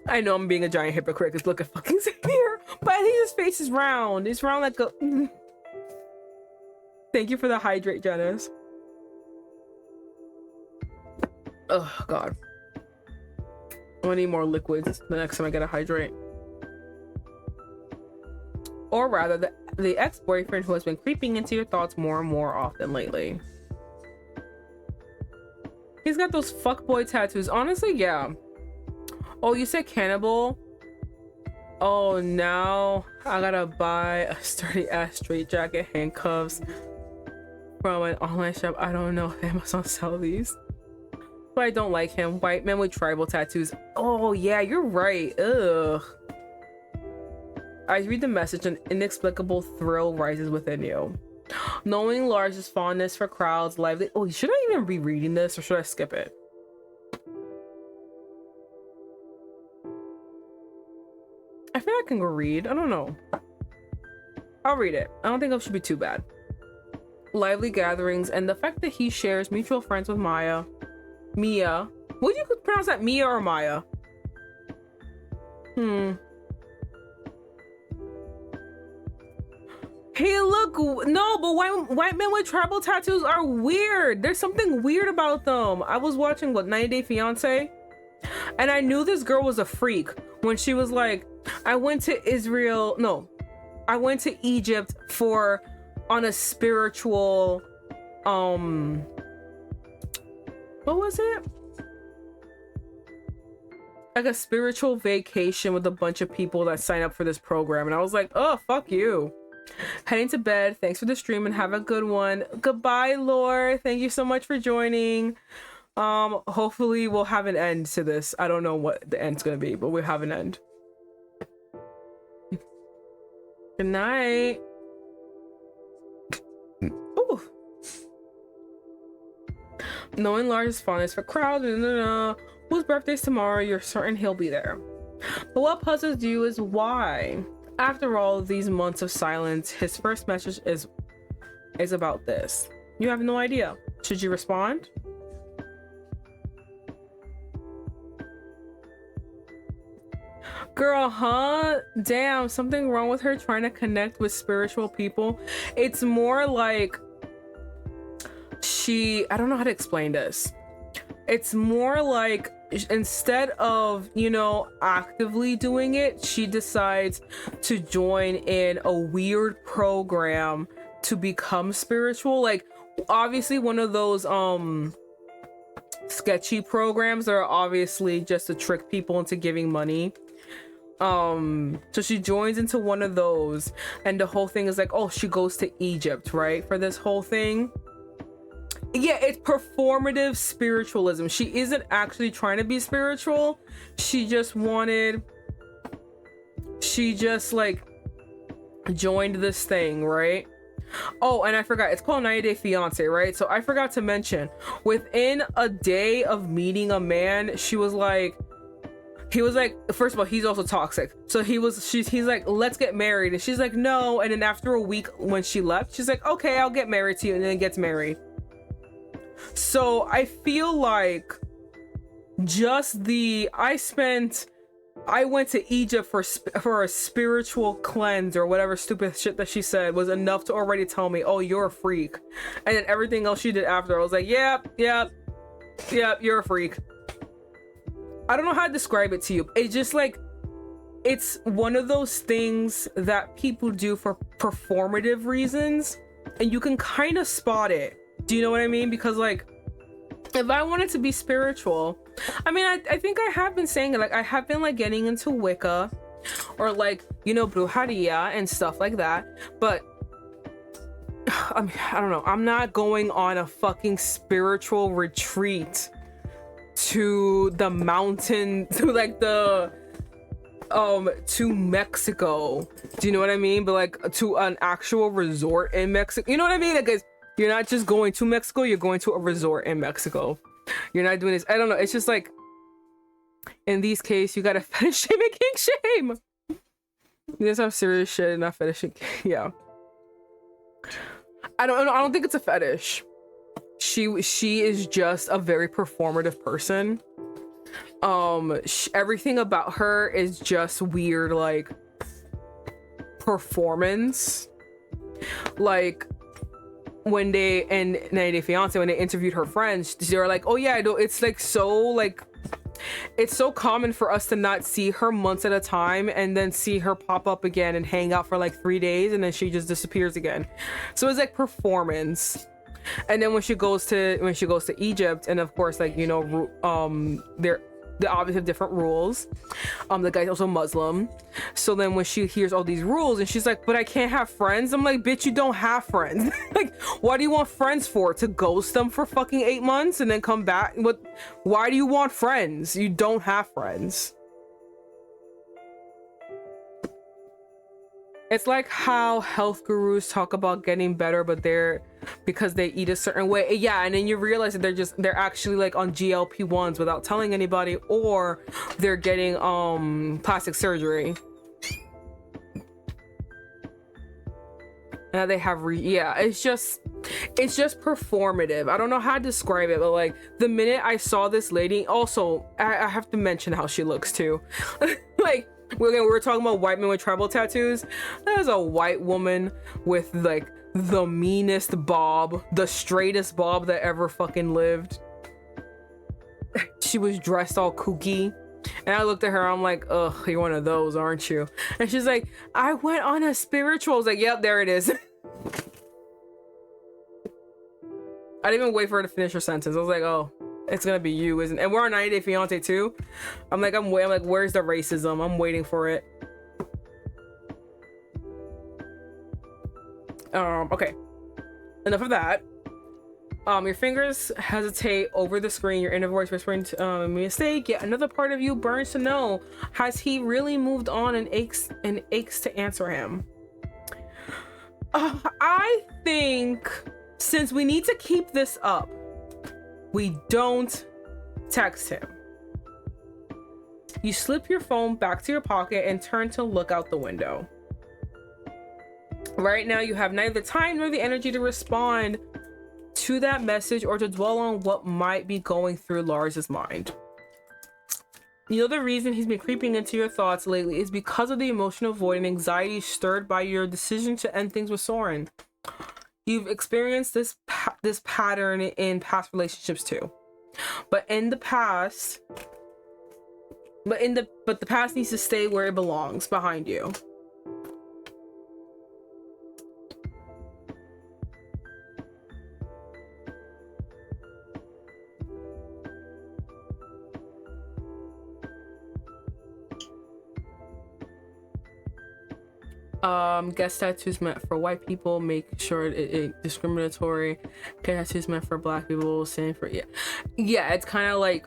[SPEAKER 1] I know I'm being a giant hypocrite because look at fucking Xavier, but I think his face is round. It's round like a... Thank you for the hydrate, Janice. Oh god. I'm gonna need more liquids the next time I gotta hydrate. Or rather, the ex-boyfriend who has been creeping into your thoughts more and more often lately. He's got those fuckboy tattoos. Honestly, yeah. Oh, you said cannibal? Oh, now I gotta buy a sturdy ass straitjacket handcuffs from an online shop. I don't know if Amazon sell these. But I don't like him. White men with tribal tattoos. Oh, yeah, you're right. Ugh. I read the message, an inexplicable thrill rises within you. Knowing Lars' fondness for crowds, lively... Oh, should I even be reading this or should I skip it? I feel I can go read. I don't know. I'll read it. I don't think it should be too bad. Lively gatherings and the fact that he shares mutual friends with Mia. Would you pronounce that Mia or Maya? Hey, look, no, but white men with tribal tattoos are weird. There's something weird about them. I was watching, what, 90 Day Fiance? And I knew this girl was a freak when she was like, I went to Egypt on a spiritual, what was it? Like a spiritual vacation with a bunch of people that sign up for this program. And I was like, oh, fuck you. Heading to bed. Thanks for the stream and have a good one. Goodbye, Lore. Thank you so much for joining. Hopefully we'll have an end to this. I don't know what the end's gonna be, but we'll have an end. Good night. Ooh. Knowing Lars' fondness for crowds, whose birthday's tomorrow, you're certain he'll be there. But what puzzles you is why. After all these months of silence, his first message is about this. You have no idea. Should you respond? Girl, huh? Damn, something wrong with her trying to connect with spiritual people. It's more like I don't know how to explain this. It's more like instead of, you know, actively doing it, she decides to join in a weird program to become spiritual. Like, obviously one of those sketchy programs that are obviously just to trick people into giving money. So she joins into one of those, and the whole thing is like, oh, she goes to Egypt, right, for this whole thing. Yeah, it's performative spiritualism. She isn't actually trying to be spiritual. She just like joined this thing, right? Oh, and I forgot, it's called 90 Day Fiance, right? So I forgot to mention, within a day of meeting a man, he was like, first of all, he's also toxic. So he's like, let's get married. And she's like, no. And then after a week when she left, she's like, okay, I'll get married to you. And then gets married. So I feel like I went to Egypt for a spiritual cleanse or whatever stupid shit that she said was enough to already tell me, oh, you're a freak. And then everything else she did after, I was like, yep, you're a freak. I don't know how to describe it to you. It's just like, it's one of those things that people do for performative reasons, and you can kind of spot it. Do you know what I mean? Because like, if I wanted to be spiritual, I mean, I think I have been saying it, like I have been like getting into Wicca or like, you know, brujeria and stuff like that, but I mean, I don't know, I'm not going on a fucking spiritual retreat to the mountain, to like the to Mexico. Do you know what I mean? But like to an actual resort in Mexico, you know what I mean? Like, you're not just going to Mexico, you're going to a resort in Mexico. You're not doing this. I don't know. It's just like, in these cases, you gotta fetish shame and kink shame. You just have serious shit and not fetish and kink. Yeah. I don't think it's a fetish. She is just a very performative person. Everything about her is just weird, like performance. Like, when they in 90 Day Fiance, when they interviewed her friends, they were like, oh yeah, it's like so like, it's so common for us to not see her months at a time and then see her pop up again and hang out for like 3 days and then she just disappears again. So it's like performance. And then when she goes to Egypt, and of course, like, you know, they obviously have different rules. The guy's also Muslim. So then when she hears all these rules and she's like, but I can't have friends. I'm like, bitch, you don't have friends. Like, why do you want friends for? To ghost them for fucking 8 months and then come back? Why do you want friends? You don't have friends. It's like how health gurus talk about getting better, but because they eat a certain way. Yeah, and then you realize that they're actually like on GLP-1s without telling anybody, or they're getting plastic surgery. Now they have it's just performative. I don't know how to describe it, but like the minute I saw this lady, also I have to mention how she looks too. Like, we were talking about white men with tribal tattoos. There's a white woman with like the meanest bob, the straightest bob that ever fucking lived. She was dressed all kooky, and I looked at her, I'm like, ugh, you're one of those, aren't you? And she's like, I went on a spiritual. I was like, yep, there it is. I didn't even wait for her to finish her sentence. I was like, oh, it's gonna be you, isn't it? And we're on 90 Day Fiance too. I'm like, where's the racism? I'm waiting for it. Okay, enough of that. Your fingers hesitate over the screen, your inner voice whispering to mistake, yet another part of you burns to know, has he really moved on and aches to answer him? I think since we need to keep this up, we don't text him. You slip your phone back to your pocket and turn to look out the window. Right now, you have neither the time nor the energy to respond to that message or to dwell on what might be going through Lars's mind. You know the reason he's been creeping into your thoughts lately is because of the emotional void and anxiety stirred by your decision to end things with Soren. You've experienced this pattern in past relationships too, but the past needs to stay where it belongs, behind you. Guest tattoos meant for white people, make sure it discriminatory. Guest tattoos meant for black people, same for yeah, it's kind of like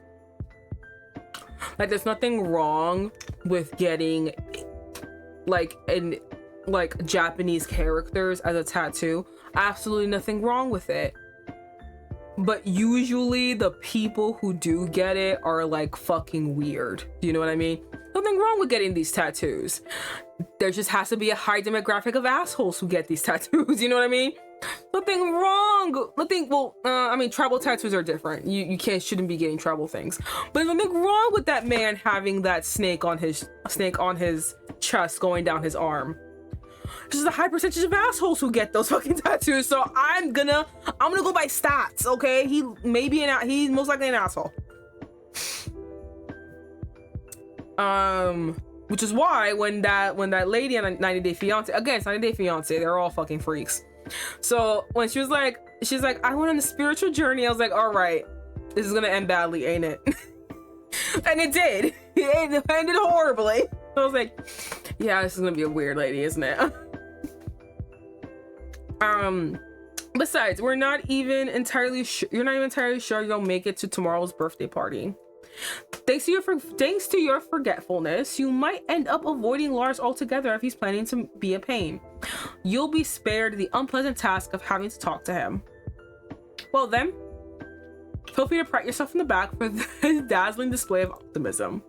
[SPEAKER 1] there's nothing wrong with getting like Japanese characters as a tattoo. Absolutely nothing wrong with it, but usually the people who do get it are like fucking weird. Do you know what I mean? Nothing wrong with getting these tattoos. There just has to be a high demographic of assholes who get these tattoos. You know what I mean? Nothing wrong. I mean, tribal tattoos are different. You shouldn't be getting tribal things. But there's nothing wrong with that man having that snake on his chest going down his arm. There's just a high percentage of assholes who get those fucking tattoos. So I'm gonna go by stats. Okay, he's most likely an asshole. Which is why when that lady on 90 Day Fiance, again, it's 90 Day Fiance, they're all fucking freaks. So when she's like, I went on a spiritual journey, I was like, all right, this is gonna end badly, ain't it? And it did. It ended horribly. So I was like, yeah, this is gonna be a weird lady, isn't it? Besides, you're not even entirely sure you'll make it to tomorrow's birthday party. Thanks to your forgetfulness, you might end up avoiding Lars altogether if he's planning to be a pain. You'll be spared the unpleasant task of having to talk to him. Well then, feel free to pat yourself in the back for this dazzling display of optimism.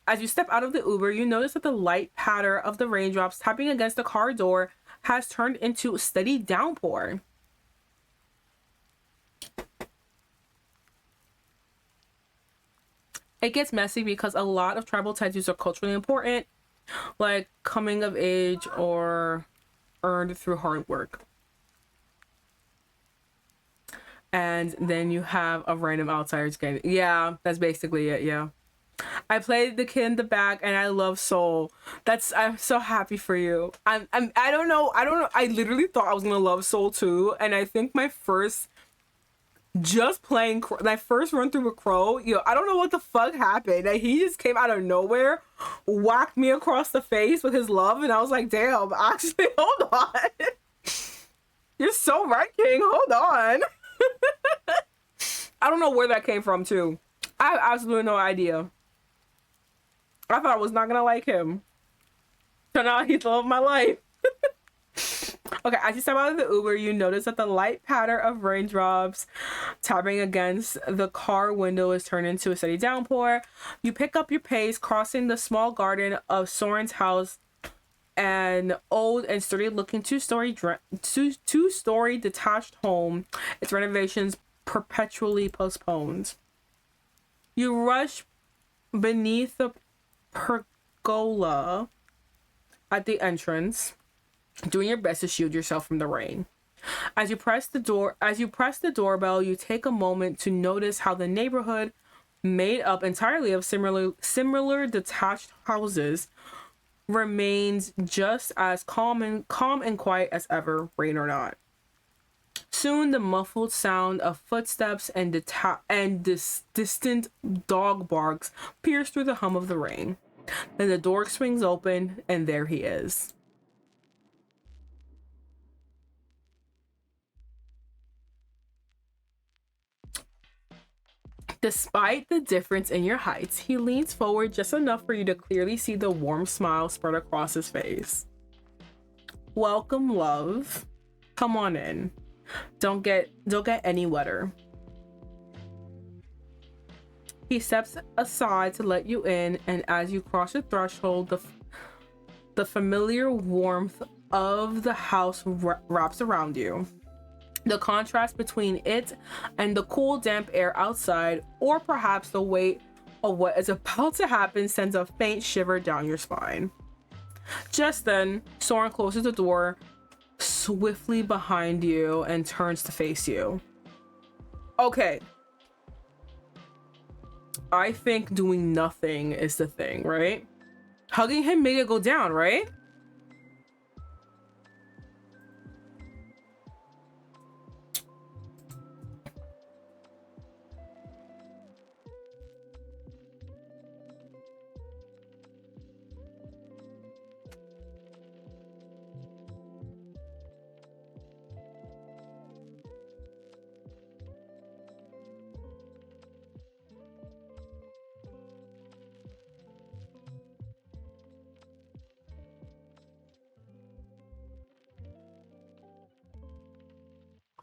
[SPEAKER 1] As you step out of the Uber, you notice that the light patter of the raindrops tapping against the car door has turned into a steady downpour. It gets messy because a lot of tribal tattoos are culturally important, like coming of age or earned through hard work. And then you have a random outsider's game. Yeah, that's basically it. Yeah. I played the kid in the back and I love Soul. I'm so happy for you. I don't know. I literally thought I was gonna love Soul too. And I think my first run through with Crow, I don't know what the fuck happened. Like, he just came out of nowhere, whacked me across the face with his love, and I was like, damn, actually, hold on. You're so right, King. Hold on. I don't know where that came from, too. I have absolutely no idea. I thought I was not gonna like him. Turned out he's the love of my life. Okay, as you step out of the Uber, you notice that the light patter of raindrops tapping against the car window is turned into a steady downpour. You pick up your pace, crossing the small garden of Soren's house, an old and sturdy looking two-story detached home, its renovations perpetually postponed. You rush beneath the pergola at the entrance, doing your best to shield yourself from the rain. As you press the doorbell, you take a moment to notice how the neighborhood, made up entirely of similar detached houses, remains just as calm and quiet as ever, rain or not. Soon the muffled sound of footsteps and distant dog barks pierce through the hum of the rain. Then the door swings open and there he is. Despite the difference in your heights, he leans forward just enough for you to clearly see the warm smile spread across his face. Welcome, love. Come on in. Don't get any wetter. He steps aside to let you in, and as you cross the threshold, the familiar warmth of the house wraps around you. The contrast between it and the cool, damp air outside, or perhaps the weight of what is about to happen, sends a faint shiver down your spine. Just then, Soren closes the door swiftly behind you and turns to face you. Okay. I think doing nothing is the thing, right? Hugging him made it go down, right?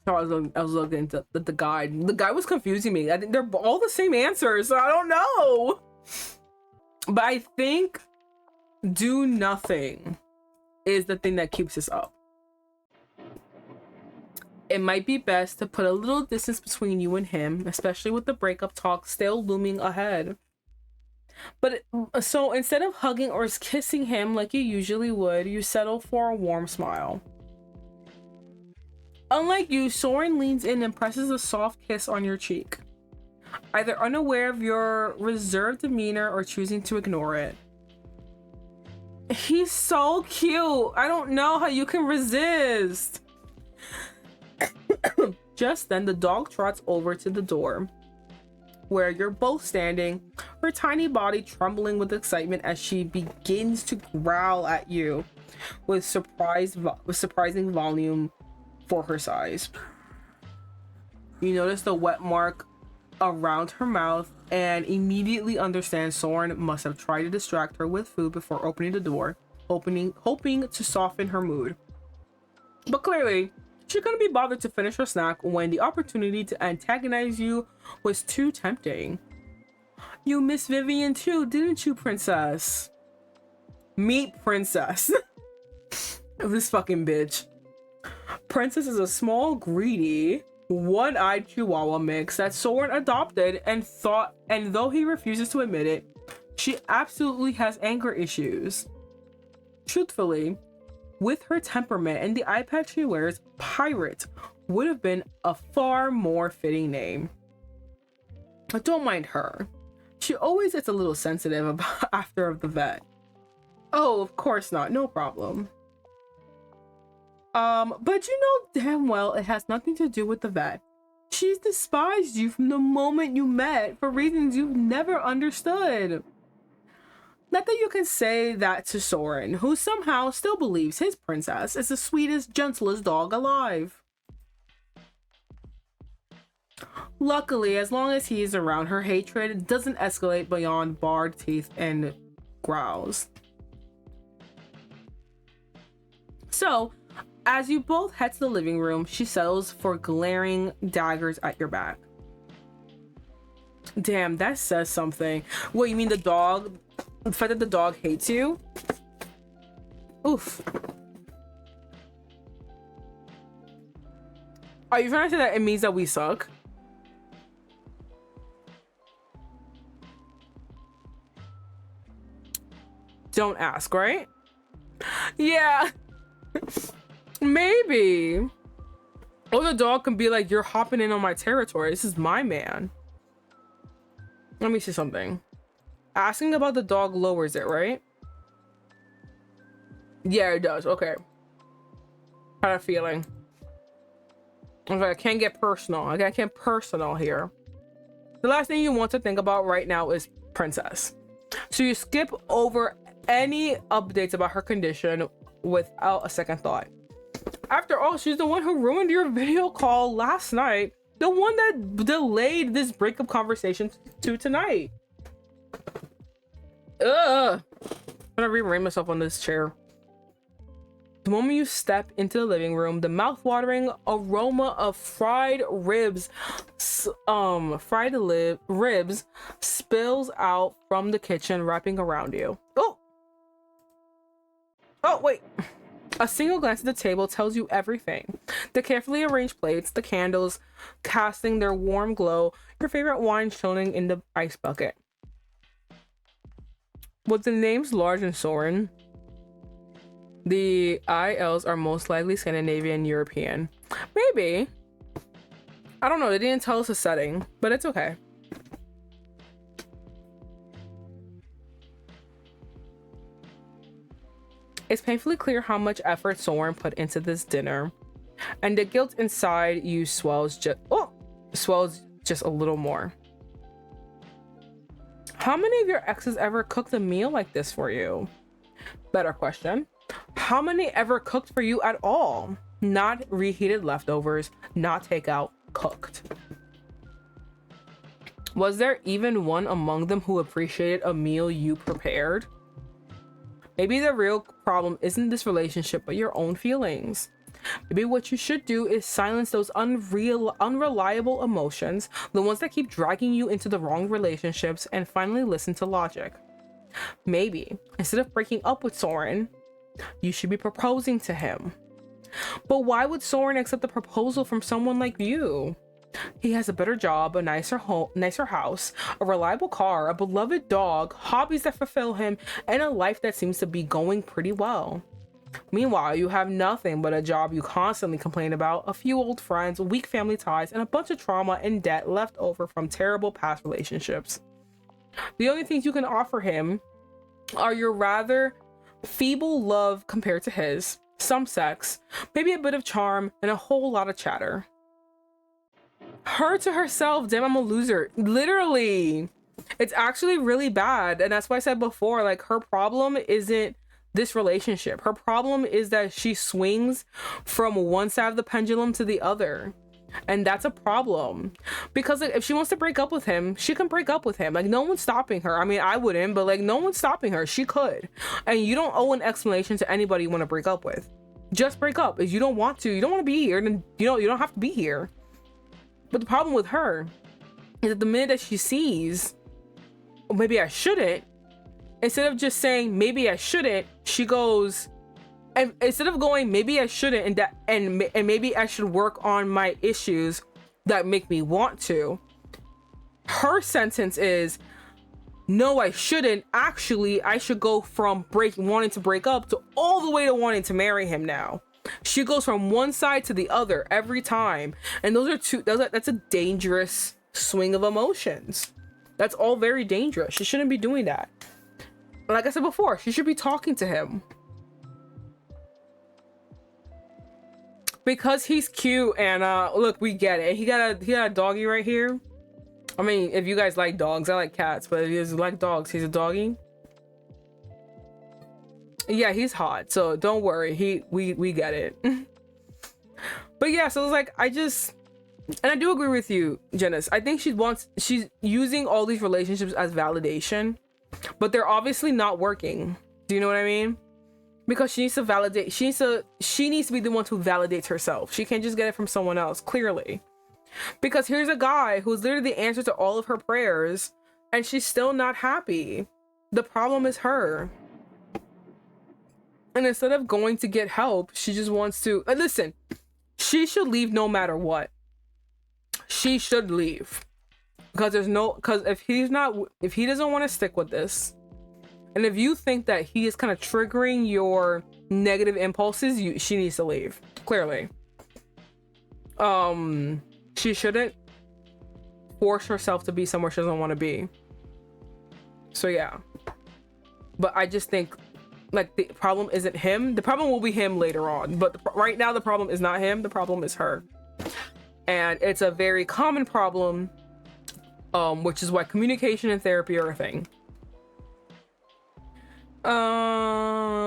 [SPEAKER 1] So I was looking at the guide. The guy was confusing me. I think they're all the same answers, so I don't know. But I think do nothing is the thing that keeps us up. It might be best to put a little distance between you and him, especially with the breakup talk still looming ahead. But so instead of hugging or kissing him like you usually would, you settle for a warm smile. Unlike you, Soren leans in and presses a soft kiss on your cheek, either unaware of your reserved demeanor or choosing to ignore it. He's so cute. I don't know how you can resist. Just then, the dog trots over to the door, where you're both standing, her tiny body trembling with excitement as she begins to growl at you with surprising volume for her size. You notice the wet mark around her mouth and immediately understand Soren must have tried to distract her with food before opening the door, hoping to soften her mood. But clearly, she couldn't be bothered to finish her snack when the opportunity to antagonize you was too tempting. You miss Vivian too, didn't you, princess? Meet Princess. This fucking bitch. Princess is a small, greedy, one-eyed chihuahua mix that Soren adopted and though he refuses to admit it, she absolutely has anger issues. Truthfully, with her temperament and the eye patch she wears, Pirate would have been a far more fitting name. But don't mind her. She always gets a little sensitive after the vet. Oh, of course not. No problem. But you know damn well it has nothing to do with the vet. She's despised you from the moment you met for reasons you've never understood. Not that you can say that to Soren, who somehow still believes his princess is the sweetest, gentlest dog alive. Luckily, as long as he is around, her hatred doesn't escalate beyond bared teeth and growls. So, as you both head to the living room, she settles for glaring daggers at your back. Damn, that says something. What, you mean the dog? The fact that the dog hates you? Oof. Are you trying to say that it means that we suck? Don't ask, right? Yeah. Maybe. Or the dog can be like, you're hopping in on my territory. This is my man. Let me see something. Asking about the dog lowers it, right? Yeah, it does. Okay. Had a feeling. Okay, I can't get personal. I can't get personal here. The last thing you want to think about right now is Princess. So you skip over any updates about her condition without a second thought. After all, she's the one who ruined your video call last night. The one that delayed this breakup conversation to tonight. Ugh. I'm gonna rearrange myself on this chair. The moment you step into the living room, the mouth-watering aroma of ribs spills out from the kitchen, wrapping around you. Oh, wait. A single glance at the table tells you everything. The carefully arranged plates, the candles casting their warm glow, your favorite wine chilling in the ice bucket. With the names large and Soren, the ILs are most likely Scandinavian European. Maybe. I don't know. They didn't tell us a setting, but it's okay. It's painfully clear how much effort Soren put into this dinner, and the guilt inside you swells just a little more. How many of your exes ever cooked a meal like this for you? Better question. How many ever cooked for you at all? Not reheated leftovers, not takeout, cooked. Was there even one among them who appreciated a meal you prepared? Maybe the real problem isn't this relationship, but your own feelings. Maybe what you should do is silence those unreliable emotions, the ones that keep dragging you into the wrong relationships, and finally listen to logic. Maybe, instead of breaking up with Soren, you should be proposing to him. But why would Soren accept a proposal from someone like you? He has a better job, a nicer home, nicer house, a reliable car, a beloved dog, hobbies that fulfill him, and a life that seems to be going pretty well. Meanwhile, you have nothing but a job you constantly complain about, a few old friends, weak family ties, and a bunch of trauma and debt left over from terrible past relationships. The only things you can offer him are your rather feeble love compared to his, some sex, maybe a bit of charm, and a whole lot of chatter. Her to herself, damn, I'm a loser. Literally. It's actually really bad. And that's why I said before, like, her problem isn't this relationship. Her problem is that she swings from one side of the pendulum to the other. And that's a problem. Because like, if she wants to break up with him, she can break up with him. Like, no one's stopping her. I mean, I wouldn't, but like, no one's stopping her. She could. And you don't owe an explanation to anybody you want to break up with. Just break up. If you don't want to, you don't want to be here, then you don't have to be here. But the problem with her is that the minute that she sees, oh, maybe I shouldn't, instead of just saying maybe I shouldn't, she goes, and instead of going maybe I shouldn't and maybe I should work on my issues that make me want to, her sentence is, no, I shouldn't. Actually, I should go from wanting to break up to all the way to wanting to marry him now. She goes from one side to the other every time. And that's a dangerous swing of emotions. That's all very dangerous. She shouldn't be doing that. Like I said before, she should be talking to him. Because he's cute, and look, we get it. He got a doggy right here. I mean, if you guys like dogs, I like cats, but if you guys like dogs, he's a doggy. Yeah, he's hot, so don't worry. We get it. But yeah, so it's like, and I do agree with you, Janice. I think she's using all these relationships as validation, but they're obviously not working. Do you know what I mean? Because she needs to validate. She needs to be the one who validates herself. She can't just get it from someone else, clearly. Because here's a guy who's literally the answer to all of her prayers, and she's still not happy. The problem is her. And instead of going to get help, she just wants to... listen, she should leave no matter what. She should leave. Because if he doesn't want to stick with this, and if you think that he is kind of triggering your negative impulses, she needs to leave. Clearly. She shouldn't force herself to be somewhere she doesn't want to be. So yeah. But I just think, like, the problem isn't him. The problem will be him later on. But right now, the problem is not him. The problem is her. And it's a very common problem, which is why communication and therapy are a thing. But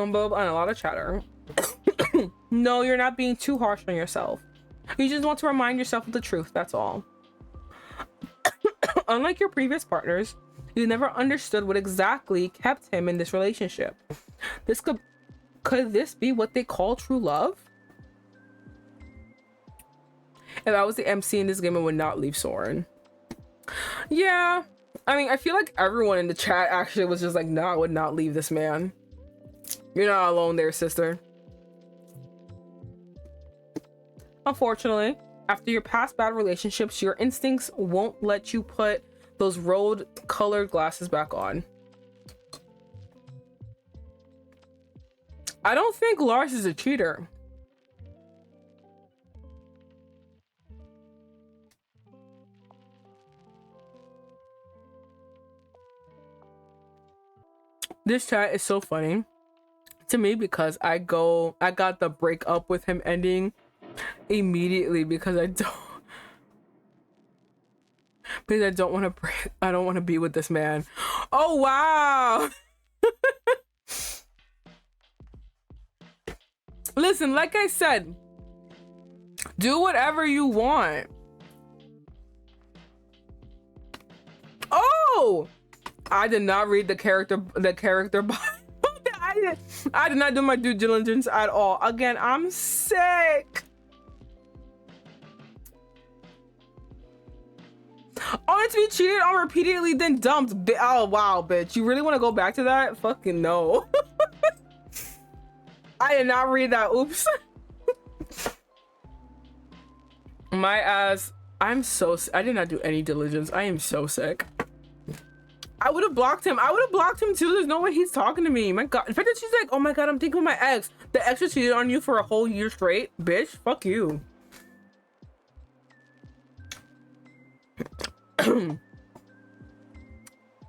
[SPEAKER 1] and a lot of chatter. No, you're not being too harsh on yourself. You just want to remind yourself of the truth, that's all. Unlike your previous partners, you never understood what exactly kept him in this relationship. This could Could this be what they call true love? If I was the MC in this game, I would not leave Soren. Yeah, I mean, I feel like everyone in the chat actually was just like, no, I would not leave this man. You're not alone there, sister. Unfortunately, after your past bad relationships, your instincts won't let you put those rose-colored glasses back on. I don't think Lars is a cheater. This chat is so funny to me because I got the break up with him ending immediately because I don't want to be with this man. Oh wow. Listen, like I said, do whatever you want. Oh, I did not read the character bio. I did not do my due diligence at all. Again, I'm sick. Only to be cheated on repeatedly, then dumped. Oh wow, bitch! You really want to go back to that? Fucking no. I did not read that. Oops. My ass. I did not do any diligence. I am so sick. I would have blocked him. I would have blocked him too. There's no way he's talking to me. My god. In fact, that she's like, oh my god, I'm thinking of my ex. The ex cheated on you for a whole year straight. Bitch, fuck you.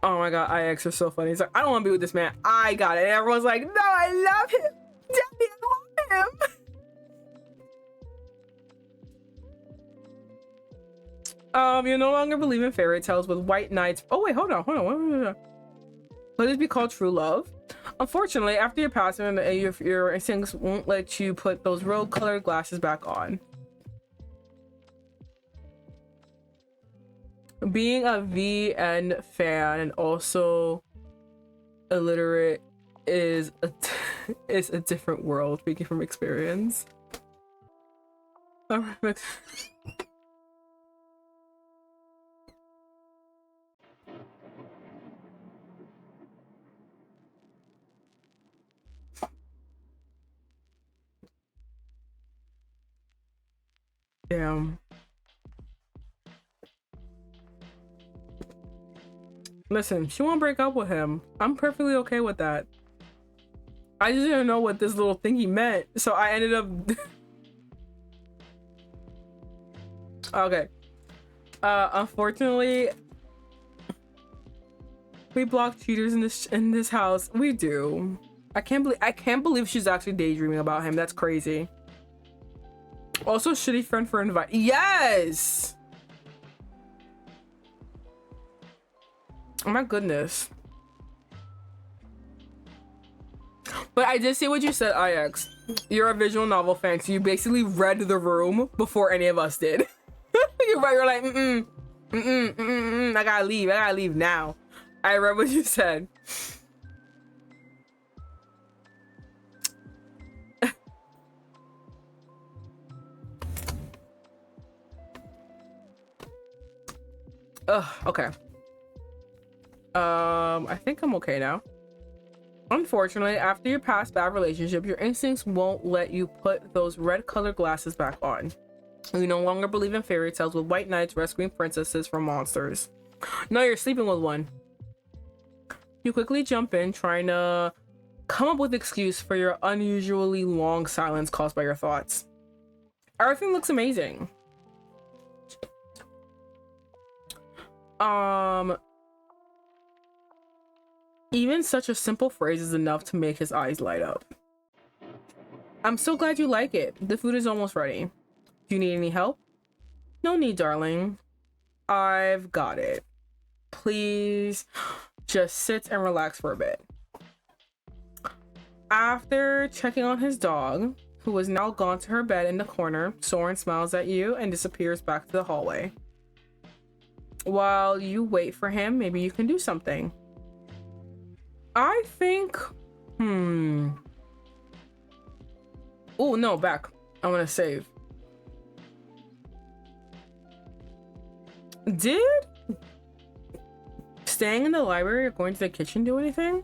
[SPEAKER 1] Oh my god, IX are so funny. He's like, I don't want to be with this man. I got it. And everyone's like, no, I love him. Daddy, I love him. You no longer believe in fairy tales with white knights. Oh wait, hold on. Let it be called true love. Unfortunately, after your passing, your instincts won't let you put those rose-colored glasses back on. Being a VN fan and also illiterate is a different world, speaking from experience. Damn. Listen, she won't break up with him. I'm perfectly okay with that. I just didn't know what this little thingy meant, so I ended up okay. Unfortunately, we block cheaters in this house. We do. I can't believe she's actually daydreaming about him. That's crazy. Also, shitty friend for invite. Yes. Oh my goodness. But I did see what you said, IX. You're a visual novel fan, so you basically read the room before any of us did. You're like, I gotta leave now. I read what you said. Ugh, okay. I think I'm okay now. Unfortunately, after your past bad relationship, your instincts won't let you put those red colored glasses back on. You no longer believe in fairy tales with white knights rescuing princesses from monsters. No, you're sleeping with one. You quickly jump in, trying to come up with an excuse for your unusually long silence caused by your thoughts. Everything looks amazing. Even such a simple phrase is enough to make his eyes light up. I'm so glad you like it. The food is almost ready. Do you need any help? No need, darling. I've got it. Please just sit and relax for a bit. After checking on his dog, who is now gone to her bed in the corner, Soren smiles at you and disappears back to the hallway. While you wait for him, maybe you can do something. I think, Oh no, back. I want to save. Did staying in the library or going to the kitchen do anything?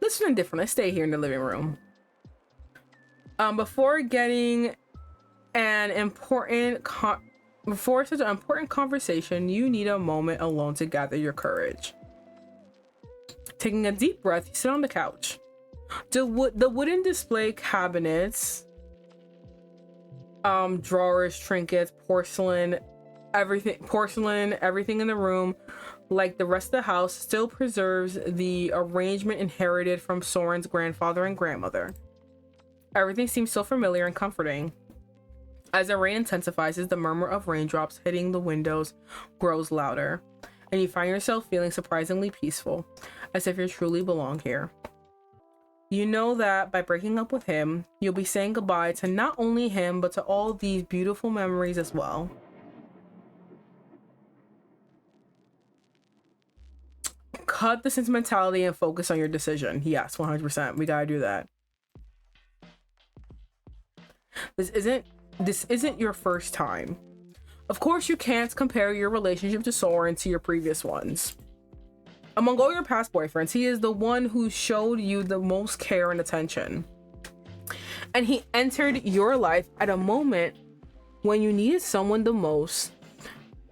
[SPEAKER 1] This is indifferent. I stay here in the living room. Before getting an important before such an important conversation, you need a moment alone to gather your courage. Taking a deep breath, you sit on the couch. The wooden display cabinets, drawers, trinkets, porcelain, everything in the room, like the rest of the house, still preserves the arrangement inherited from Soren's grandfather and grandmother. Everything seems so familiar and comforting. As the rain intensifies, the murmur of raindrops hitting the windows grows louder, and you find yourself feeling surprisingly peaceful, as if you truly belong here. You know that by breaking up with him, you'll be saying goodbye to not only him, but to all these beautiful memories as well. Cut the sentimentality and focus on your decision. Yes, 100%. We gotta do that. This isn't your first time. Of course, you can't compare your relationship to Soren to your previous ones. Among all your past boyfriends, he is the one who showed you the most care and attention. And he entered your life at a moment when you needed someone the most,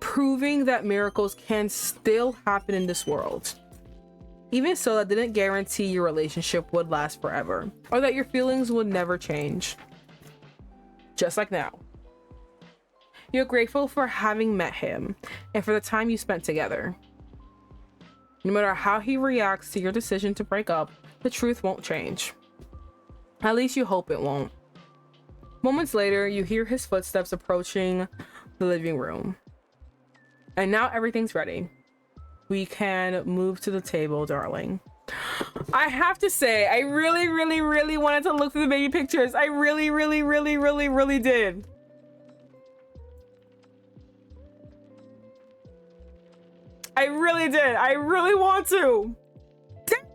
[SPEAKER 1] proving that miracles can still happen in this world. Even so, that didn't guarantee your relationship would last forever, or that your feelings would never change. Just like now. You're grateful for having met him and for the time you spent together. No matter how he reacts to your decision to break up, the truth won't change. At least you hope it won't. Moments later, you hear his footsteps approaching the living room. And now everything's ready. We can move to the table, darling. I have to say, I really, really, really wanted to look through the baby pictures. I really, really, really, really, really did. I really did. I really want to.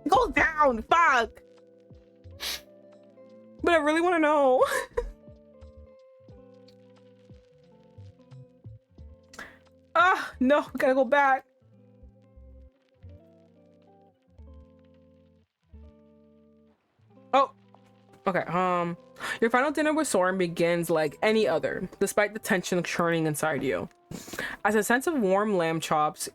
[SPEAKER 1] Go down. Fuck. But I really want to know. No, we gotta go back. Oh, okay. Your final dinner with Soren begins like any other, despite the tension churning inside you. As the sense of warm lamb chops,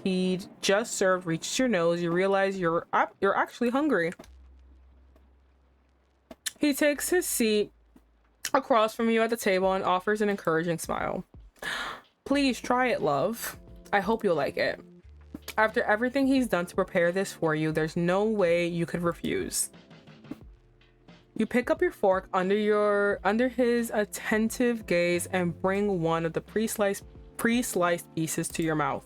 [SPEAKER 1] he'd just served reaches your nose, you realize you're actually hungry. He takes his seat across from you at the table and offers an encouraging smile. Please try it, love. I hope you'll like it. After everything he's done to prepare this for you, there's no way you could refuse. You pick up your fork under his attentive gaze and bring one of the pre-sliced pieces to your mouth.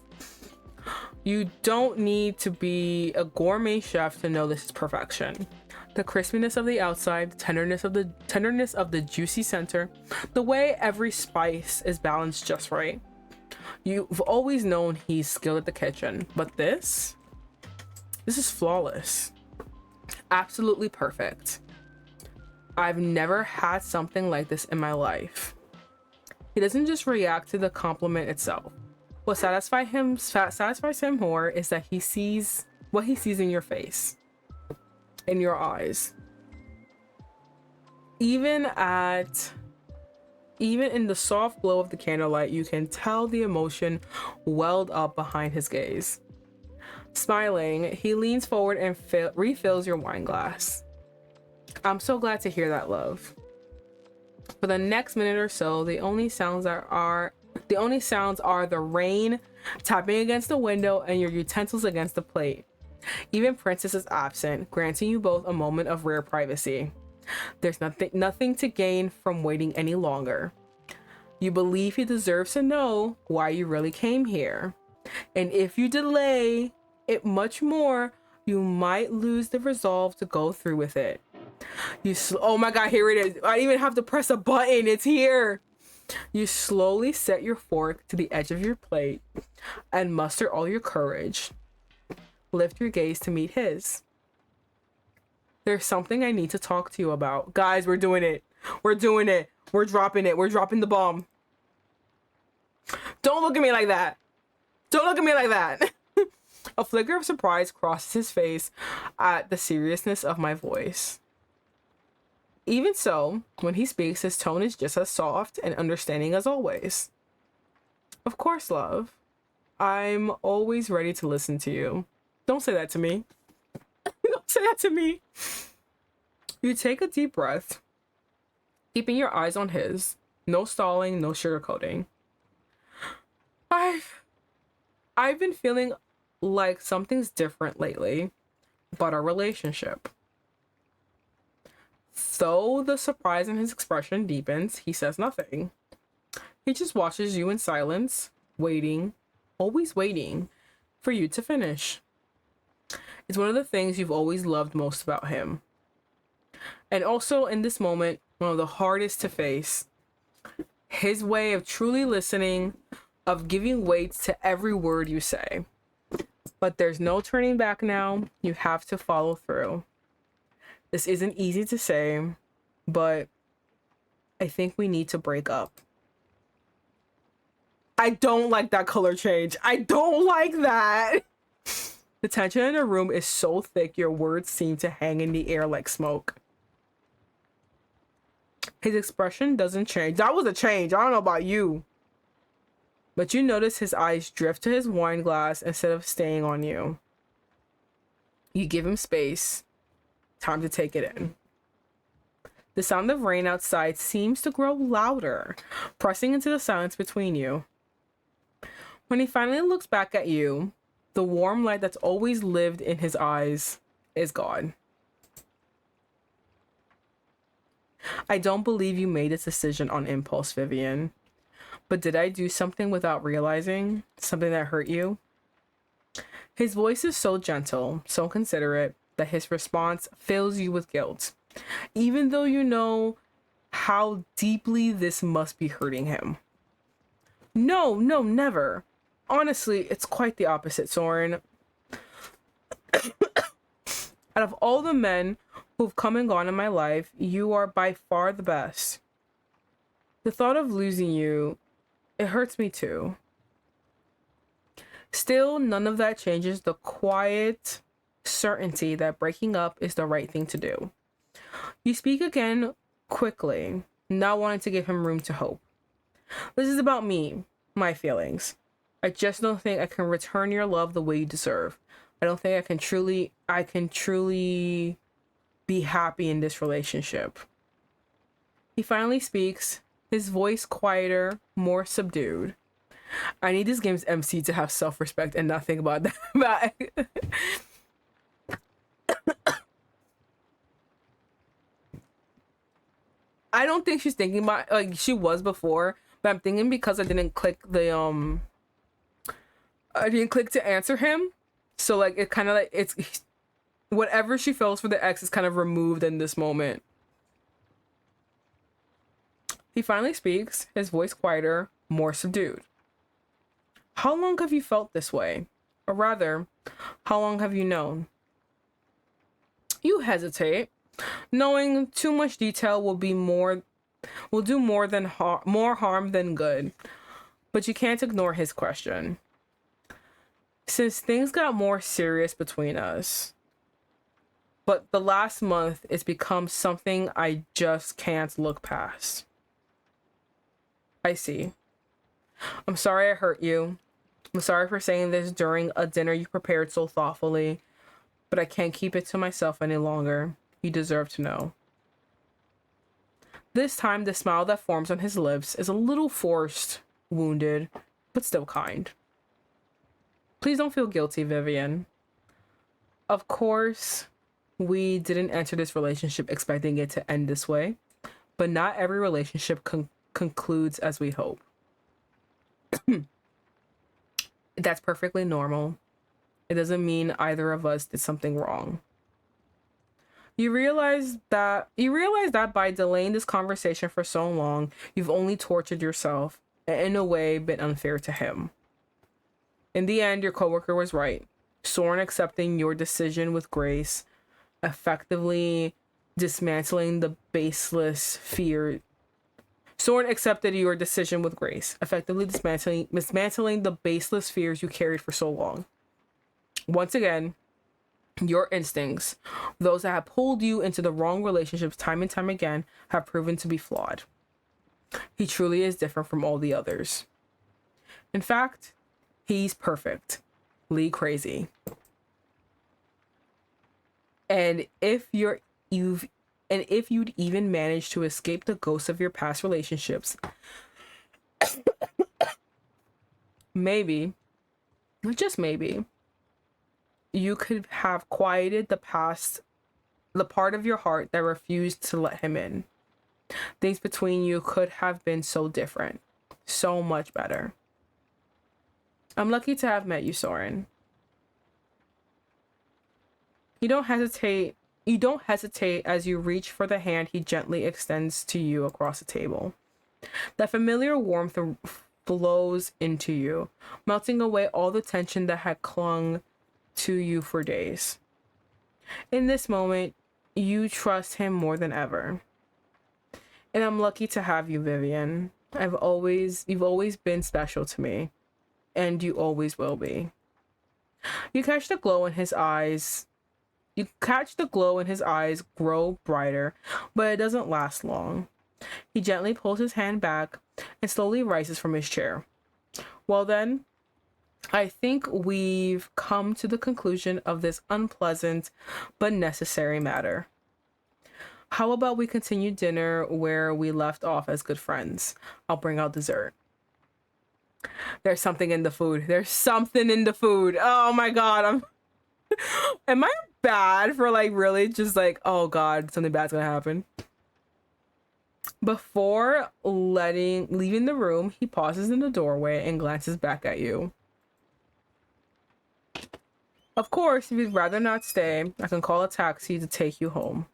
[SPEAKER 1] You don't need to be a gourmet chef to know this is perfection. The crispiness of the outside, the tenderness of the juicy center, the way every spice is balanced just right. You've always known he's skilled at the kitchen, but this is flawless. Absolutely perfect. I've never had something like this in my life. He doesn't just react to the compliment itself. What satisfies him more is that he sees what he sees in your face, in your eyes. Even in the soft glow of the candlelight, you can tell the emotion welled up behind his gaze. Smiling, he leans forward and refills your wine glass. I'm so glad to hear that, love. For the next minute or so, the only sounds are the rain tapping against the window and your utensils against the plate. Even Princess is absent, granting you both a moment of rare privacy. There's nothing to gain from waiting any longer. You believe he deserves to know why you really came here. And if you delay it much more, You might lose the resolve to go through with it. Oh my god, here it is. I didn't even have to press a button. It's here. You slowly set your fork to the edge of your plate and muster all your courage. Lift your gaze to meet his. There's something I need to talk to you about. Guys, we're doing it. We're doing it. We're dropping it. We're dropping the bomb. Don't look at me like that. Don't look at me like that. A flicker of surprise crosses his face at the seriousness of my voice. Even so, when he speaks, his tone is just as soft and understanding as always. Of course, love. I'm always ready to listen to you. Don't say that to me. Don't say that to me. You take a deep breath, keeping your eyes on his. No stalling, no sugarcoating. I've been feeling like something's different lately about our relationship. Though the surprise in his expression deepens, he says nothing. He just watches you in silence, waiting, always waiting for you to finish. It's one of the things you've always loved most about him. And also in this moment, one of the hardest to face. His way of truly listening, of giving weight to every word you say. But there's no turning back now. You have to follow through. This isn't easy to say, but I think we need to break up. I don't like that color change. I don't like that. The tension in the room is so thick, your words seem to hang in the air like smoke. His expression doesn't change. That was a change. I don't know about you. But you notice his eyes drift to his wine glass instead of staying on you. You give him space. Time to take it in. The sound of rain outside seems to grow louder, pressing into the silence between you. When he finally looks back at you, the warm light that's always lived in his eyes is gone. I don't believe you made this decision on impulse, Vivian. But did I do something without realizing? Something that hurt you? His voice is so gentle, so considerate, that his response fills you with guilt. Even though you know how deeply this must be hurting him. No, never. Honestly, it's quite the opposite, Soren. Out of all the men who've come and gone in my life, you are by far the best. The thought of losing you, it hurts me too. Still, none of that changes the quiet certainty that breaking up is the right thing to do. You speak again quickly, not wanting to give him room to hope. This is about me, my feelings. I just don't think I can return your love the way you deserve. I don't think I can truly be happy in this relationship. He finally speaks, his voice quieter, more subdued. I need this game's MC to have self-respect and not think about that. I don't think she's thinking about, like, she was before, but I'm thinking because I didn't click to answer him. So like it kind of like it's whatever she feels for the ex is kind of removed in this moment. He finally speaks, his voice quieter, more subdued. How long have you felt this way? Or rather, how long have you known? You hesitate, knowing too much detail will do more harm than good. But you can't ignore his question. Since things got more serious between us, but the last month it's become something I just can't look past. I see. I'm sorry I hurt you. I'm sorry for saying this during a dinner you prepared so thoughtfully, but I can't keep it to myself any longer. You deserve to know. This time, the smile that forms on his lips is a little forced, wounded, but still kind. Please don't feel guilty, Vivian. Of course, we didn't enter this relationship expecting it to end this way, but not every relationship concludes as we hope. That's perfectly normal. It doesn't mean either of us did something wrong. You realize that by delaying this conversation for so long, you've only tortured yourself and in a way been unfair to him. In the end, your coworker was right. Soren accepting your decision with grace, effectively dismantling the baseless fear. Soren accepted your decision with grace, effectively dismantling the baseless fears you carried for so long. Once again, your instincts, those that have pulled you into the wrong relationships time and time again, have proven to be flawed. He truly is different from all the others. In fact, he's perfect. Lee crazy. And if you'd even managed to escape the ghosts of your past relationships, maybe, just maybe, you could have quieted the part of your heart that refused to let him in. Things between you could have been so different, so much better. I'm lucky to have met you, Soren. You don't hesitate as you reach for the hand he gently extends to you across the table. That familiar warmth flows into you, melting away all the tension that had clung to you for days. In this moment, you trust him more than ever. And I'm lucky to have you, Vivian. You've always been special to me, and you always will be. You catch the glow in his eyes grow brighter, but it doesn't last long. He gently pulls his hand back and slowly rises from his chair. Well then, I think we've come to the conclusion of this unpleasant but necessary matter. How about we continue dinner where we left off as good friends? I'll bring out dessert. There's something in the food. Oh my god, am I bad for really just oh god, something bad's gonna happen? Before leaving the room, he pauses in the doorway and glances back at you. Of course, if you'd rather not stay, I can call a taxi to take you home.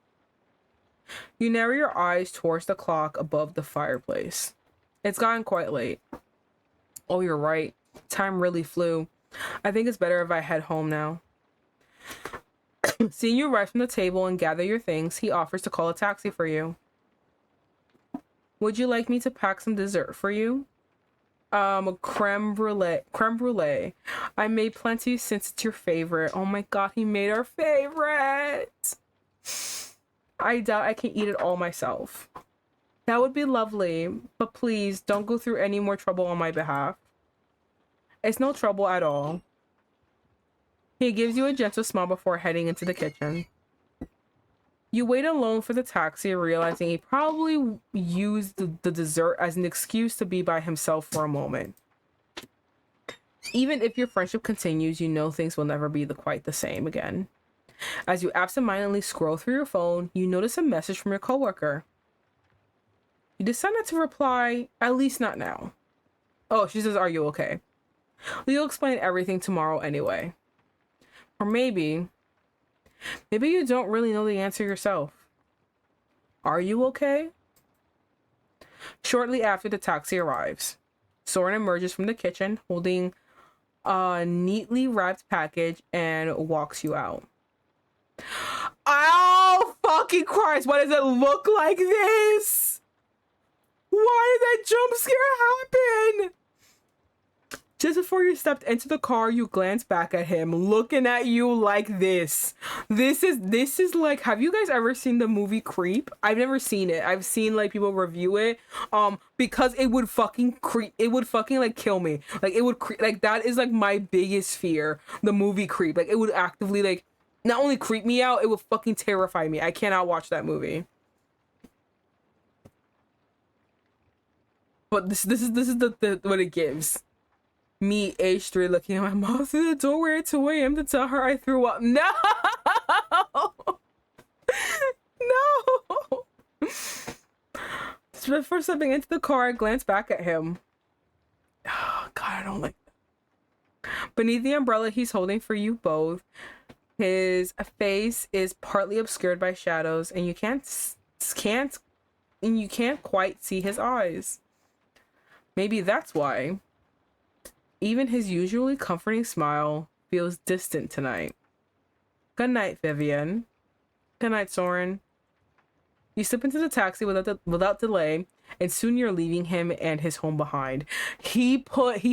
[SPEAKER 1] You narrow your eyes towards the clock above the fireplace. It's gotten quite late. Oh, you're right. Time really flew. I think it's better if I head home now. Seeing you rise from the table and gather your things, he offers to call a taxi for you. Would you like me to pack some dessert for you? Creme brulee. I made plenty since it's your favorite. Oh my god, he made our favorite. I doubt I can eat it all myself. That would be lovely, but please don't go through any more trouble on my behalf. It's no trouble at all. He gives you a gentle smile before heading into the kitchen. You wait alone for the taxi, realizing he probably used the dessert as an excuse to be by himself for a moment. Even if your friendship continues, you know things will never be quite the same again. As you absentmindedly scroll through your phone, you notice a message from your coworker. You decide not to reply, at least not now. Oh, she says, "Are you okay?" You'll explain everything tomorrow anyway. Or maybe you don't really know the answer yourself. Are you okay? Shortly after the taxi arrives, Soren emerges from the kitchen holding a neatly wrapped package and walks you out. Oh, fucking Christ, why does it look like this? Why did that jump scare happen? Just before you stepped into the car, you glance back at him, looking at you like this. This is like, have you guys ever seen the movie Creep? I've never seen it. I've seen people review it. Because it would fucking kill me. It would that is my biggest fear. The movie Creep. It would actively not only creep me out, it would fucking terrify me. I cannot watch that movie. But this is the what it gives. Me, age 3, looking at my mom through the doorway at 2 a.m. to tell her I threw up. No! No! Just before stepping into the car, I glanced back at him. Oh, God, I don't like that. Beneath the umbrella he's holding for you both, his face is partly obscured by shadows, and you can't quite see his eyes. Maybe that's why. Even his usually comforting smile feels distant tonight. Good night, Vivian. Good night, Soren. You slip into the taxi without delay, and soon you're leaving him and his home behind. He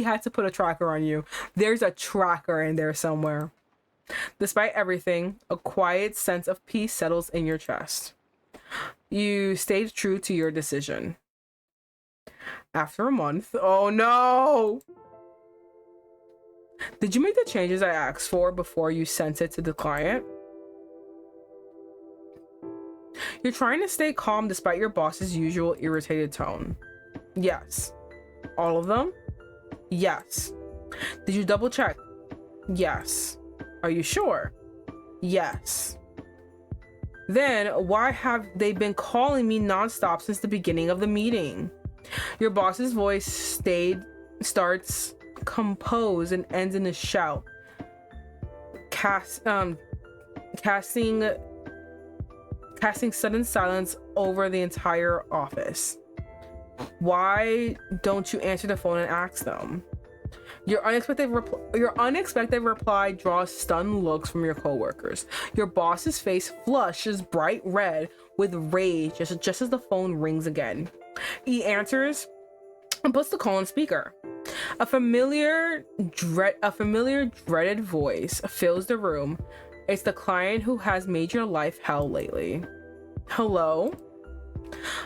[SPEAKER 1] had to put a tracker on you. There's a tracker in there somewhere. Despite everything, a quiet sense of peace settles in your chest. You stayed true to your decision. After a month, oh no! Did you make the changes I asked for before you sent it to the client? You're trying to stay calm despite your boss's usual irritated tone. Yes. All of them? Yes. Did you double check? Yes. Are you sure? Yes. Then why have they been calling me nonstop since the beginning of the meeting? Your boss's voice starts composed and ends in a shout, casting sudden silence over the entire office. Why don't you answer the phone and ask them? Your unexpected reply draws stunned looks from your coworkers. Your boss's face flushes bright red with rage just as the phone rings again. He answers and puts the call on speaker. A familiar dreaded voice fills the room. It's the client who has made your life hell lately. Hello?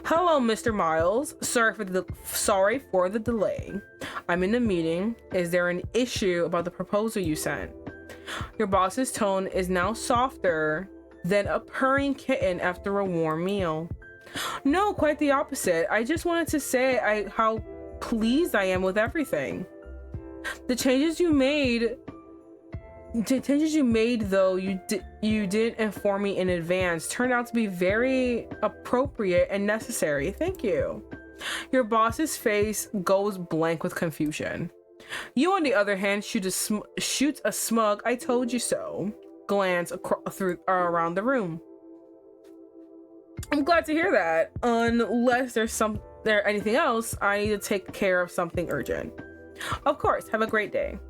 [SPEAKER 1] Hello, Mr. Miles. Sorry for the delay. I'm in a meeting. Is there an issue about the proposal you sent? Your boss's tone is now softer than a purring kitten after a warm meal. No, quite the opposite. I just wanted to say how pleased I am with everything. The changes you made, though you didn't inform me in advance, turned out to be very appropriate and necessary. Thank you. Your boss's face goes blank with confusion. You, on the other hand, shoots a smug "I told you so" glance around the room. I'm glad to hear that. Unless there's anything else, I need to take care of something urgent. Of course. Have a great day.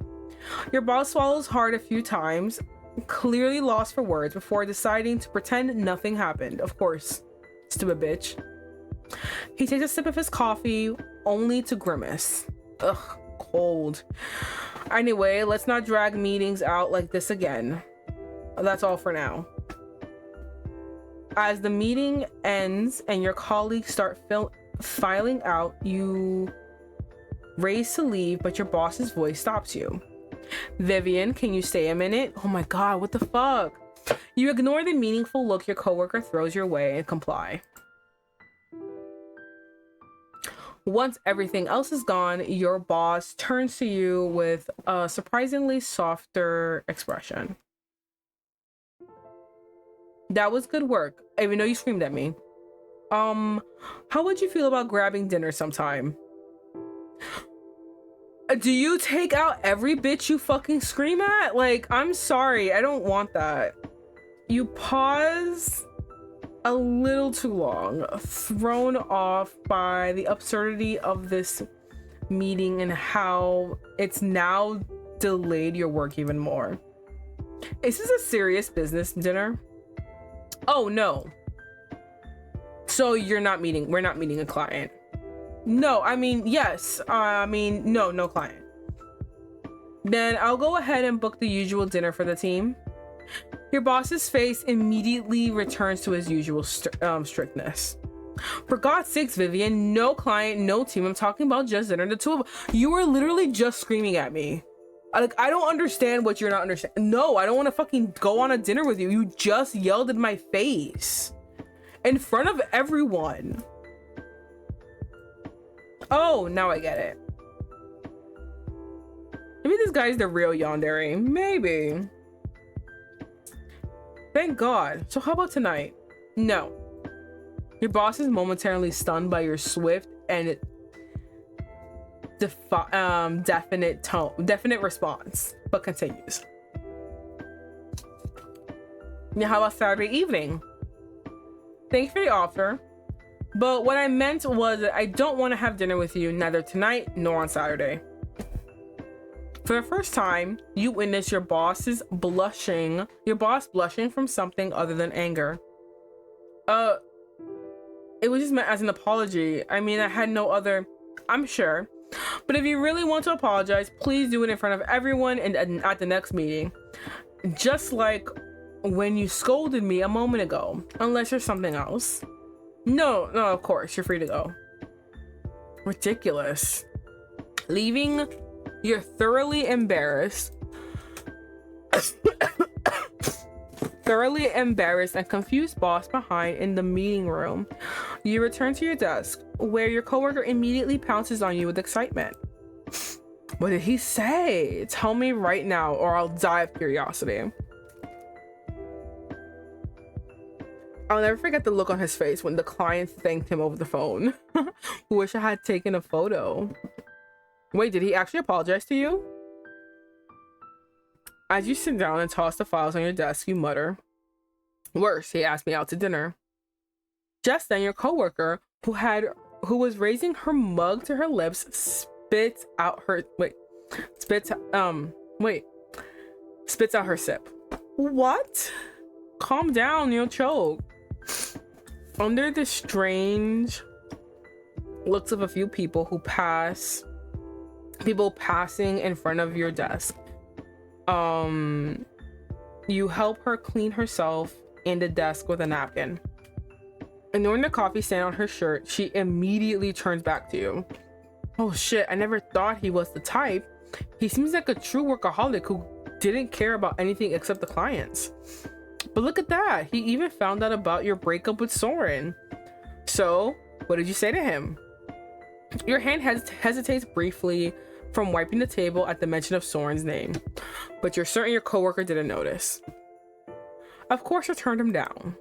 [SPEAKER 1] Your boss swallows hard a few times, clearly lost for words, before deciding to pretend nothing happened. Of course. Stupid bitch. He takes a sip of his coffee, only to grimace. Ugh, cold. Anyway, let's not drag meetings out like this again. That's all for now. As the meeting ends and your colleagues start filing out, you race to leave, but your boss's voice stops you. Vivian, can you stay a minute? Oh my god, what the fuck? You ignore the meaningful look your coworker throws your way and comply. Once everything else is gone, your boss turns to you with a surprisingly softer expression. That was good work, even though you screamed at me. How would you feel about grabbing dinner sometime? Do you take out every bitch you fucking scream at? Like, I'm sorry, I don't want that. You pause a little too long, thrown off by the absurdity of this meeting and how it's now delayed your work even more. Is this a serious business dinner? Oh no. So we're not meeting a client. No, I mean, yes. No client. Then I'll go ahead and book the usual dinner for the team. Your boss's face immediately returns to his usual strictness. For God's sakes, Vivian, no client, no team. I'm talking about just dinner. The two of you were literally just screaming at me. Like, I don't understand what you're not understanding. No, I don't want to fucking go on a dinner with you. You just yelled in my face in front of everyone. Oh, now I get it. Maybe this guy's the real Yandere. Maybe. Thank God. So how about tonight? No. Your boss is momentarily stunned by your swift and definite response, but continues. Now, how about Saturday evening? Thanks for the offer, but what I meant was that I don't want to have dinner with you neither tonight nor on Saturday. For the first time, you witness your boss blushing from something other than anger. It was just meant as an apology. I mean, I had no other, I'm sure. But if you really want to apologize, please do it in front of everyone and at the next meeting. Just like when you scolded me a moment ago, unless there's something else. No, of course, you're free to go. Ridiculous. Leaving your thoroughly embarrassed and confused boss behind in the meeting room, you return to your desk, where your coworker immediately pounces on you with excitement. What did he say? Tell me right now, or I'll die of curiosity. I'll never forget the look on his face when the client thanked him over the phone. Wish I had taken a photo. Wait, did he actually apologize to you? As you sit down and toss the files on your desk, you mutter, "Worse, he asked me out to dinner." Just then, your coworker, who was raising her mug to her lips, spits out her sip. What? Calm down, you'll choke. Under the strange looks of a few people passing in front of your desk, you help her clean herself in the desk with a napkin. Ignoring the coffee stain on her shirt, she immediately turns back to you. Oh shit, I never thought he was the type. He seems like a true workaholic who didn't care about anything except the clients. But look at that, he even found out about your breakup with Soren. So, what did you say to him? Your hand hesitates briefly from wiping the table at the mention of Soren's name, but you're certain your coworker didn't notice. Of course, you turned him down.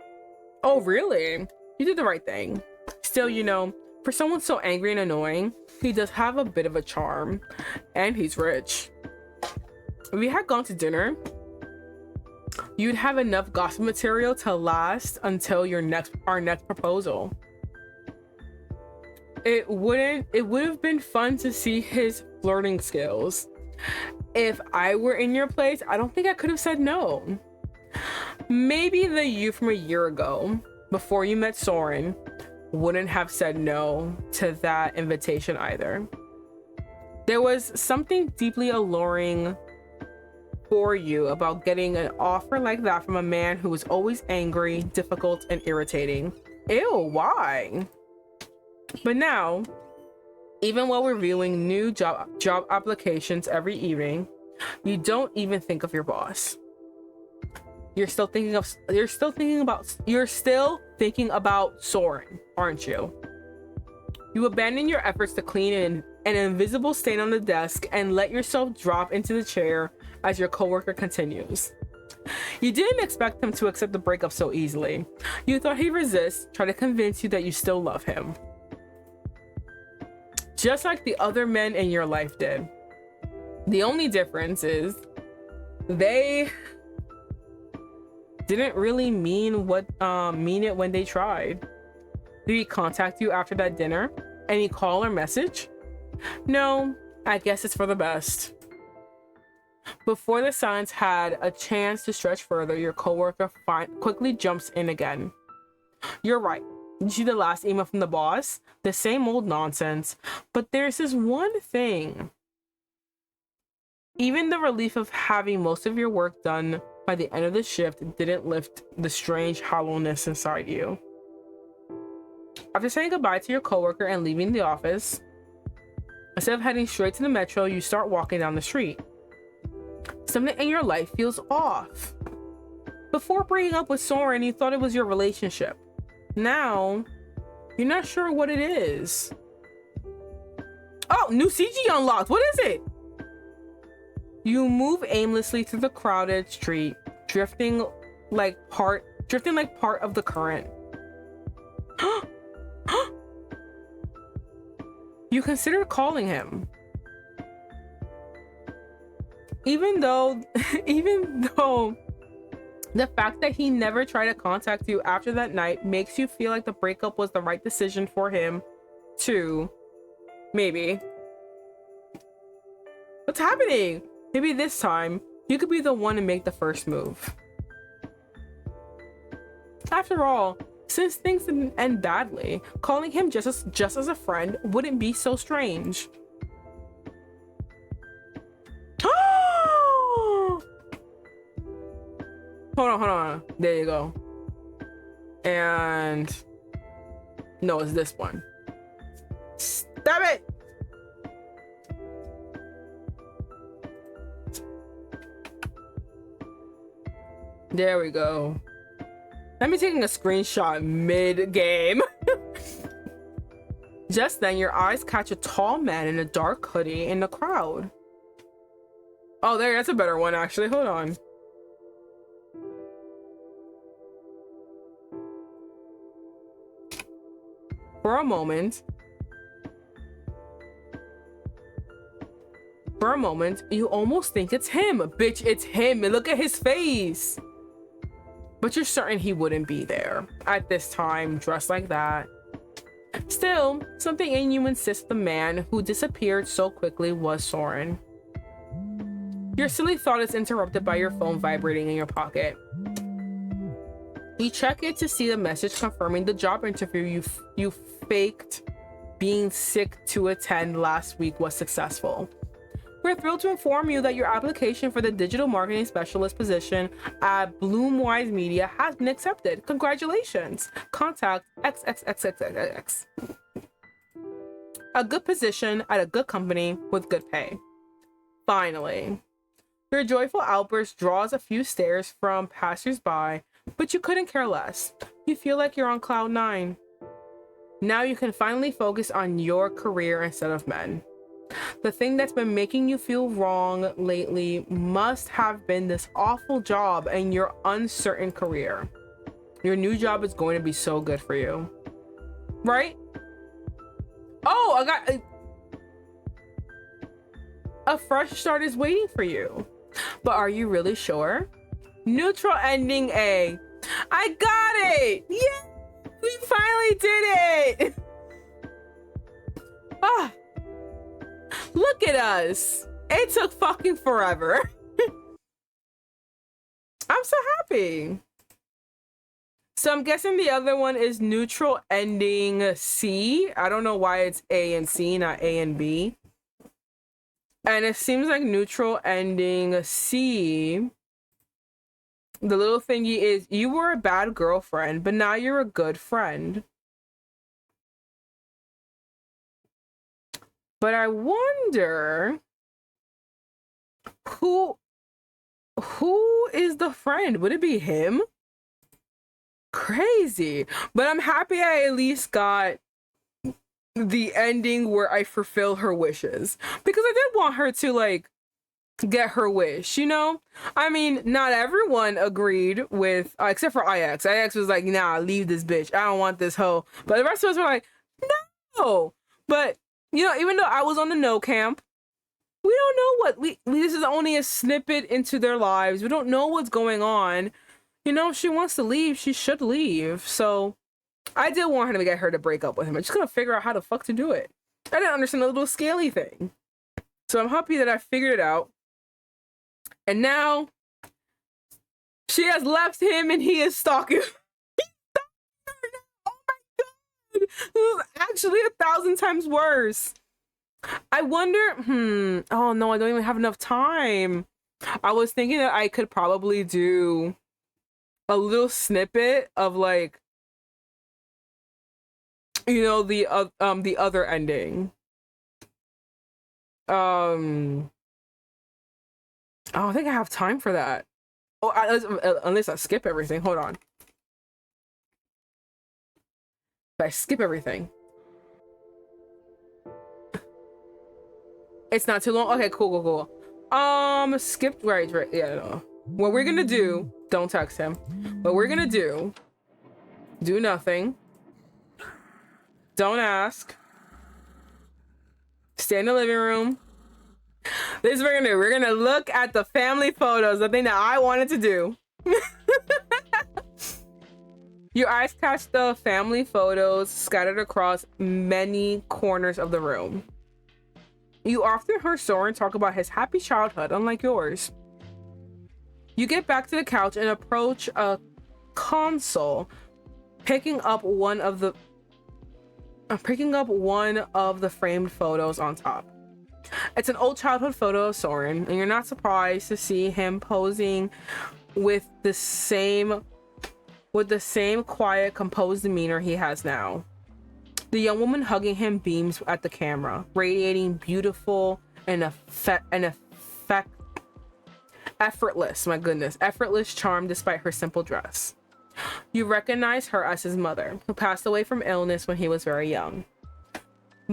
[SPEAKER 1] Oh, really? You did the right thing. Still, you know, for someone so angry and annoying, he does have a bit of a charm, and he's rich. If we had gone to dinner, you'd have enough gossip material to last until our next proposal. It would have been fun to see his flirting skills. If I were in your place, I don't think I could have said no. Maybe the you from a year ago, before you met Soren, wouldn't have said no to that invitation either. There was something deeply alluring for you about getting an offer like that from a man who was always angry, difficult, and irritating. Ew, why? But now, even while reviewing new job applications every evening, you don't even think of your boss. You're still thinking about Soren, aren't you? You abandon your efforts to clean an invisible stain on the desk and let yourself drop into the chair as your coworker continues. You didn't expect him to accept the breakup so easily. You thought he'd resist, try to convince you that you still love him. Just like the other men in your life did. The only difference is they didn't really mean it when they tried. Did he contact you after that dinner? Any call or message? No, I guess it's for the best. Before the silence had a chance to stretch further, your coworker quickly jumps in again. You're right. You see the last email from the boss? The same old nonsense. But there's this one thing. Even the relief of having most of your work done by the end of the shift didn't lift the strange hollowness inside you. After saying goodbye to your coworker and leaving the office, instead of heading straight to the metro, you start walking down the street. Something in your life feels off. Before breaking up with Soren, you thought it was your relationship. Now, you're not sure what it is. Oh, new CG unlocked. What is it? You move aimlessly through the crowded street, drifting like part of the current. You consider calling him, even though even though the fact that he never tried to contact you after that night makes you feel like the breakup was the right decision for him too. Maybe. What's happening? Maybe this time you could be the one to make the first move. After all, since things didn't end badly, calling him just as a friend wouldn't be so strange. Hold on. There you go. And no, it's this one. Stop it! There we go. Let me taking a screenshot mid-game. Just then, your eyes catch a tall man in a dark hoodie in the crowd. Oh, that's a better one, actually. Hold on. For a moment, you almost think it's him. Bitch, it's him. Look at his face. But you're certain he wouldn't be there at this time, dressed like that. Still, something in you insists the man who disappeared so quickly was Soren. Your silly thought is interrupted by your phone vibrating in your pocket. You check it to see the message confirming the job interview you faked being sick to attend last week was successful. We're thrilled to inform you that your application for the digital marketing specialist position at Bloomwise Media has been accepted. Congratulations. Contact XXXXX. A good position at a good company with good pay. Finally. Your joyful outburst draws a few stares from passersby, but you couldn't care less. You feel like you're on cloud 9. Now you can finally focus on your career instead of men. The thing that's been making you feel wrong lately must have been this awful job and your uncertain career. Your new job is going to be so good for you. Right? Oh, I got a fresh start is waiting for you. But are you really sure? Neutral ending A. I got it! Yeah! We finally did it! Ah! Look at us! It took fucking forever. I'm so happy. So I'm guessing the other one is neutral ending C. I don't know why it's A and C, not A and B. And it seems like neutral ending C. The little thingy is, you were a bad girlfriend, but now you're a good friend. But I wonder who is the friend? Would it be him? Crazy. But I'm happy I at least got the ending where I fulfill her wishes, because I did want her to like get her wish, you know? I mean, not everyone agreed with except for IX. IX was like, nah, leave this bitch, I don't want this hoe. But the rest of us were like, no. But you know, even though I was on the no camp, we don't know what we this is only a snippet into their lives. We don't know what's going on. You know, if she wants to leave, she should leave. So I did want her to get her to break up with him. I just couldn't figure out how the fuck to do it. I didn't understand the little scaly thing. So I'm happy that I figured it out. And now she has left him and he is stalking. He's stalking her now. Oh my god. This is actually 1,000 times worse. I wonder, oh no, I don't even have enough time. I was thinking that I could probably do a little snippet of like, you know, the other ending. I don't think I have time for that. Oh, unless I skip everything. Hold on. If I skip everything. It's not too long. Okay, cool. Skipped, right, yeah, no. What we're gonna do, don't text him. What we're gonna do nothing. Don't ask. Stay in the living room. This is what we're gonna do. We're gonna look at the family photos, the thing that I wanted to do. Your eyes catch the family photos scattered across many corners of the room. You often hear Soren talk about his happy childhood, unlike yours. You get back to the couch and approach a console, picking up one of the framed photos on top. It's an old childhood photo of Soren, and you're not surprised to see him posing with the same quiet, composed demeanor he has now. The young woman hugging him beams at the camera, radiating beautiful and effortless charm despite her simple dress. You recognize her as his mother, who passed away from illness when he was very young.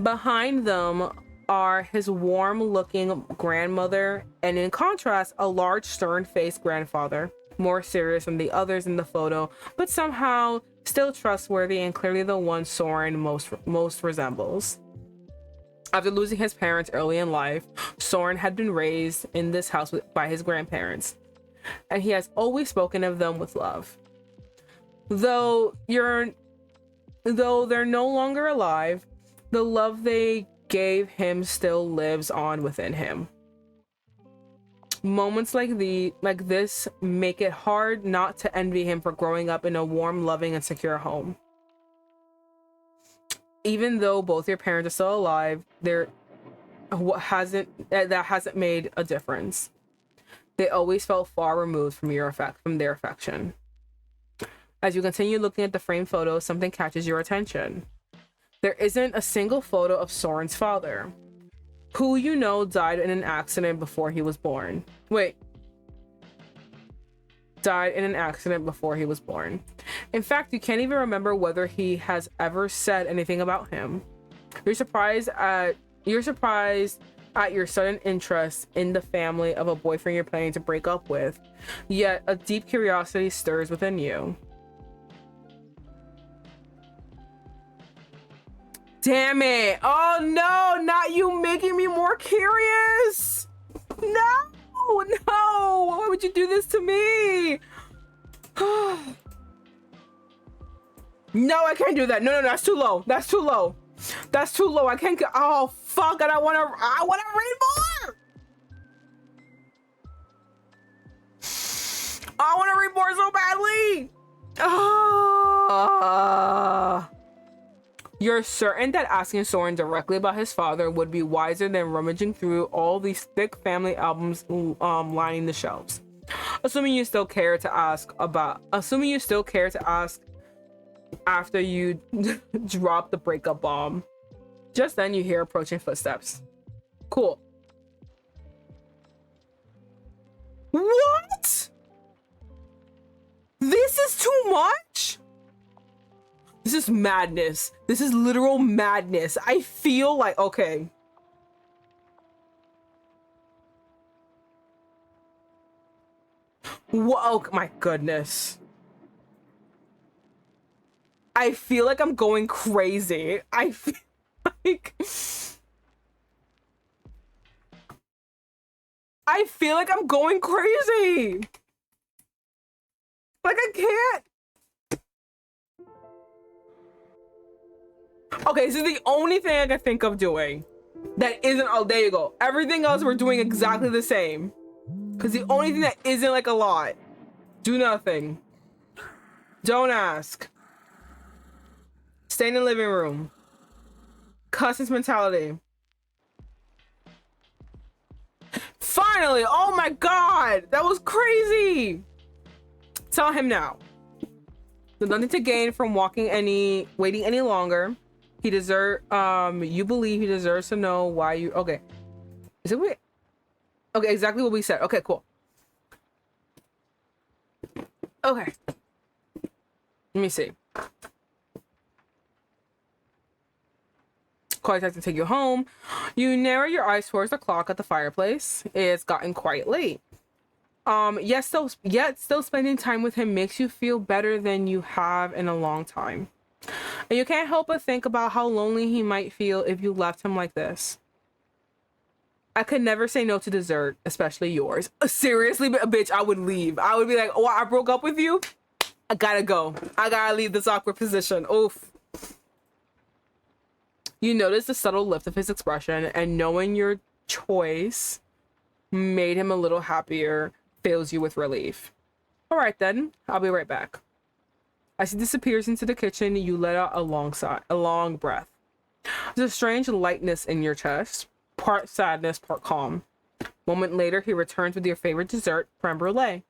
[SPEAKER 1] Behind them are his warm-looking grandmother, and in contrast, a large, stern-faced grandfather, more serious than the others in the photo, but somehow still trustworthy and clearly the one Soren most resembles. After losing his parents early in life, Soren had been raised in this house by his grandparents, and he has always spoken of them with love. Though they're no longer alive, the love they gave him still lives on within him. Moments like this make it hard not to envy him for growing up in a warm, loving, and secure home. Even though both your parents are still alive, that hasn't made a difference. They always felt far removed from their affection. As you continue looking at the framed photos, something catches your attention. There isn't a single photo of Soren's father, who you know died in an accident before he was born. Died in an accident before he was born. In fact, you can't even remember whether he has ever said anything about him. You're surprised at your sudden interest in the family of a boyfriend you're planning to break up with, yet a deep curiosity stirs within you. Damn it! Oh no, not you making me more curious! No! Why would you do this to me? No, I can't do that. No, that's too low. I can't get. Oh fuck! I wanna read more. I wanna read more so badly. You're certain that asking Soren directly about his father would be wiser than rummaging through all these thick family albums lining the shelves. Assuming you still care to ask after you drop the breakup bomb. Just then you hear approaching footsteps. Cool. What? This is too much? This is madness. This is literal madness. I feel like, okay. Whoa, oh my goodness. I feel like I'm going crazy. I feel like I'm going crazy. Like I can't. Okay, this is the only thing I can think of doing that isn't. Oh, there you go. Everything else we're doing exactly the same. Because the only thing that isn't like a lot. Do nothing. Don't ask. Stay in the living room. Cousins mentality. Finally! Oh my god! That was crazy! Tell him now. There's nothing to gain from waiting any longer. You believe he deserves to know why you. Okay. Is it what? Okay, exactly what we said. Okay, cool. Okay. Let me see. Quite time to take you home. You narrow your eyes towards the clock at the fireplace. It's gotten quite late. Yet still spending time with him makes you feel better than you have in a long time. And you can't help but think about how lonely he might feel if you left him like this. I could never say no to dessert, especially yours. Seriously, bitch, I would leave. I would be like, oh, I broke up with you. I gotta go. I gotta leave this awkward position. Oof. You notice the subtle lift of his expression, and knowing your choice made him a little happier fills you with relief. All right, then. I'll be right back. As he disappears into the kitchen, you let out a long breath. There's a strange lightness in your chest, part sadness, part calm. Moment later, he returns with your favorite dessert, creme brulee.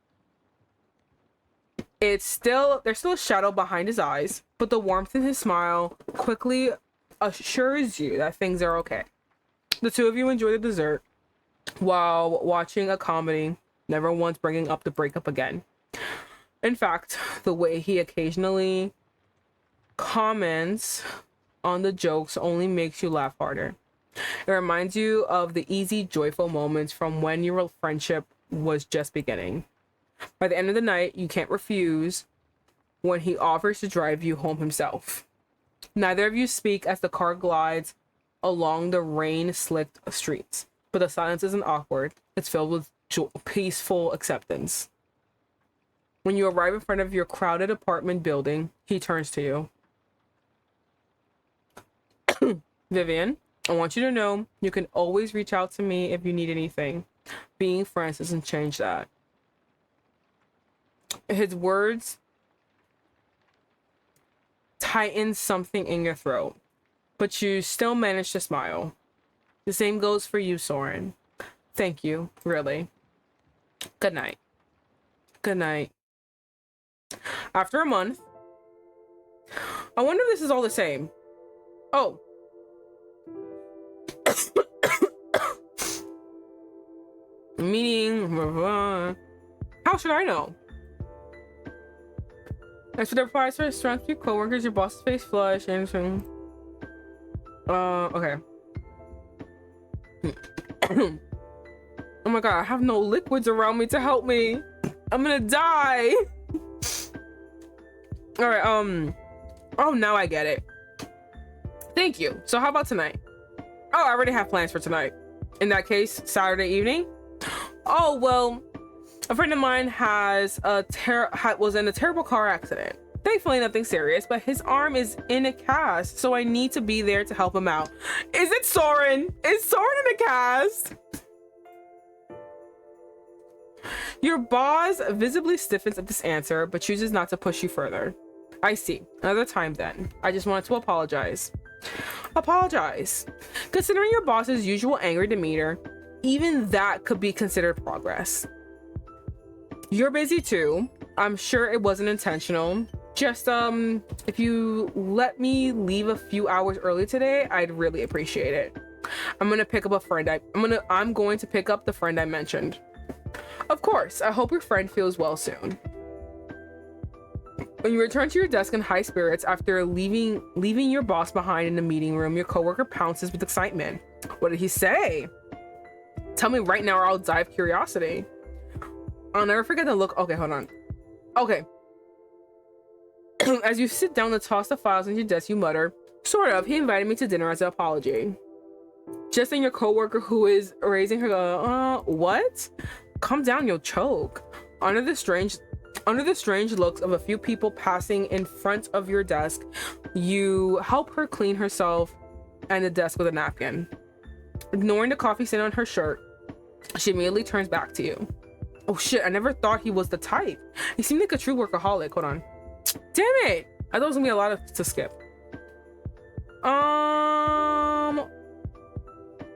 [SPEAKER 1] There's still a shadow behind his eyes, but the warmth in his smile quickly assures you that things are okay. The two of you enjoy the dessert while watching a comedy, never once bringing up the breakup again. In fact, the way he occasionally comments on the jokes only makes you laugh harder. It reminds you of the easy, joyful moments from when your friendship was just beginning. By the end of the night, you can't refuse when he offers to drive you home himself. Neither of you speak as the car glides along the rain-slicked streets, but the silence isn't awkward. It's filled with peaceful acceptance. When you arrive in front of your crowded apartment building, he turns to you. Vivian, I want you to know you can always reach out to me if you need anything. Being friends doesn't change that. His words tighten something in your throat, but you still manage to smile. The same goes for you, Soren. Thank you, really. Good night. Good night. After a month, I wonder if this is all the same. Oh. Meaning, how should I know? As for the price for strength to your coworkers, your boss's face flush, and okay. Oh my god, I have no liquids around me to help me. I'm gonna die. All right, oh, now I get it. Thank you. So how about tonight? Oh, I already have plans for tonight. In that case, Saturday evening. Oh, well, a friend of mine was in a terrible car accident. Thankfully, nothing serious, but his arm is in a cast, so I need to be there to help him out. Is it Soren? Is Soren in a cast? Your boss visibly stiffens at this answer, but chooses not to push you further. I see. Another time then. I just wanted to apologize. Apologize. Considering your boss's usual angry demeanor, even that could be considered progress. You're busy too. I'm sure it wasn't intentional. Just if you let me leave a few hours early today, I'd really appreciate it. I'm going to pick up a friend. I'm going to pick up the friend I mentioned. Of course. I hope your friend feels well soon. When you return to your desk in high spirits after leaving your boss behind in the meeting room, your coworker pounces with excitement. What did he say? Tell me right now or I'll die of curiosity. I'll never forget the look. Okay, hold on. Okay. As you sit down to toss the files into your desk, you mutter, sort of, he invited me to dinner as an apology. Just then your coworker who is raising her, what? Calm down, you'll choke. Under the strange looks of a few people passing in front of your desk, you help her clean herself and the desk with a napkin. Ignoring the coffee stain on her shirt, she immediately turns back to you. Oh shit, I never thought he was the type. He seemed like a true workaholic. Hold on. Damn it! I thought it was gonna be a lot to skip.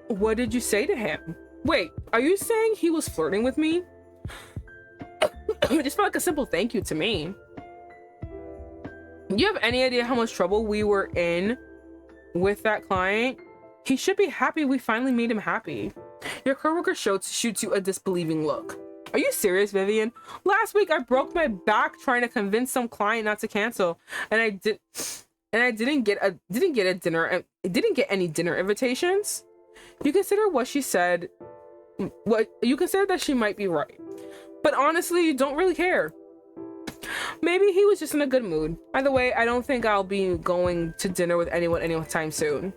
[SPEAKER 1] What did you say to him? Wait, are you saying he was flirting with me? It just felt like a simple thank you to me. Do you have any idea how much trouble we were in with that client? He should be happy we finally made him happy. Your coworker shoots you a disbelieving look. Are you serious, Vivian? Last week I broke my back trying to convince some client not to cancel, and I didn't get any dinner invitations. You consider that she might be right. But honestly, you don't really care. Maybe he was just in a good mood. Either way, I don't think I'll be going to dinner with anyone anytime soon.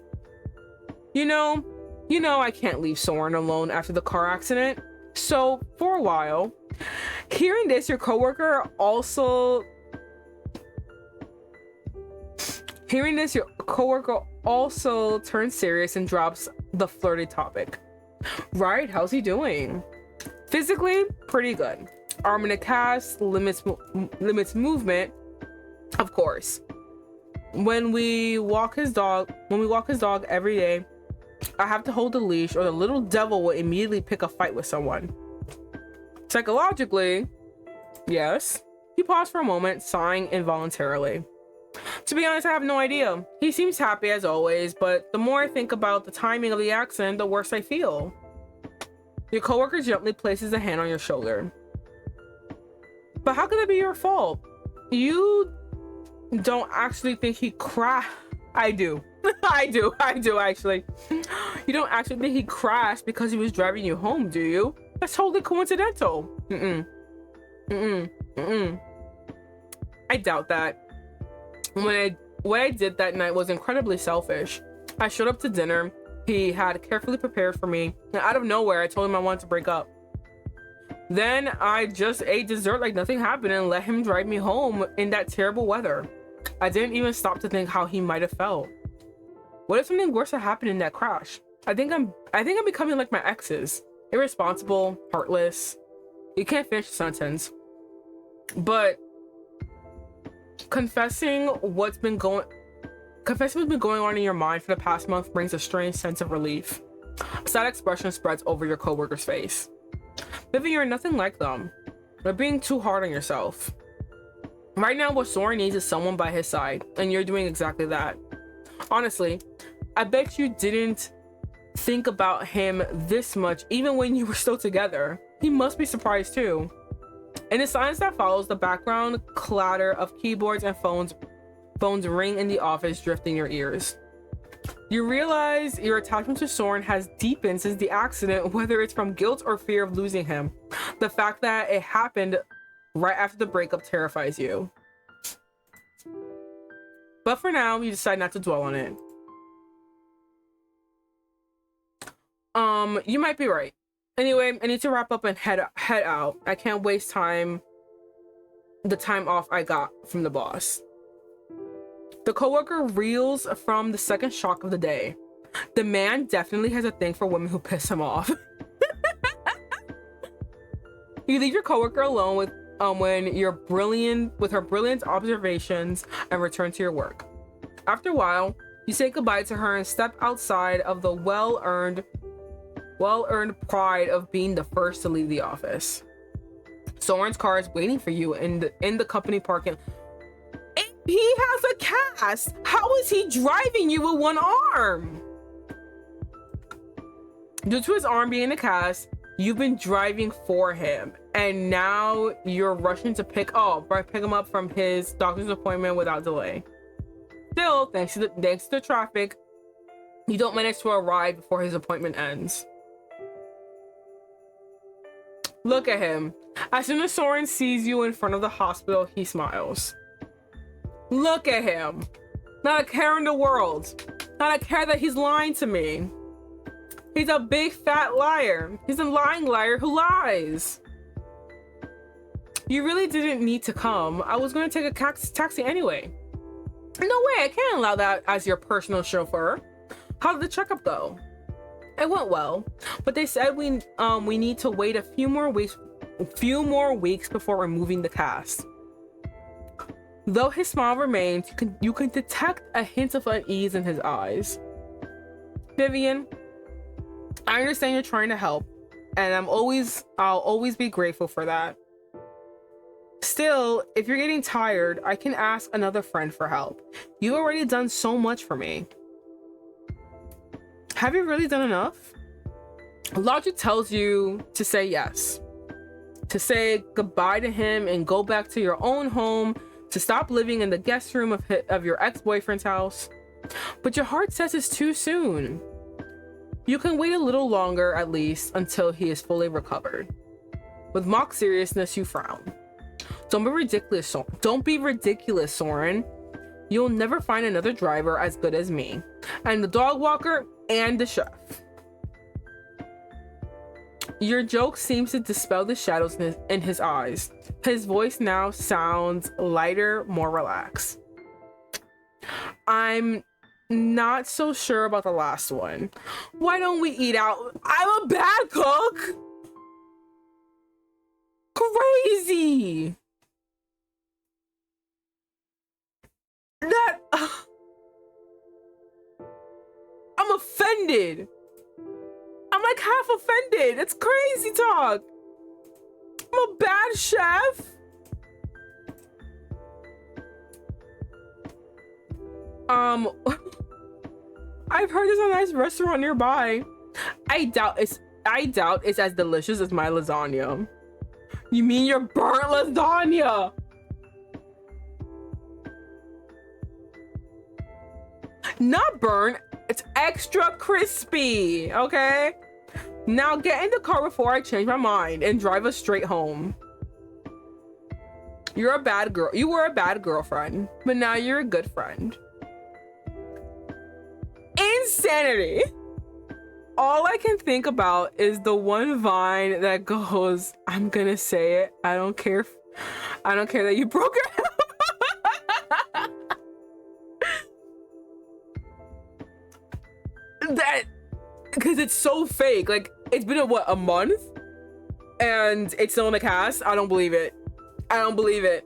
[SPEAKER 1] You know, You know I can't leave Soren alone after the car accident. So for a while, hearing this, your coworker also turns serious and drops the flirty topic. Right, how's he doing? Physically, pretty good. Arm in a cast, limits movement, of course. When we walk his dog every day, I have to hold the leash or the little devil will immediately pick a fight with someone. Psychologically, yes. He paused for a moment, sighing involuntarily. To be honest, I have no idea. He seems happy as always, but the more I think about the timing of the accident, the worse I feel. Your coworker gently places a hand on your shoulder. But how could it be your fault? You don't actually think he crashed? I do. I do actually. You don't actually think he crashed because he was driving you home, do you? That's totally coincidental. I doubt that. What I did that night was incredibly selfish. I showed up to dinner he had carefully prepared for me, and out of nowhere I told him I wanted to break up. Then I just ate dessert like nothing happened and let him drive me home in that terrible weather. I didn't even stop to think how he might have felt. What if something worse had happened in that crash? I think I'm becoming like my exes. Irresponsible, heartless. You can't finish the sentence. But confessing what's been going on in your mind for the past month brings a strange sense of relief. A sad expression spreads over your coworker's face. Vivian, you're nothing like them. You're being too hard on yourself. Right now, what Soren needs is someone by his side, and you're doing exactly that. Honestly, I bet you didn't think about him this much even when you were still together. He must be surprised too. In the silence that follows, the background clatter of keyboards and phones ring in the office, drifting your ears. You realize your attachment to Soren has deepened since the accident, whether it's from guilt or fear of losing him. The fact that it happened right after the breakup terrifies you. But for now, you decide not to dwell on it. You might be right. Anyway, I need to wrap up and head out. I can't waste the time off I got from the boss. The coworker reels from the second shock of the day. The man definitely has a thing for women who piss him off. You leave your coworker alone with her brilliant observations and return to your work. After a while, you say goodbye to her and step outside of the well-earned pride of being the first to leave the office. Soren's car is waiting for you in the company parking. He has a cast. How is he driving you with one arm? Due to his arm being in a cast, you've been driving for him, and now you're rushing to pick him up from his doctor's appointment without delay. Still, thanks to the traffic, you don't manage to arrive before his appointment ends. Look at him. As soon as Soren sees you in front of the hospital, he smiles. Look at him. Not a care in the world. Not a care that he's lying to me. He's a big fat liar. He's a lying liar who lies. You really didn't need to come. I was going to take a taxi anyway. No way, I can't allow that as your personal chauffeur. How did the checkup go? It went well, but they said we need to wait a few more weeks before removing the cast. Though his smile remains, you can detect a hint of unease in his eyes. Vivian, I understand you're trying to help, and I'll always be grateful for that. Still, if you're getting tired, I can ask another friend for help. You've already done so much for me. Have you really done enough? Logic tells you to say yes. To say goodbye to him and go back to your own home, to stop living in the guest room of your ex-boyfriend's house. But your heart says it's too soon. You can wait a little longer, at least, until he is fully recovered. With mock seriousness, you frown. Don't be ridiculous, Soren. You'll never find another driver as good as me, and the dog walker, and the chef. Your joke seems to dispel the shadows in his eyes. His voice now sounds lighter, more relaxed. I'm not so sure about the last one. Why don't we eat out? I'm a bad cook. Crazy. That I'm offended. I'm like half offended. It's crazy talk. I'm a bad chef. I've heard there's a nice restaurant nearby. I doubt it's as delicious as my lasagna. You mean your burnt lasagna? Not burnt, it's extra crispy, okay? Now get in the car before I change my mind and drive us straight home. You're a bad girl. You were a bad girlfriend, but now you're a good friend. Insanity. All I can think about is the one vine that goes, I'm gonna say it. I don't care that you broke her. That, because it's so fake. Like, it's been a month and it's still in the cast. I don't believe it. I don't believe it.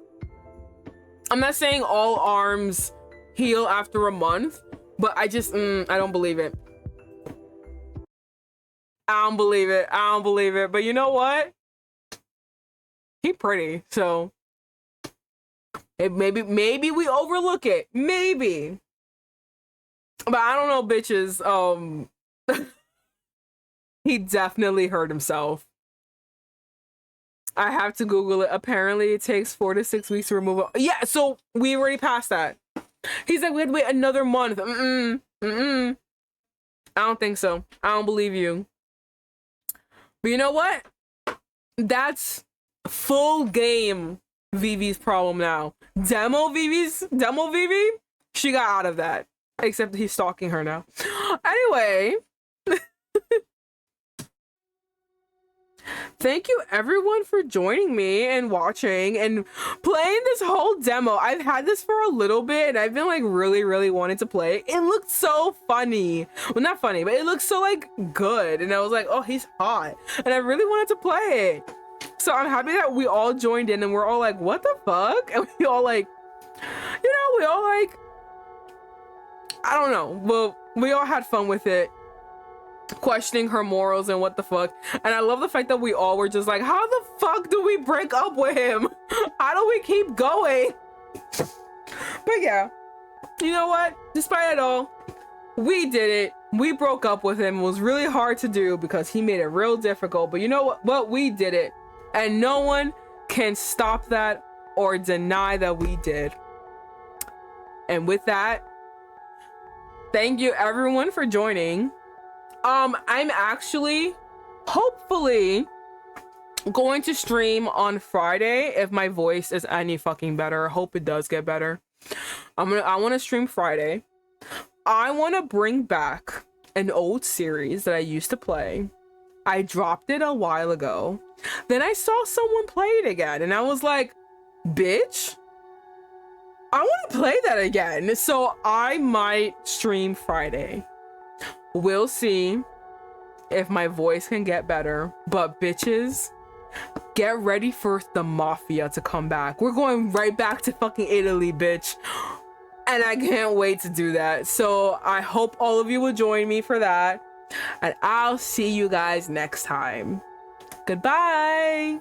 [SPEAKER 1] I'm not saying all arms heal after a month, but I just I don't believe it. I don't believe it. I don't believe it. But you know what? He pretty, so maybe we overlook it. Maybe. But I don't know, bitches. He definitely hurt himself. I have to Google it. Apparently, it takes 4 to 6 weeks to remove it. Yeah, so we already passed that. He's like, we had to wait another month. I don't think so. I don't believe you. But you know what? That's full game Vivi's problem now. Demo Vivi, she got out of that. Except he's stalking her now. Anyway. Thank you everyone for joining me and watching and playing this whole demo. I've had this for a little bit and I've been like really wanting to play. It looked so funny. Well, not funny, but it looked so like good. And I was like, oh, he's hot. And I really wanted to play it. So I'm happy that we all joined in and we're all like, what the fuck? And we all like, you know, we all like, I don't know. Well, we all had fun with it. Questioning her morals and what the fuck. And I love the fact that we all were just like, how the fuck do we break up with him? How do we keep going? But yeah, you know what? Despite it all, we did it. We broke up with him. It was really hard to do because he made it real difficult. But you know what? But we did it. And no one can stop that or deny that we did. And with that, thank you everyone for joining. I'm actually hopefully going to stream on Friday if my voice is any fucking better. I hope it does get better. I want to stream Friday. I want to bring back an old series that I used to play. I dropped it a while ago. Then I saw someone play it again and I was like, bitch, I want to play that again. So I might stream Friday. We'll see if my voice can get better. But bitches, get ready for the mafia to come back. We're going right back to fucking Italy, bitch. And I can't wait to do that. So I hope all of you will join me for that. And I'll see you guys next time. Goodbye.